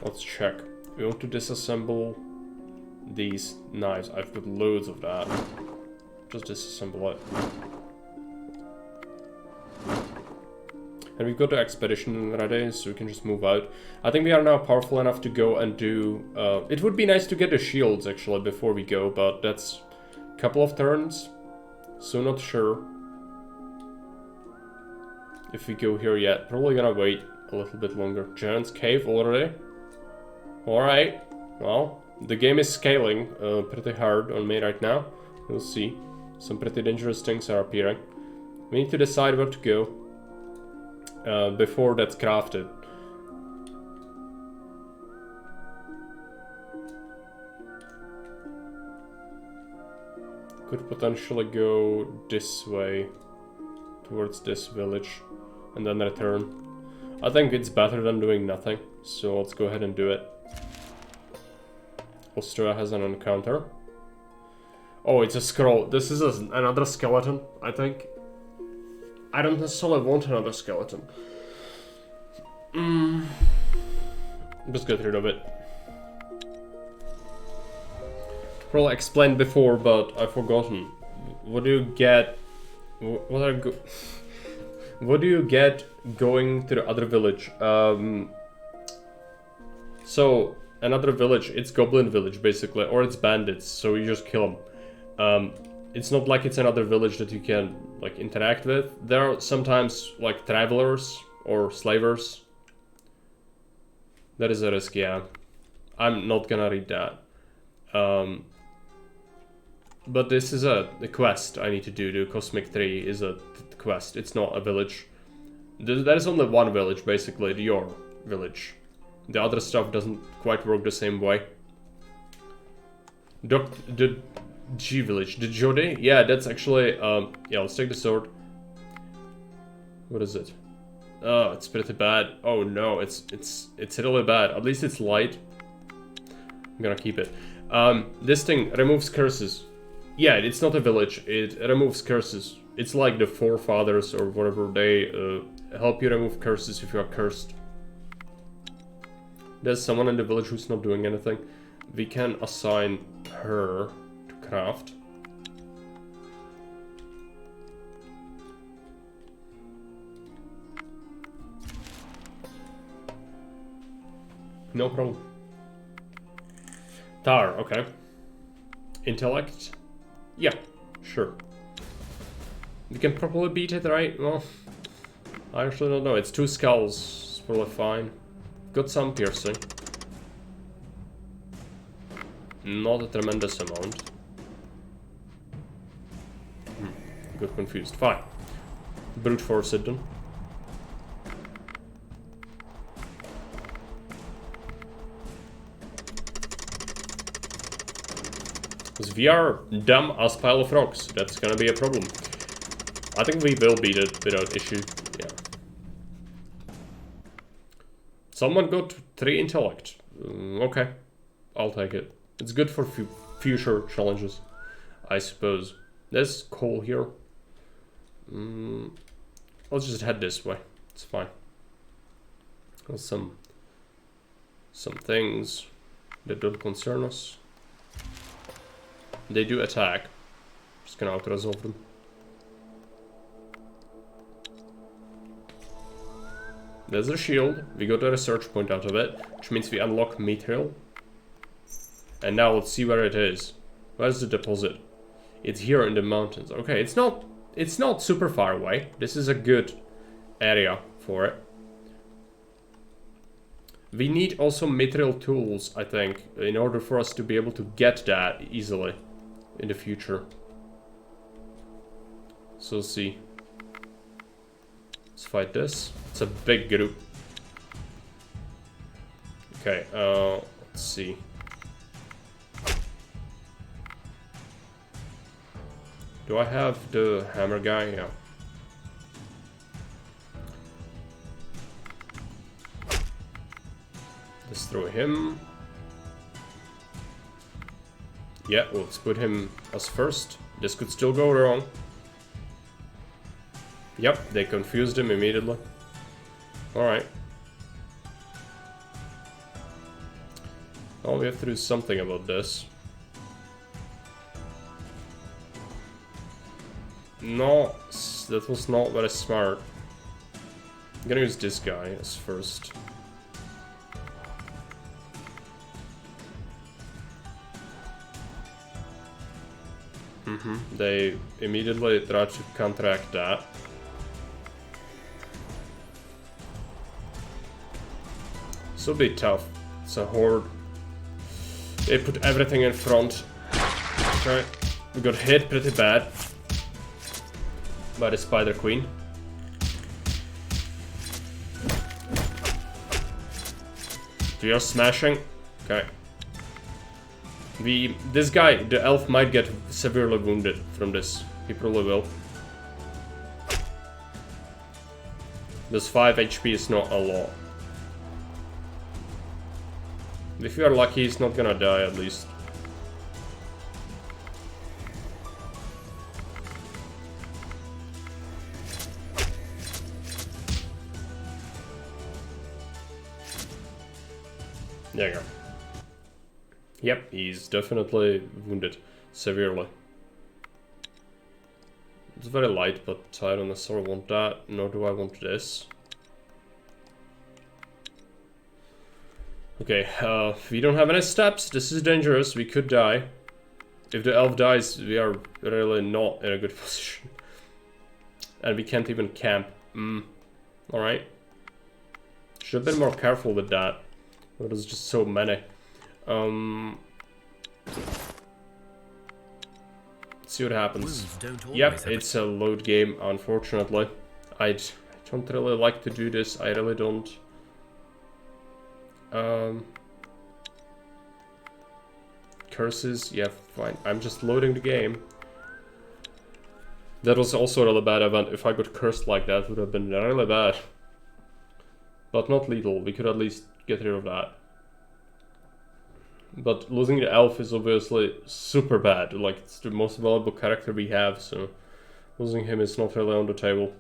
Let's check. We want to disassemble these knives. I've got loads of that. Just disassemble it. And we've got the expedition ready, so we can just move out. I think we are now powerful enough to go and do... it would be nice to get the shields, actually, before we go, but that's a couple of turns. So not sure if we go here yet. Probably gonna wait a little bit longer. Giant's Cave already. Alright. Well, the game is scaling pretty hard on me right now. We'll see. Some pretty dangerous things are appearing. We need to decide where to go before that's crafted. Could potentially go this way towards this village and then return. I think it's better than doing nothing, so let's go ahead and do it. Austria has an encounter. Oh, it's a scroll. This is another skeleton, I think. I don't necessarily want another skeleton. Just get rid of it. Probably explained before, but I've forgotten. What do you get? What do you get going to the other village? So another village, it's Goblin Village basically, or it's bandits. So you just kill them. It's not like it's another village that you can like interact with. There are sometimes like travelers or slavers. That is a risk, yeah. I'm not gonna read that. But this is a quest I need to do. The Cosmic 3 is a quest. It's not a village. There is only one village, basically, your village. The other stuff doesn't quite work the same way. The G village. The Jode? Yeah, that's actually... yeah, let's take the sword. What is it? Oh, it's pretty bad. Oh no, it's really bad. At least it's light. I'm gonna keep it. This thing removes curses. Yeah, it's not a village. It removes curses. It's like the forefathers or whatever. They help you remove curses if you are cursed. There's someone in the village who's not doing anything. We can assign her to craft. No problem. Tar, okay. Intellect? Yeah, sure. We can probably beat it, right? Well, I actually don't know. It's 2 skulls. It's probably fine. Got some piercing. Not a tremendous amount. Got confused. Fine. Brute force it then. Because we are dumb as pile of rocks. That's gonna be a problem. I think we will beat it without issue. Yeah. Someone got 3 intellect. Okay. I'll take it. It's good for future challenges, I suppose. There's coal here. Let's just head this way. It's fine. There's some things that don't concern us. They do attack. Just gonna auto-resolve them. There's a shield. We got a research point out of it, which means we unlock Mithril. And now let's see where it is. Where's the deposit? It's here in the mountains. Okay, it's not super far away. This is a good area for it. We need also mithril tools, I think, in order for us to be able to get that easily in the future. So let's see. Let's fight this. It's a big group. Okay, let's see. Do I have the hammer guy? Yeah. Destroy him. Yeah, let's put him as first. This could still go wrong. Yep, they confused him immediately. Alright. Oh, we have to do something about this. No, that was not very smart. I'm gonna use this guy as first. They immediately tried to counteract that. This will be tough. It's a horde. They put everything in front. Okay. We got hit pretty bad by the Spider Queen. We are smashing. Okay. This guy, the elf, might get severely wounded from this. He probably will. This 5 HP is not a lot. If you are lucky, he's not gonna die at least. There you go. Yep, he's definitely wounded severely. It's very light, but I don't necessarily want that, nor do I want this. Okay, we don't have any steps. This is dangerous. We could die. If the elf dies, we are really not in a good position. And we can't even camp. Alright. Should have been more careful with that. But there's just so many. Let's see what happens. Yep, it's a load game, unfortunately. I don't really like to do this. I really don't. Curses, yeah, fine. I'm just loading the game. That was also a really bad event. If I got cursed like that, it would have been really bad. But not lethal. We could at least get rid of that. But losing the elf is obviously super bad. Like, it's the most valuable character we have, so losing him is not really on the table.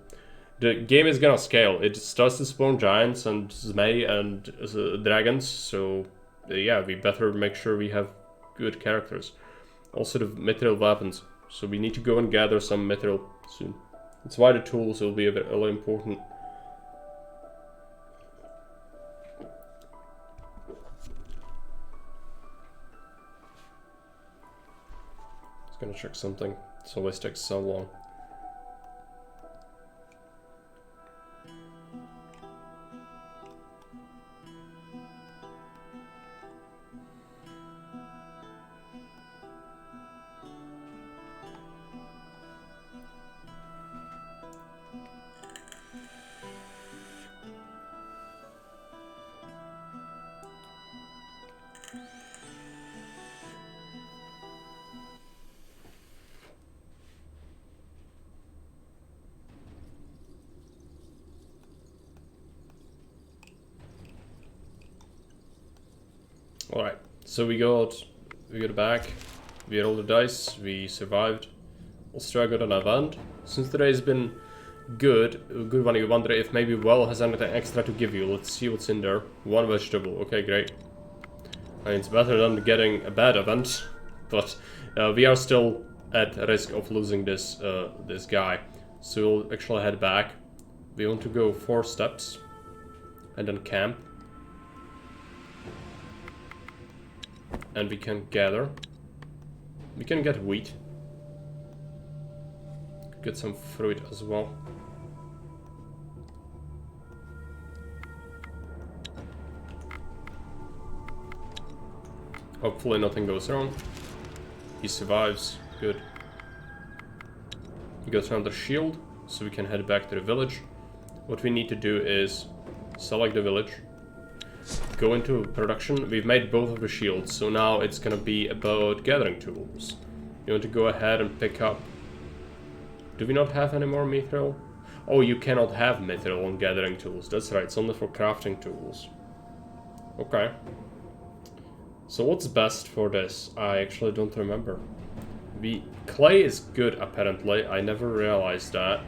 The game is gonna scale. It starts to spawn giants and Zmei and dragons, so yeah, we better make sure we have good characters. Also the mithril weapons, so we need to go and gather some mithril soon. That's why the tools will be really important. Just gonna check something. This always takes so long. Alright, so we got back, we rolled the dice, we survived. Also I got an event. Since today has been a good one, you wonder if maybe Well has anything extra to give you. Let's see what's in there. 1 vegetable, okay, great. I mean, it's better than getting a bad event, but we are still at risk of losing this this guy. So we'll actually head back. We want to go 4 steps and then camp. And we can gather. We can get wheat. Get some fruit as well. Hopefully nothing goes wrong. He survives. Good. He goes around the shield, so we can head back to the village. What we need to do is select the village, go into production. We've made both of the shields, so now it's gonna be about gathering tools. You want to go ahead and pick up... Do we not have any more mithril? Oh, you cannot have mithril on gathering tools. That's right, it's only for crafting tools. Okay. So what's best for this? I actually don't remember. Clay is good, apparently. I never realized that.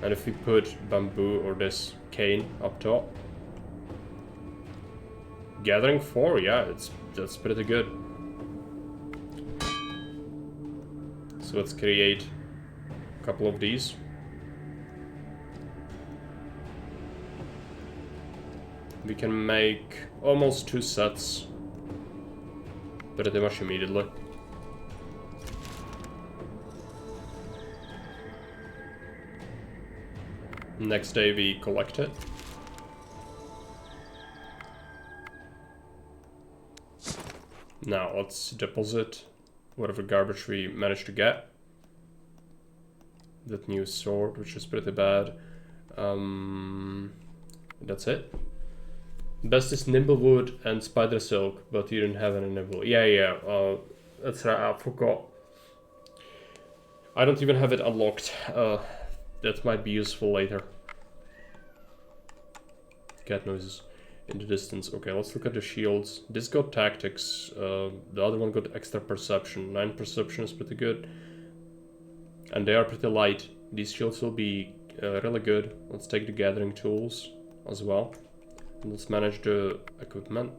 And if we put bamboo or this cane up top. Gathering 4, yeah, that's pretty good. So let's create a couple of these. We can make almost 2 sets pretty much immediately. Next day we collect it. Now let's deposit whatever garbage we managed to get. That new sword, which is pretty bad. That's it. Best is nimble wood and spider silk, but you didn't have any nimble. Yeah. That's right, I forgot. I don't even have it unlocked. That might be useful later. Cat noises in the distance. Okay, let's look at the shields. This got tactics. The other one got extra perception. 9 perception is pretty good. And they are pretty light. These shields will be really good. Let's take the gathering tools as well. And let's manage the equipment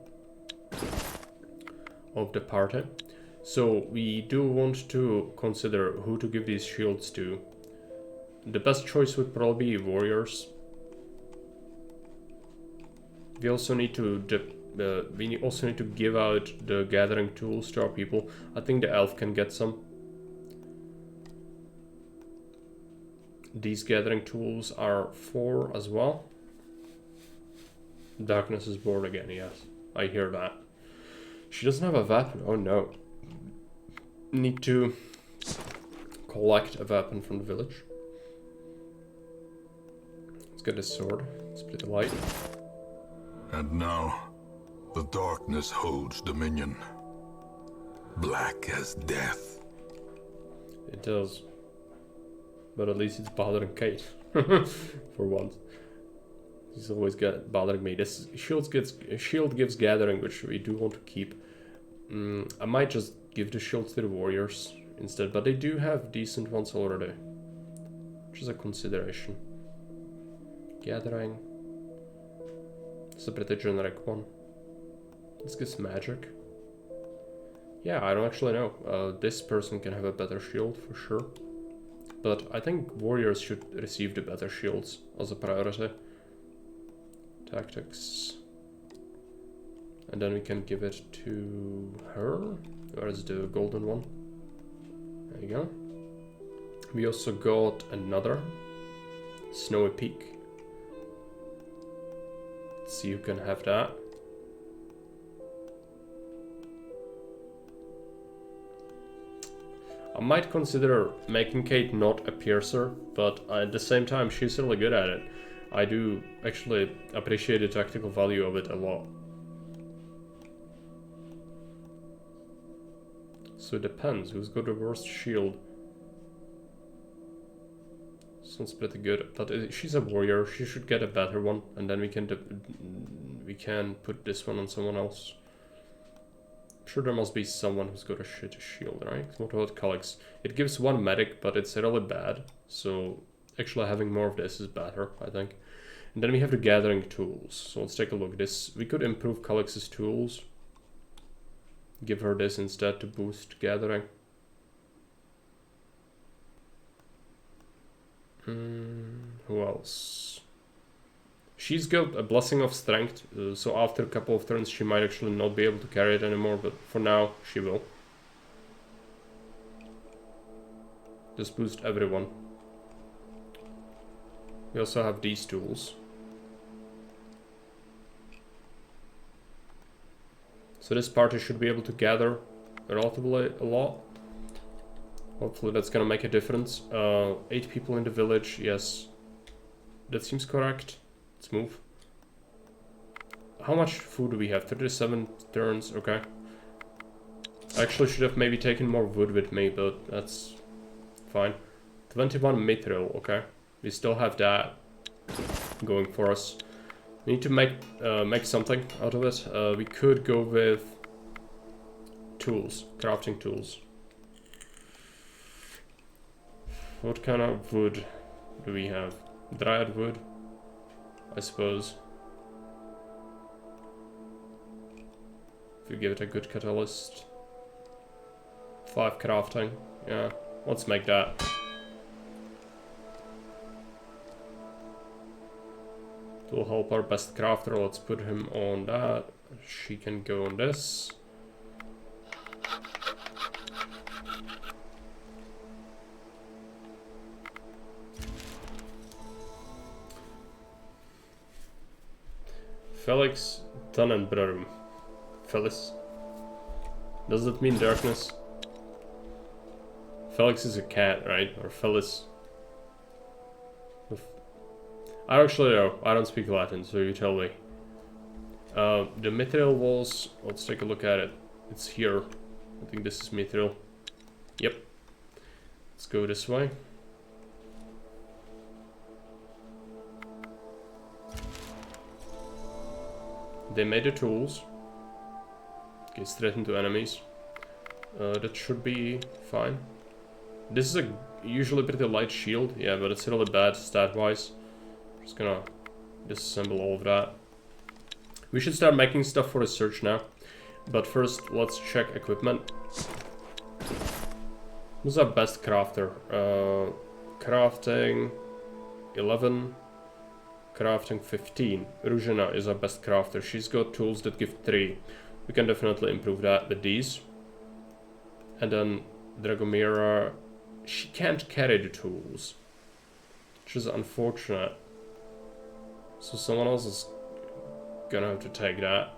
of the party. So we do want to consider who to give these shields to. The best choice would probably be warriors. We also need to give out the gathering tools to our people. I think the elf can get some. These gathering tools are 4 as well. Darkness is born again, yes. I hear that. She doesn't have a weapon. Oh no. Need to collect a weapon from the village. Let's get this sword. It's pretty light. And now, the darkness holds dominion. Black as death. It does. But at least it's bothering Kate. For once. He's always bothering me. This shield gives gathering, which we do want to keep. I might just give the shields to the warriors instead, but they do have decent ones already. Which is a consideration. Gathering. It's a pretty generic one. This gives magic. Yeah, I don't actually know. This person can have a better shield for sure. But I think warriors should receive the better shields as a priority. Tactics. And then we can give it to her. Where is the golden one? There you go. We also got another snowy peak. Let's see who can have that. I might consider making Kate not a piercer, but at the same time she's really good at it. I do actually appreciate the tactical value of it a lot. So it depends who's got the worst shield. Sounds pretty good, but she's a warrior. She should get a better one, and then we can put this one on someone else. I'm sure there must be someone who's got a shitty shield, right? What about Calyx? It gives 1 medic, but it's really bad. So actually having more of this is better, I think. And then we have the gathering tools. So let's take a look. We could improve Calyx's tools. Give her this instead to boost gathering. Who else? She's got a Blessing of Strength, so after a couple of turns she might actually not be able to carry it anymore, but for now she will. Just boost everyone. We also have these tools. So this party should be able to gather relatively a lot. Hopefully that's gonna make a difference. 8 people in the village, yes. That seems correct. Let's move. How much food do we have? 37 turns, okay. I actually should have maybe taken more wood with me, but that's fine. 21 mithril, okay. We still have that going for us. We need to make something out of it. We could go with tools, crafting tools. What kind of wood do we have? Dryad wood, I suppose. If you give it a good catalyst. 5 crafting, yeah, let's make that. It will help our best crafter, let's put him on that. She can go on this. Felix Tannenbrum. Felix. Does that mean darkness? Felix is a cat, right? Or Felix. I actually know. I don't speak Latin, so you tell me. The mithril walls, let's take a look at it. It's here. I think this is mithril. Yep. Let's go this way. They made the tools. Gets threatened to enemies. That should be fine. This is a usually pretty light shield, yeah, but it's really bad stat-wise. Just gonna disassemble all of that. We should start making stuff for research now. But first, let's check equipment. Who's our best crafter? Crafting 11. Crafting 15. Ruzhina is our best crafter. She's got tools that give 3. We can definitely improve that with these. And then Dragomira, she can't carry the tools, which is unfortunate. So someone else is gonna have to take that.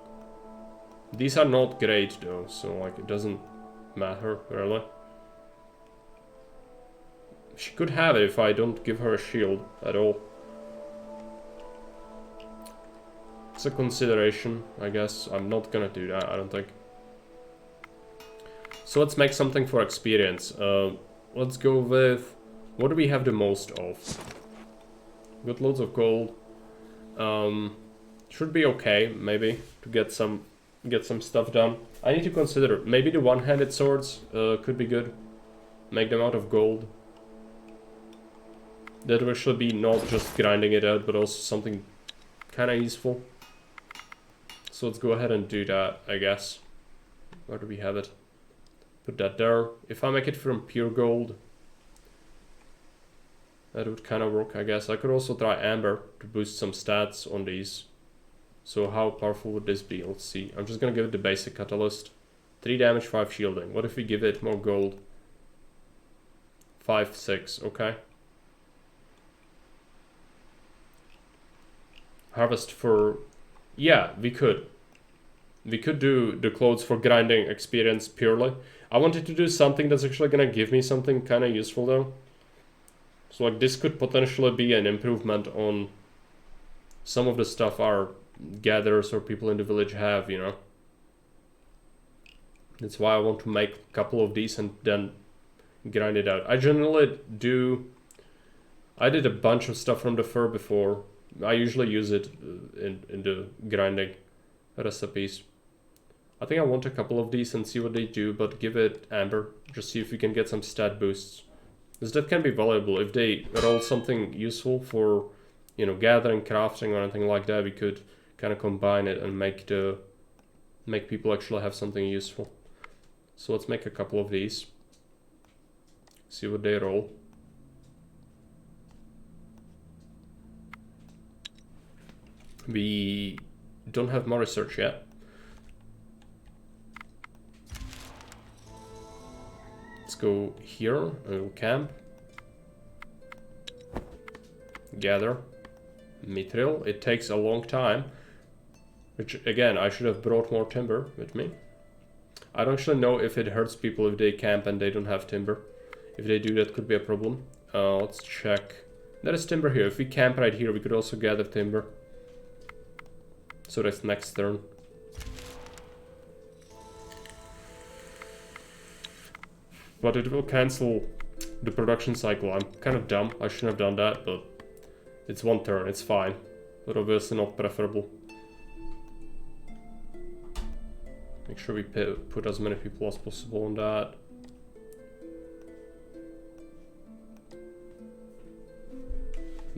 These are not great though, so like it doesn't matter really. She could have it if I don't give her a shield at all. It's a consideration, I guess. I'm not gonna do that, I don't think. So let's make something for experience. Let's go with... What do we have the most of? Got loads of gold. Should be okay, maybe, to get some stuff done. I need to consider, maybe the one-handed swords could be good. Make them out of gold. That will actually be not just grinding it out, but also something kind of useful. So let's go ahead and do that, I guess. Where do we have it? Put that there. If I make it from pure gold, that would kind of work, I guess. I could also try amber to boost some stats on these. So how powerful would this be? Let's see. I'm just gonna give it the basic catalyst. 3 damage, 5 shielding. What if we give it more gold? 5, 6, okay. Harvest for... Yeah, we could. We could do the clothes for grinding experience purely. I wanted to do something that's actually gonna give me something kind of useful though. So like this could potentially be an improvement on some of the stuff our gatherers or people in the village have, you know. That's why I want to make a couple of these and then grind it out. I generally do... I did a bunch of stuff from the fur before. I usually use it in the grinding recipes. I think I want a couple of these and see what they do, but give it amber. Just see if we can get some stat boosts. Because that can be valuable. If they roll something useful for, you know, gathering, crafting or anything like that, we could kind of combine it and make people actually have something useful. So let's make a couple of these. See what they roll. We don't have more research yet. Let's go here and we'll camp. Gather mithril. It takes a long time. Which, again, I should have brought more timber with me. I don't actually know if it hurts people if they camp and they don't have timber. If they do, that could be a problem. Let's check. There is timber here. If we camp right here, we could also gather timber. So that's next turn. But it will cancel the production cycle. I'm kind of dumb. I shouldn't have done that, but it's one turn. It's fine. But obviously not preferable. Make sure we put as many people as possible on that.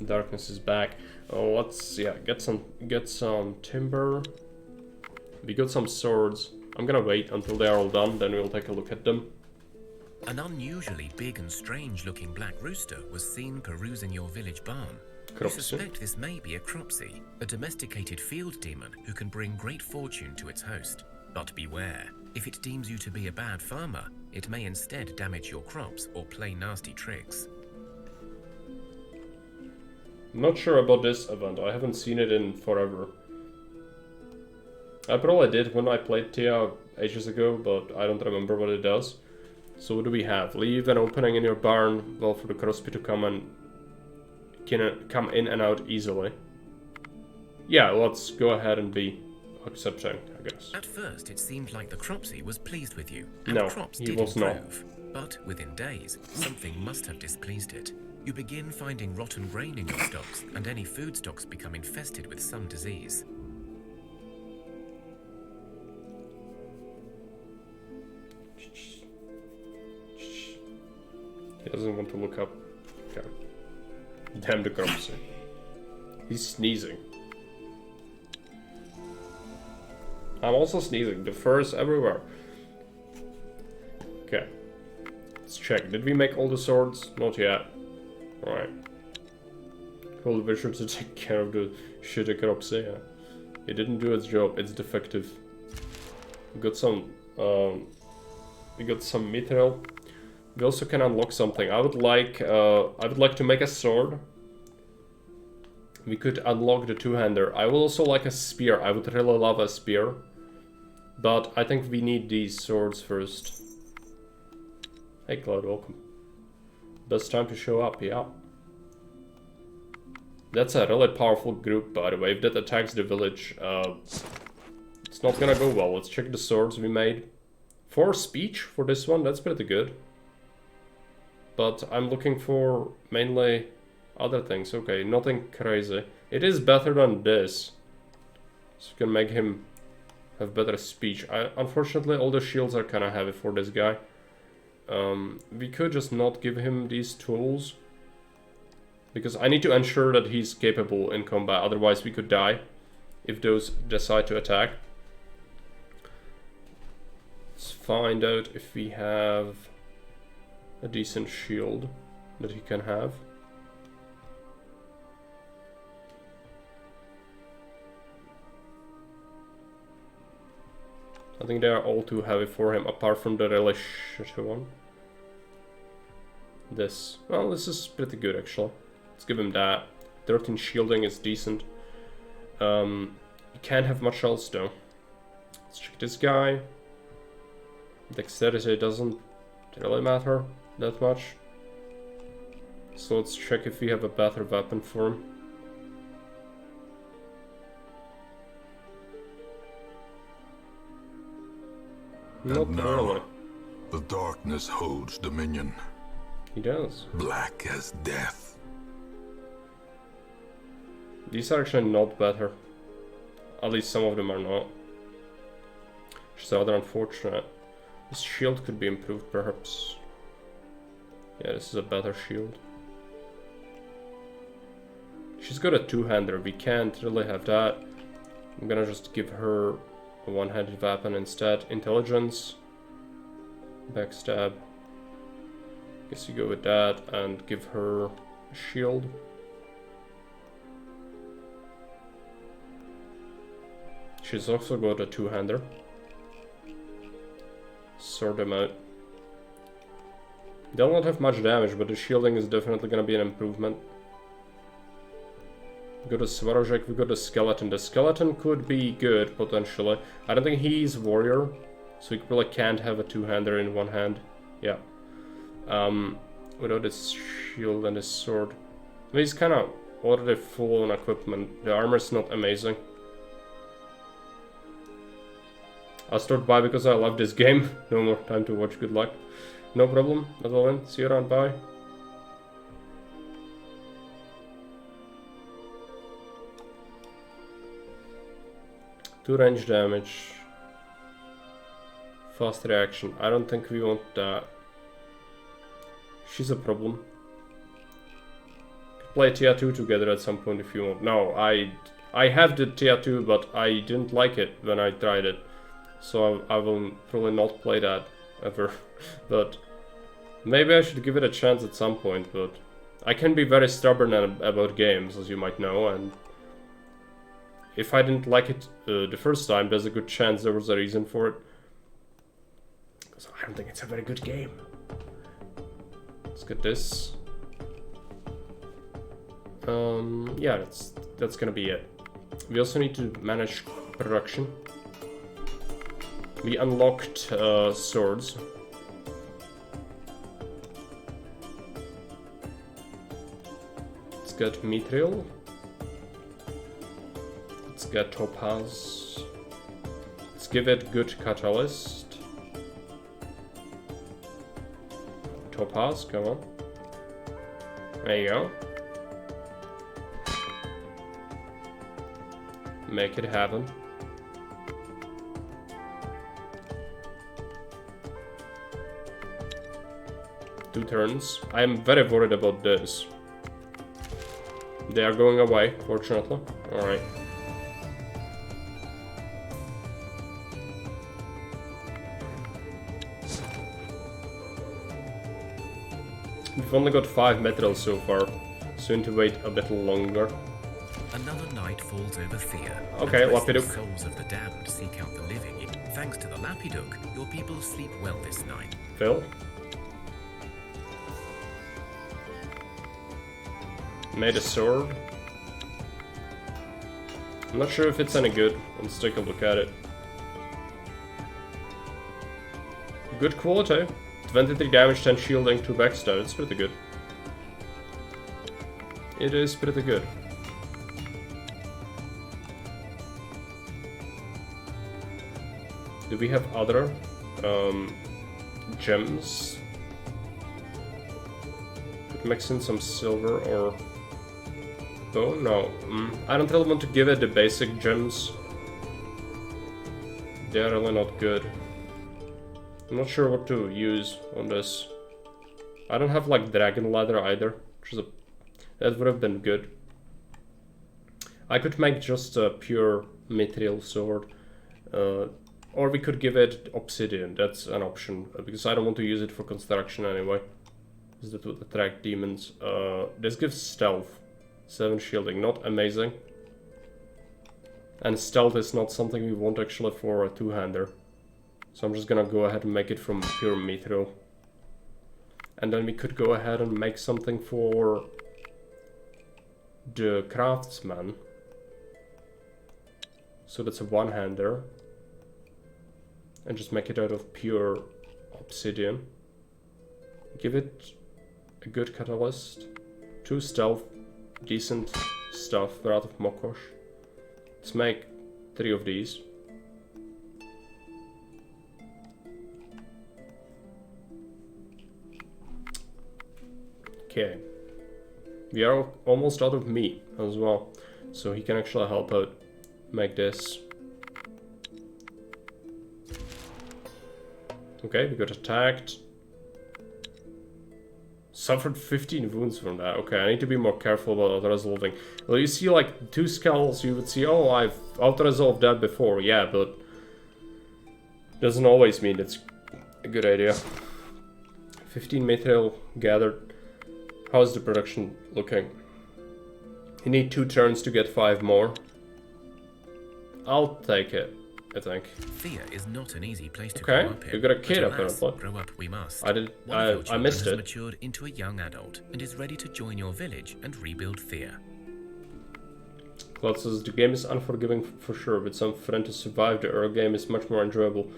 Darkness is back. Oh, let's get some timber. We got some swords. I'm gonna wait until they are all done, then we'll take a look at them. An unusually big and strange-looking black rooster was seen perusing your village barn. You Cropsy. suspect this may be a cropsy, a domesticated field demon who can bring great fortune to its host. But beware, if it deems you to be a bad farmer, it may instead damage your crops or play nasty tricks. Not sure about this event. I haven't seen it in forever. I probably did when I played Thea ages ago, but I don't remember what it does. So what do we have? Leave an opening in your barn, well, for the crossbee to come in and out easily. Yeah, let's go ahead and be accepting, I guess. At first, it seemed like the cropsy was pleased with you, and No, crops he did was not. improve. But within days, something must have displeased it. You begin finding rotten grain in your stocks, and any food stocks become infested with some disease. He doesn't want to look up. Okay. Damn the cropsy. He's sneezing. I'm also sneezing. The fur's everywhere. Okay. Let's check. Did we make all the swords? Not yet. Alright. Call the bishop to take care of the shitty cropsy. Yeah. It didn't do its job. It's defective. We got some mithril. We also can unlock something. I would like to make a sword. We could unlock the two-hander. I would also like a spear. I would really love a spear. But I think we need these swords first. Hey Cloud, welcome. Best time to show up, yeah. That's a really powerful group, by the way. If that attacks the village, it's not gonna go well. Let's check the swords we made. 4 speech for this one, that's pretty good. But I'm looking for mainly other things. Okay, nothing crazy. It is better than this. So we can make him have better speech. Unfortunately, all the shields are kind of heavy for this guy. We could just not give him these tools. Because I need to ensure that he's capable in combat. Otherwise, we could die if those decide to attack. Let's find out if we have a decent shield that he can have. I think they are all too heavy for him, apart from the really shitty one. This. Well, this is pretty good, actually. Let's give him that. 13 shielding is decent. He can't have much else, though. Let's check this guy. Dexterity doesn't really matter that much. So let's check if we have a better weapon for him. Not And now, really. the darkness holds dominion, He does. black as death. These are actually not better. At least some of them are not. Which is rather unfortunate. This shield could be improved, perhaps. Yeah, this is a better shield. She's got a two-hander. We can't really have that. I'm gonna just give her a one-handed weapon instead. Intelligence. Backstab. Guess you go with that and give her a shield. She's also got a two-hander. Sort them out. They'll not have much damage, but the shielding is definitely gonna be an improvement. We got a Svarozhek, we got a skeleton. The skeleton could be good, potentially. I don't think he's warrior, so he really can't have a two-hander in one hand. Yeah. Without his shield and his sword. I mean, he's kind of already full on equipment. The armor's not amazing. I'll start by because I love this game. No more time to watch, good luck. No problem, that's all in. See you around, bye. Two range damage. Fast reaction. I don't think we want that. She's a problem. Could play Thea 2 together at some point if you want. No, I have the Thea 2, but I didn't like it when I tried it. So I will probably not play that ever. But maybe I should give it a chance at some point, but I can be very stubborn about games, as you might know, and if I didn't like it the first time, there's a good chance there was a reason for it. Because I don't think it's a very good game. Let's get this. Yeah, that's gonna be it. We also need to manage production. We unlocked swords. Let's get mithril. Let's get topaz. Let's give it good catalyst. Topaz, come on. There you go. Make it happen. 2 turns. I am very worried about this. They are going away, fortunately. Alright. We've only got 5 metals so far, so we need to wait a bit longer. Another night falls over Thea. Okay, and Lapiduk. the souls of the damned seek out the living. Thanks to the Lapiduk, your people sleep well this night. Phil? Made a sword. I'm not sure if it's any good. Let's take a look at it. Good quality. 23 damage, 10 shielding, 2 backstab. It's pretty good. It is pretty good. Do we have other gems? Could mix in some silver or bone? No. I don't really want to give it the basic gems. They are really not good. I'm not sure what to use on this. I don't have like dragon leather either, which is that would have been good. I could make just a pure mithril sword, or we could give it obsidian. That's an option because I don't want to use it for construction anyway. Because that would attract demons. This gives stealth, 7 shielding, not amazing. And stealth is not something we want actually for a two-hander. So I'm just gonna go ahead and make it from pure mithril. And then we could go ahead and make something for the craftsman. So that's a one-hander. And just make it out of pure obsidian. Give it a good catalyst. 2 stealth, decent stuff, out of Mokosh. Let's make 3 of these. Okay. We are almost out of meat as well, so he can actually help out make this. Okay, we got attacked. Suffered 15 wounds from that. Okay, I need to be more careful about auto-resolving. Well, you see like 2 skulls, you would see, oh, I've auto-resolved that before. Yeah, but doesn't always mean it's a good idea. 15 mithril gathered. How's the production looking? You need 2 turns to get 5 more. I'll take it, I think. Thea is not an easy place to Okay, grow up in. we got a kid but alas, apparently. grow up we must. I One of your I children missed has it. matured into a young adult and is ready to join your village and rebuild Thea. Claude says the game is unforgiving for sure. With some friend to survive, the early game is much more enjoyable.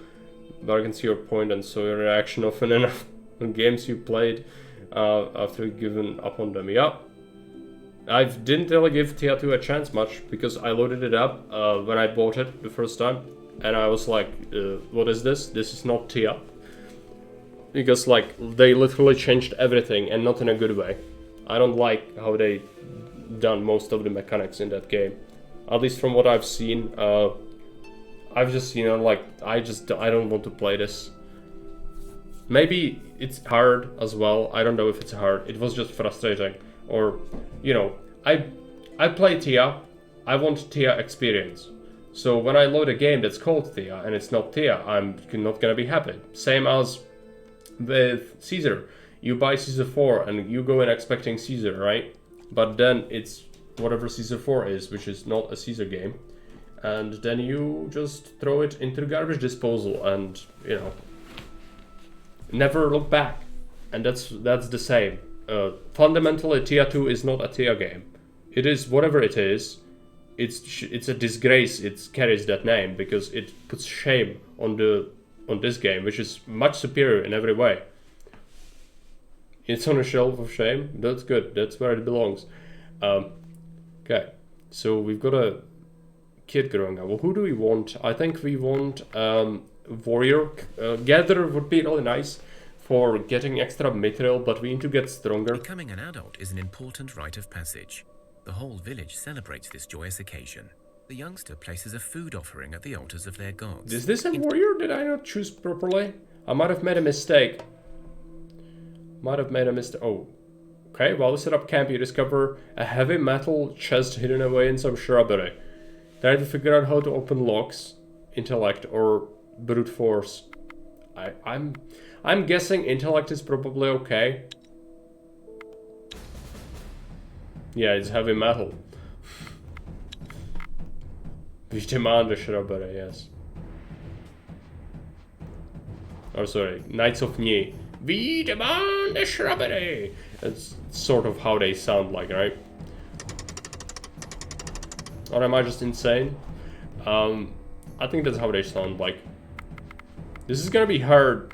But I can see your point and so your reaction often enough on games you played after you've given up on them. Yeah. I didn't really give Thea 2 a chance much because I loaded it up when I bought it the first time. And I was like, what is this? This is not Thea. Because like they literally changed everything and not in a good way. I don't like how they done most of the mechanics in that game. At least from what I've seen, I've just, you know, like I don't want to play this. Maybe it's hard as well. I don't know if it's hard. It was just frustrating. Or, you know, I play Thea. I want Thea experience. So when I load a game that's called Thea and it's not Thea, I'm not gonna be happy. Same as with Caesar. You buy Caesar 4 and you go in expecting Caesar, right? But then it's whatever Caesar 4 is, which is not a Caesar game. And then you just throw it into the garbage disposal and, you know, never look back. And that's the same. Fundamentally, Thea 2 is not a Thea game. It is whatever it is. It's a disgrace it carries that name because it puts shame on this game, which is much superior in every way. It's on a shelf of shame. That's good. That's where it belongs. Okay, so we've got a kid growing up. Well, who do we want? I think we want warrior. Gatherer would be really nice for getting extra material, but we need to get stronger. Becoming an adult is an important rite of passage. The whole village celebrates this joyous occasion. The youngster places a food offering at the altars of their gods. Is this a warrior? Did I not choose properly? I might have made a mistake. Oh. Okay, while we set up camp, you discover a heavy metal chest hidden away in some shrubbery. Try to figure out how to open locks, intellect, or brute force. I'm guessing intellect is probably okay. Yeah, it's heavy metal. We demand a shrubbery, yes. Oh, sorry, Knights of Ni. We demand a shrubbery! That's sort of how they sound like, right? Or am I just insane? I think that's how they sound like. This is gonna be hard.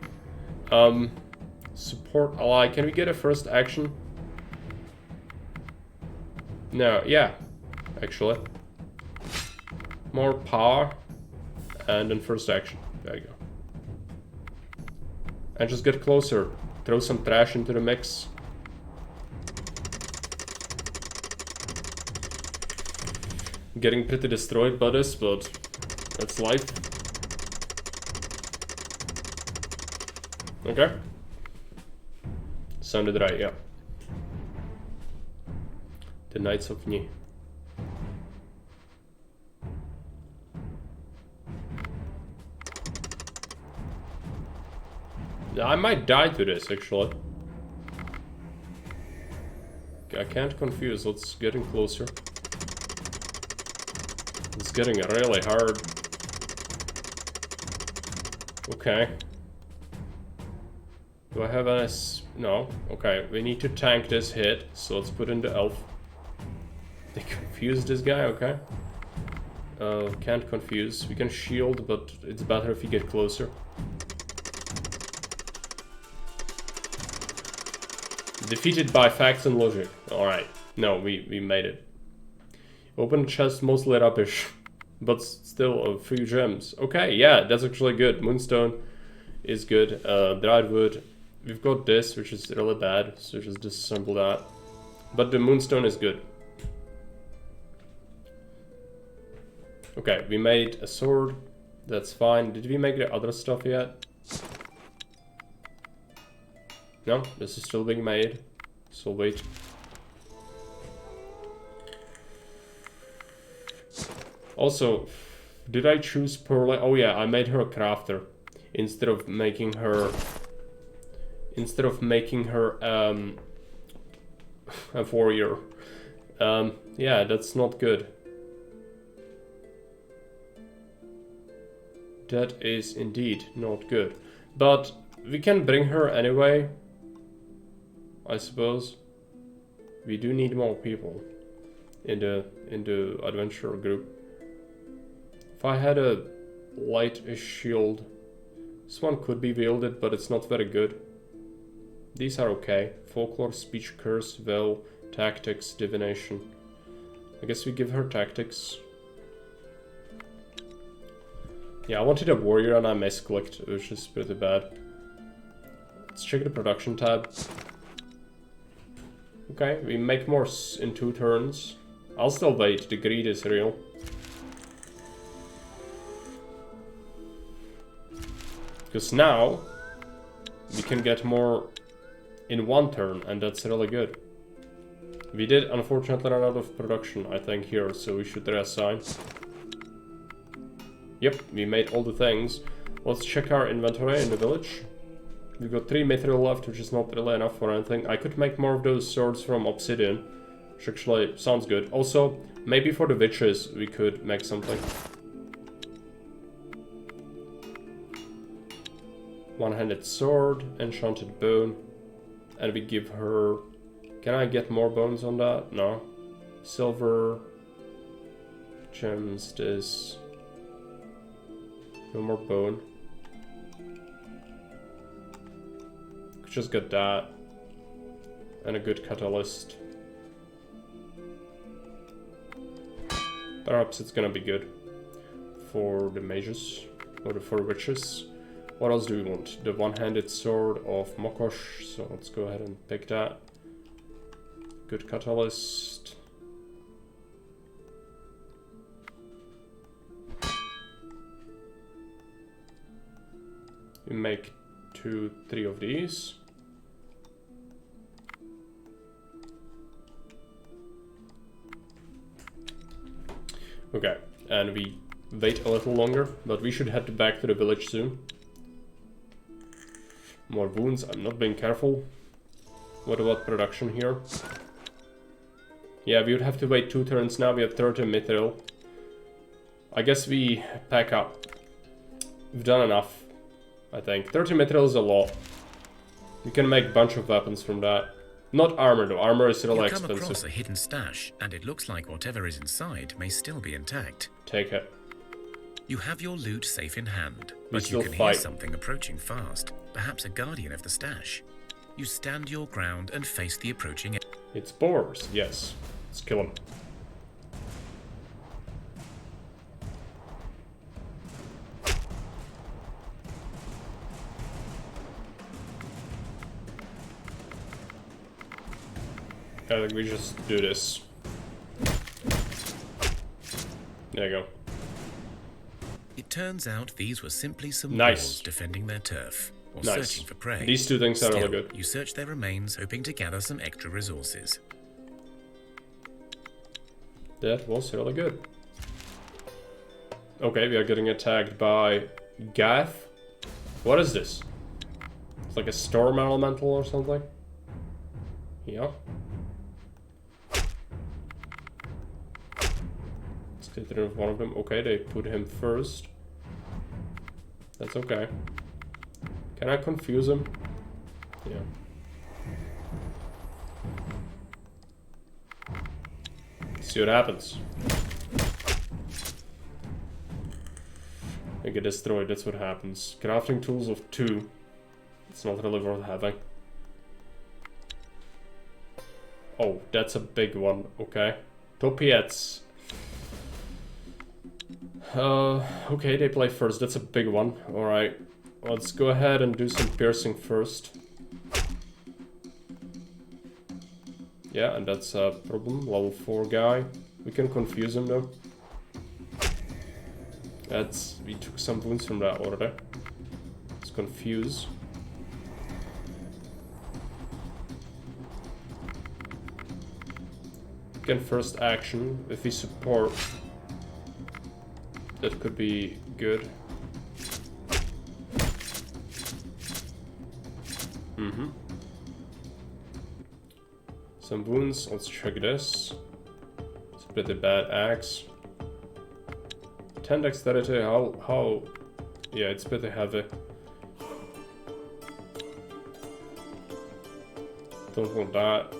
Support ally. Can we get a first action? No, yeah. Actually. More power. And then first action. There you go. And just get closer. Throw some trash into the mix. Getting pretty destroyed by this, but that's life. Okay. Sounded right, yeah. The Knights of Ni. I might die to this, actually. I can't confuse. Let's getting closer. It's getting really hard. Okay. Do I have any... No. Okay, we need to tank this hit, so let's put in the elf. They confused this guy, okay. Can't confuse. We can shield, but it's better if you get closer. Defeated by facts and logic. Alright. No, we made it. Open chest, mostly rubbish. But still a few gems. Okay, yeah, that's actually good. Moonstone is good. Dried wood. We've got this, which is really bad. So just disassemble that. But the moonstone is good. Okay, we made a sword. That's fine. Did we make the other stuff yet? No, this is still being made. So wait. Also, did I choose Pearl? Oh yeah, I made her a crafter instead of making her a warrior. Yeah, that's not good. That is indeed not good. But we can bring her anyway, I suppose. We do need more people. in the adventure group. If I had a light shield, this one could be wielded, but it's not very good. These are okay. Folklore, speech, curse, will, tactics, divination. I guess we give her tactics. Yeah, I wanted a warrior and I misclicked, which is pretty bad. Let's check the production tab. Okay, we make more in 2 turns. I'll still wait, the greed is real. Because now we can get more in 1 turn, and that's really good. We did unfortunately run out of production, I think, here, so we should reassign. Yep, we made all the things. Let's check our inventory in the village. We've got 3 mithril left, which is not really enough for anything. I could make more of those swords from obsidian, which actually sounds good. Also, maybe for the witches we could make something. One-handed sword, enchanted bone, and we give her... Can I get more bones on that? No. Silver, gems, this... No more bone. Could just get that. And a good catalyst. Perhaps it's gonna be good for the mages or for witches. What else do we want? The one-handed sword of Mokosh, so let's go ahead and pick that. Good catalyst. We make 2, 3 of these. Okay, and we wait a little longer, but we should head back to the village soon. More wounds, I'm not being careful. What about production here? Yeah, we would have to wait 2 turns now, we have 30 mithril. I guess we pack up. We've done enough, I think. 30 mithril is a lot. We can make a bunch of weapons from that. Not armor though, armor is really expensive. You come across a hidden stash, and it looks like whatever is inside may still be intact. Take it. You have your loot safe in hand, but still you can hear something approaching fast. Perhaps a guardian of the stash. You stand your ground and face the approaching... It's boars, yes. Let's kill him. I think we just do this. There you go. It turns out these were simply some Nice. boars defending their turf, or Nice. searching for prey. These 2 things are Still, really good. you search their remains, hoping to gather some extra resources. That was really good. Okay, we are getting attacked by Gath. What is this? It's like a storm elemental or something? Yeah. Let's get rid of one of them. Okay, they put him first. That's okay. Can I confuse him? Yeah. See what happens. I get destroyed, that's what happens. Crafting tools of 2. It's not really worth having. Oh, that's a big one, okay. Topiets. Okay, they play first, that's a big one. Alright, let's go ahead and do some piercing first. Yeah, and that's a problem. Level 4 guy. We can confuse him though. We took some wounds from that already. Let's confuse. Again, first action. If we support, that could be good. Some wounds, let's check this. It's a pretty bad axe. 10 dexterity, how... Yeah, it's pretty heavy. Don't want that.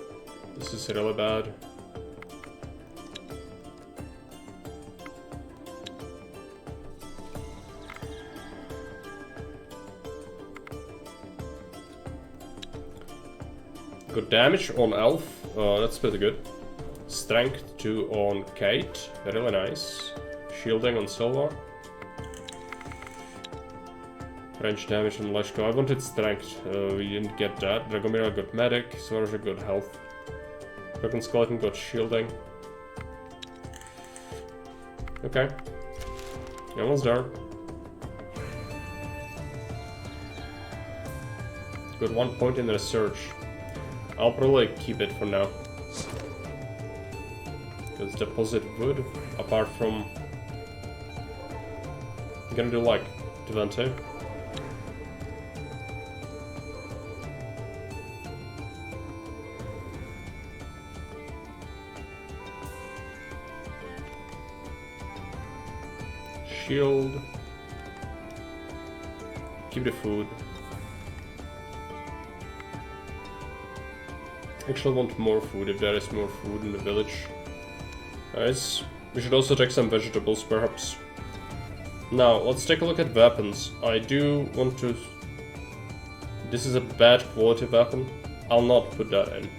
This is really bad. Good damage on Elf, that's pretty good. Strength 2 on Kate, really nice. Shielding on Silva. Range damage on Leshko. I wanted strength, we didn't get that. Dragomir got medic, Sorja got health. Broken Skeleton got shielding. Okay. Almost there. Got 1 point in the research. I'll probably keep it for now. Because deposit wood, apart from... I'm gonna do like 20. Shield. Keep the food. Actually want more food if there is more food in the village. Nice. We should also take some vegetables perhaps. Now, let's take a look at weapons. I do want to... This is a bad quality weapon. I'll not put that in.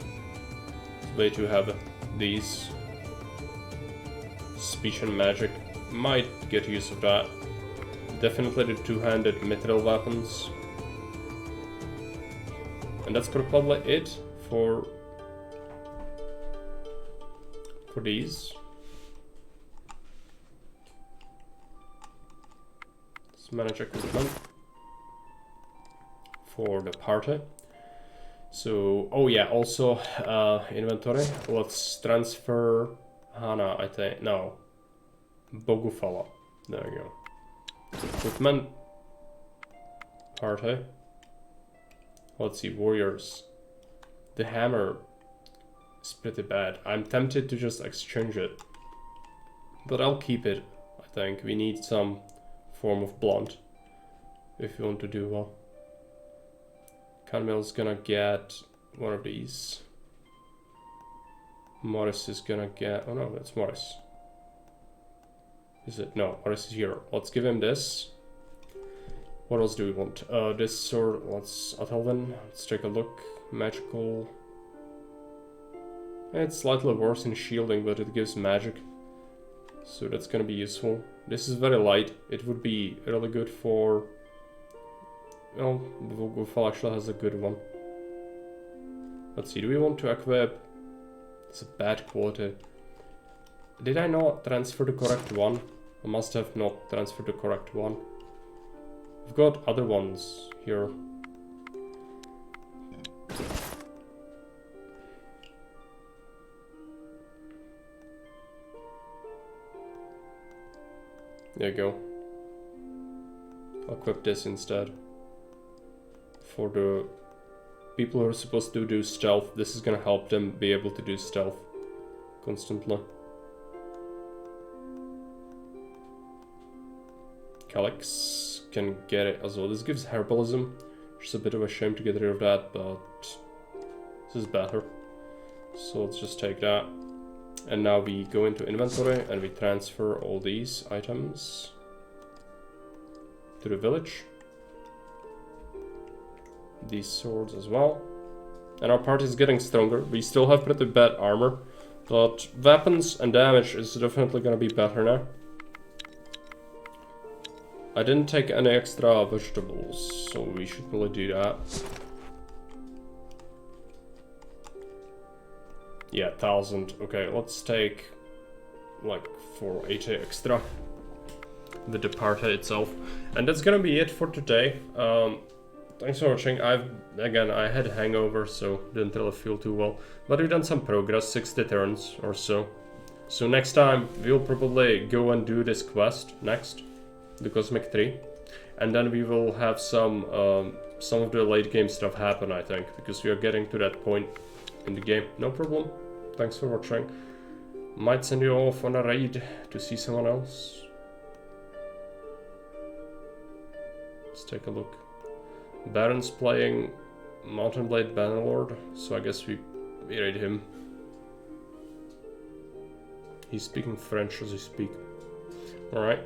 It's way too heavy. These. Speech and magic. Might get use of that. Definitely the two-handed mithril weapons. And that's probably it for these. Let's manage equipment for the party. So, oh yeah, also inventory. Let's transfer Hana, I think. No. Bogufala. There we go. Equipment. Party. Let's see, warriors. The hammer is pretty bad. I'm tempted to just exchange it. But I'll keep it, I think. We need some form of blunt if you want to do well. Carmel's gonna get one of these. Morris is gonna get... Oh no, that's Morris. Is it? No, Morris is here. Let's give him this. What else do we want? This sword, let's... Atelvin, let's take a look. Magical... It's slightly worse in shielding, but it gives magic. So that's gonna be useful. This is very light. It would be really good for... Oh, Vogufal actually has a good one. Let's see, do we want to equip... It's a bad quality. Did I not transfer the correct one? I must have not transferred the correct one. I've got other ones here. There you go. I'll equip this instead. For the people who are supposed to do stealth, this is gonna help them be able to do stealth constantly. Calyx can get it as well. This gives herbalism, which is a bit of a shame to get rid of that, but this is better. So let's just take that. And now we go into inventory and we transfer all these items to the village. These swords as well. And our party is getting stronger. We still have pretty bad armor, but weapons and damage is definitely gonna be better now. I didn't take any extra vegetables, so we should probably do that. Yeah, 1000. Okay, let's take like 480 extra with the party itself. And that's gonna be it for today. Thanks for watching. I had a hangover, so didn't really feel too well. But we've done some progress, 60 turns or so. So next time, we'll probably go and do this quest next. The Cosmic Tree. And then we will have some of the late game stuff happen, I think. Because we are getting to that point in the game. No problem. Thanks for watching. Might send you off on a raid to see someone else. Let's take a look. Baron's playing Mountain Blade Bannerlord, so I guess we raid him. He's speaking French as we speak. Alright.